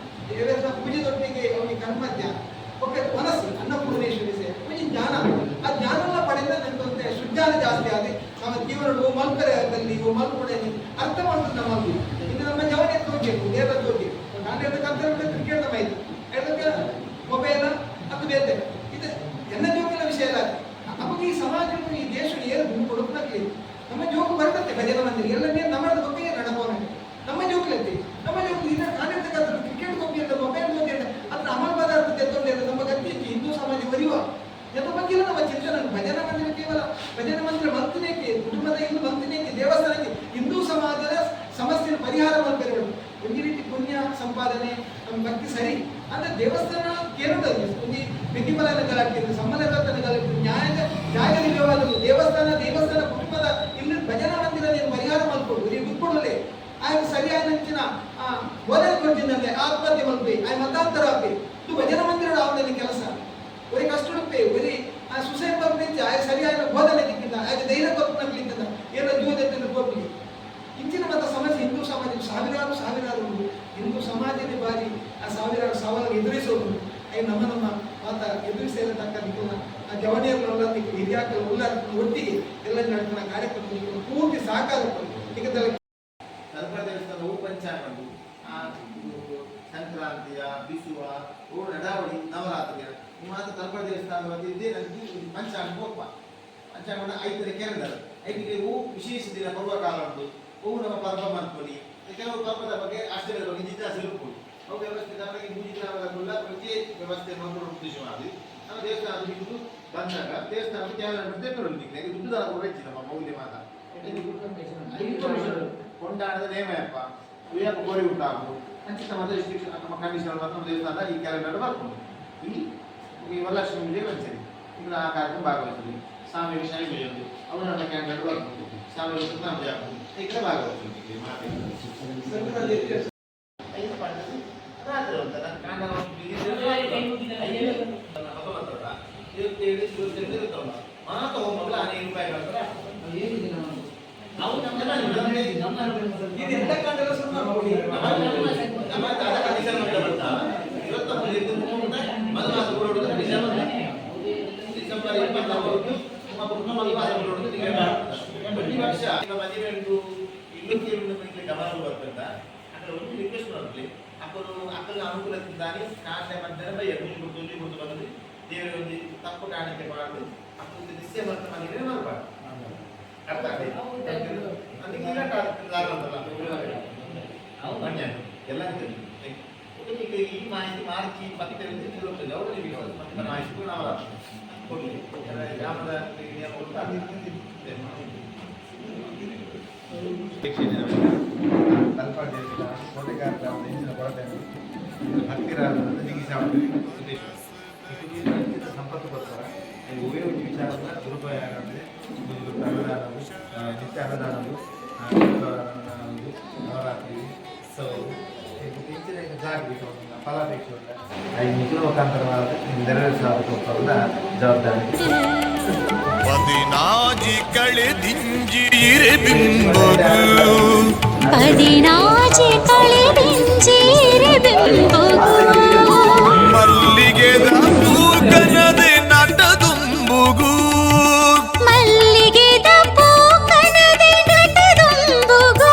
ದೇವರ ಪೂಜೆದೊಟ್ಟಿಗೆ ಅವನಿಗೆ ಕರ್ಮ ಜ್ಞಾನ ಒಬ್ಬ ಮನಸ್ಸು ಅನ್ನಪೂರ್ಣೇಶ್ವರಿ ಸೇವೆ ಒಂದು ಜ್ಞಾನ ಆ ಜ್ಞಾನ ಎಲ್ಲ ಪಡೆದ ನನಗೊಂದು ಶುದ್ಧಾನ ಜಾಸ್ತಿ ಆದ್ರೆ ನಮ್ಮ ಜೀವನ ಮಲ್ಪದಲ್ಲಿ ಮಲ್ಪುಡಲ್ಲಿ ಅರ್ಥ ಮಾಡ್ತದೆ ನಮ್ಮ ಇನ್ನು ನಮ್ಮ ಜವನೇ ತೋರ್ಬೇಕು ದೇವರ ತೋರ್ಬೇಕು ನಾನು ಹೇಳ್ಬೇಕಂತ ಕ್ರಿಕೆಟ್ ನಮ್ಮ ಇದು ಹೇಳ್ಬೇಕ ಮೊಬೈಲ್ ಅದು ಬೇರೆ ಇದು ಎಲ್ಲ ಜೋಗಿನ ವಿಷಯ ಅಲ್ಲ ನಮಗೆ ಈ ಸಮಾಜವನ್ನು ಈ ದೇಶ ಏನು ಕೊಡುತ್ತಾಗಲಿ ನಮ್ಮ ಜೋಗು ಬರ್ತದೆ ಭಜನ ಮಂದಿರ ಎಲ್ಲ ನಮ್ಮದ ಬಗ್ಗೆ ನಡಬೋಣ ನಮ್ಮ ಜೋಗ್ಲೈತಿ ನಮ್ಮ ಜೋಗು ಇದನ್ನು ಕಾಣಿರ್ತಕ್ಕಂಥ ಕ್ರಿಕೆಟ್ ಹೋಗಿ ಅಂತ ಮೊಬೈಲ್ ಹೋಗಿ ಅದ್ರ ಅಮಲ್ ಪದಾರ್ಥ ತೆತ್ತೊಂಡಿಲ್ಲ ನಮ್ಮ ಗತಿ ಹಿಂದೂ ಸಮಾಜ ಬರೆಯುವ ಎದ್ರ ಬಗ್ಗೆ ನಮ್ಮ ಚಿಂತನೆ ಭಜನ ಮಂದಿರ ಕೇವಲ ಭಜನ ಮಂದಿರ ಮಂತಿನೇಕೆ ಕುಟುಂಬದ ಹಿಂದೂ ಮಂತಿನೇಕೆ ದೇವಸ್ಥಾನಕ್ಕೆ ಹಿಂದೂ ಸಮಾಜದ ಸಮಸ್ಯೆ ಪರಿಹಾರ ಮಾಡ್ತಾರೆ ಒಂದು ರೀತಿ ಪುಣ್ಯ ಸಂಪಾದನೆ ನಮ್ಮ ಭಕ್ತಿ ಸರಿ ಅಂದ್ರೆ ದೇವಸ್ಥಾನ ಕೇರಳದಲ್ಲಿ ಒಂದು ವಿಧಿಮಲನ ಗಲಾಟೆ ಸಮ್ಮಲನ ಗಲಾಟೆ ನ್ಯಾಯನಿಗವಾದ ದೇವಸ್ಥಾನ ಕುಟುಂಬದ ಇಲ್ಲಿ ಭಜನಾ ಮಂದಿರ ನೀವು ಪರಿಹಾರ ಮಾಡ್ಕೊಂಡು ನೀವು ಬಿಟ್ಕೊಳ್ಳಲೆ ಆಯ್ತು ಸರಿಯಾದ ನಂಚಿನ ಬೋಧನೆ ಕೊಡ್ತಿದ್ದಂತೆ ಆತ್ಮಹತ್ಯೆ ಮಾಡ್ಬಿ ಆಯ್ ಮತಾಂತರ ಆಗ್ಬಿ ಇದು ಭಜನಾ ಮಂದಿರ ಅವನಲ್ಲಿ ಕೆಲಸ ಒರಿ ಕಷ್ಟ ಉಡುಪಿ ಒರಿ ಸುಸೈಡ್ ಬರ್ಬಿಟ್ಟು ಆಯ್ ಸರಿಯಾದ ಬೋಧನೆ ದಿಕ್ಕಿಂದ ಆಯ್ತು ಧೈರ್ಯ ಕೊಟ್ಟಿದ್ದ ಏನೋ ಜೀವದ ಕೊಡ್ಲಿ ಇಂಚಿನ ಮತ ಸಮಸ್ಯೆ ಹಿಂದೂ ಸಮಾಜ ಸಾವಿರಾರು ಉಂಟು ಹಿಂದೂ ಸಮಾಜದ ಬಾರಿ ಆ ಸಾವಿರಾರು ಸವಾಲು ಎದುರಿಸೋದು ನಮ್ಮ ಮಾತ ಎದುರಿಸತಕ್ಕ ಆ ಜವಣಿಯಲ್ಲ ಹಿರಿಯಾಕಲು ಒಟ್ಟಿಗೆ ಎಲ್ಲ ನಡೆದ ಕಾರ್ಯಕ್ರಮ ಪೂರ್ತಿ ಸಾಕಾರ ಈಗ ದೇವಸ್ಥಾನ ಪಂಚಾಂಗ ಸಂಕ್ರಾಂತಿಯ ಬಿಸುವ ನಡಾವಳಿ ನವರಾತ್ರಿಯ ಈ ಮಾತ್ರ ತಲುಪ ದೇವಸ್ಥಾನ ಇದ್ದೇ ನನಗೆ ಪಂಚಾಂಗ ಹೋಗ್ಬ ಪಂಚಾಂಗ 5 ಕ್ಯಾಲೆಂಡರ್ 5 ವಿಶೇಷ ದಿನ ಬರುವ ಕಾಲ ಉಂಟು ನಮ್ಮ ಪರ್ವ ಮಾಡ್ಕೊಳ್ಳಿ ಕೆಲವು ಪರ್ವದ ಬಗ್ಗೆ ಅಷ್ಟರ ಬಗ್ಗೆ ಜಿಜ್ಞಾಸ ಇರ್ಬೋದು ಅವು ವ್ಯವಸ್ಥೆ ನಮಗೆ ಭೂಜಿಗ್ರಾಮದಲ್ಲ ಪ್ರತಿ ವ್ಯವಸ್ಥೆ ನೋಡುವ ಉದ್ದೇಶವಾಗಿ ನಾವು ದೇವಸ್ಥಾನ ಬಿಟ್ಟು ಬಂದಾಗ ದೇವಸ್ಥಾನದ ಕ್ಯಾಲೆಂಡರ್ ತೆಗೆದುಕೊಳ್ಳಿ ದುಡ್ಡು ದಾರ ಹೆಚ್ಚು ನಮ್ಮ ಮೌಲ್ಯ ಮಾತ ಕೊಂಡಾಡದ ನೇಮಯಪ್ಪ ಉಯ್ಯಪ್ಪ ಕೋರಿ ಉಂಟಾಗು ಅಂಚಿತ ಮಾತ್ರ ರಿಸ್ಟ್ರಿಕ್ಷನ್ ನಮ್ಮ ಕಂಡೀಷನ್ ನಮ್ಮ ದೇವಸ್ಥಾನದ ಈ ಕ್ಯಾಲೆಂಡರ್ ಬರ್ಕೊಂಡು ಈ ವರಲಕ್ಷ್ಮಿ ಪೂಜೆ ಬಂಚರಿ ಈಗ ಆ ಕಾರ್ಯಕ್ರಮ ಭಾಗವಹಿಸ್ತೀವಿ ಸ್ವಾಮಿ ವಿಷಯ ಬೆಳೆಯೋದು ಅವರು ನಮ್ಮ ಕ್ಯಾಲೆಂಡರ್ ಬರ್ಕೊಂಡು ಸ್ವಾಮಿ ಪೂಜೆ ಆಗೋದು ಈ ಕಡೆ ಭಾಗವಹಿಸ್ತೀವಿ ಗಮನ ಬರ್ತಾ ಅక్కడ ಒಂದು ರಿಕ್ವೆಸ್ಟ್ ಮಾಡ್ಲಿ ಅಕ್ಕನ ಅನುಕೂಲದಿಂದಾಗಿ ಕಾರಣ ಮಧ್ಯಾಹ್ನ ಬಂದು ಬಂದು ದೇವರ ಒಂದು ತಪ್ಪು ಕಾಣಿಕೆ ಮಾಡಿ ಅಕ್ಕನ ನಿಶ್ಚಯ ಮಾಡ್ತಾ ಮನೆಗೆ ಮಾಡಬಾರ್ದು ಅರ್ಥ ಅದಕ್ಕೆ ಎಲ್ಲ ಈಗ ಈ ಮಾಹಿತಿ ಮಾರ್ಕಿ ಪಕ್ಕದಲ್ಲಿ ಅವರಿಗೆ ಮಾಹಿತಿ ಕೂಡ ನಾವು ಕೊಡಲಿ ಗ್ರಾಮದ ತಲುಪ ಕೋಟೆಗಾರ ಪವಿತ್ರಾದಂಥ ಜಿಗಿಸಾವಳಿ ಸಿದ್ದೇಶ್ವರ ಈ ಸಂಪತ್ತುಗೋಸ್ಕರ ಉಪಯೋಗ ವಿಚಾರದ ದುರುಪಯೋಗ ಅಂದರೆ ಅನ್ನದಾನವು ನಿತ್ಯ ಅನ್ನದಾನವು ನವರಾತ್ರಿ ಉತ್ಸವವು ಹೆಚ್ಚಿನ ಜಾಗೃತಿ ಫಲಾಪೇಕ್ಷೆ ನಿಖಿಲ ಮುಖಾಂತರವಾದ ನೆರವೇರಿಸುವುದಕ್ಕೋಸ್ಕರದ ಜವಾಬ್ದಾರಿ ಪದಿನಾಜಿ ಕಳೆದಿಂಜಿರೆ ಬಿಂಬಗು ಪದಿನಾಜಿ ಕಳೆದಿಂಜಿರೆ ಬಿಂಬಗು ಮಲ್ಲಿಗೆದ ಪೂಕನದೆ ನಟದುಂಬುಗು ಮಲ್ಲಿಗೆದ ಪೂಕನದೆ ನಟದುಂಬುಗು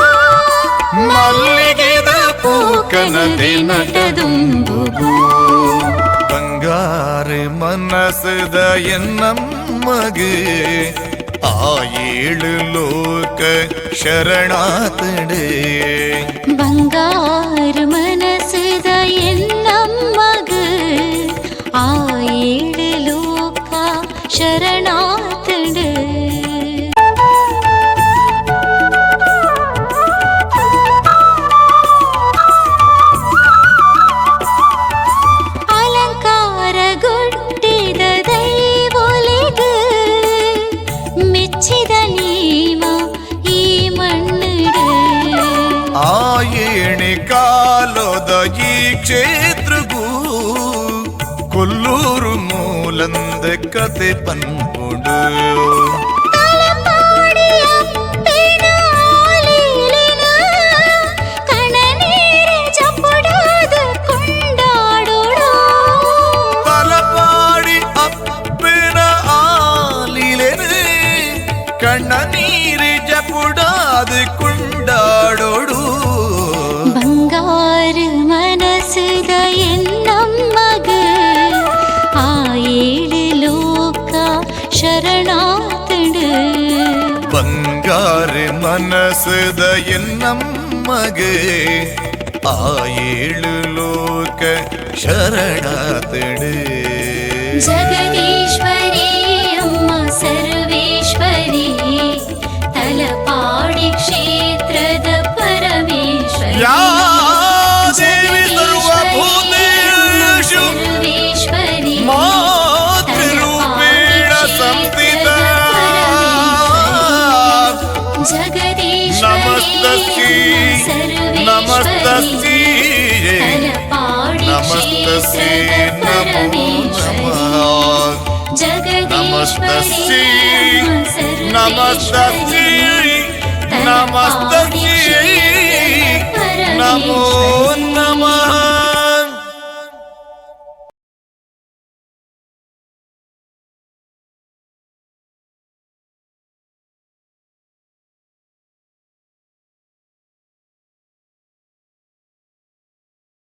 ಮಲ್ಲಿಗೆದ ಪೂಕನದೆ ನಟದುಂಬುಗು ಬಂಗಾರ ಮನಸದ ಎನ್ನಮ್ಮಗೆ ಆ ಏಳು ಲೋಕ ಶರಣಾತಡೆ ಬಂಗಾರ ಮನಸದ ಎನ್ನಮ್ಮಗ ಆ ಏಳು ಲೋಕ ಶರಣಾತಡ ಅಲಂಕಾರಗೊಟ್ಟಿದ ದೈವೊಲೆಗ ಮೆಚ್ಚಿದ ನೀವ ಈ ಮಣ್ಣಿಡ ಆ ಏಣಿ ಕಾಲದ ಈ ಕ್ಷೇತ್ರಗೂ ಕೊಲ್ಲೂರು ಮೂಲಂದ ಕತೆ ಪನ್ಪುಡು ತಲಪಾಡಿಯ ಪೆನಾಲಿಲಿನ ಕಣನೀರ ಜಪುಡಾದ ಕೊಂಡಾಡೋಡು ತಲಪಾಡಿ ಅಪ್ಪನ ಆಲಿಲೆನೆ ಕಣ್ಣ ನೀರಿ ಜಪುಡಾದ ಕೊಂಡಾಡೋಡು ಬಂಗಾರ ಮನಸದ ಎನ್ನಮ್ಮಗ ಆ ಏಳು ಲೋಕ ಶರಣಾತಡ ಬಂಗಾರ ಮನಸದ ಎನ್ನಮ್ಮಗೆ ಆ ಏಳು ಲೋಕ ಶರಣಾತಡೆ ಜಗದೀಶ್ವರಿ ಅಮ್ಮ ಸರ್ವೇಶ್ವರಿ ತಲಪಾಡಿ ಕ್ಷೇತ್ರದ ಪರಮೇಶ್ವರಿ ಯಾ ದೇವಿ ಸರ್ವಭೂತೇಷು ಸರ್ವೇಶ್ವರಿ ಮಾತೃರೂಪೇಣ ಸಂಸ್ಥಿತ ಜಗದೀಶ್ವರಿ ನಮಸ್ತಸ್ಯೈ ನಮಸ್ತಸ್ಯೈ ನಮೋ ನಮಃ ಜಗದೀಶ್ವರಿ ನಮಸ್ತಸ್ಯೈ ನಮಸ್ತಸ್ಯೈ ನಮೋ ನಮಃ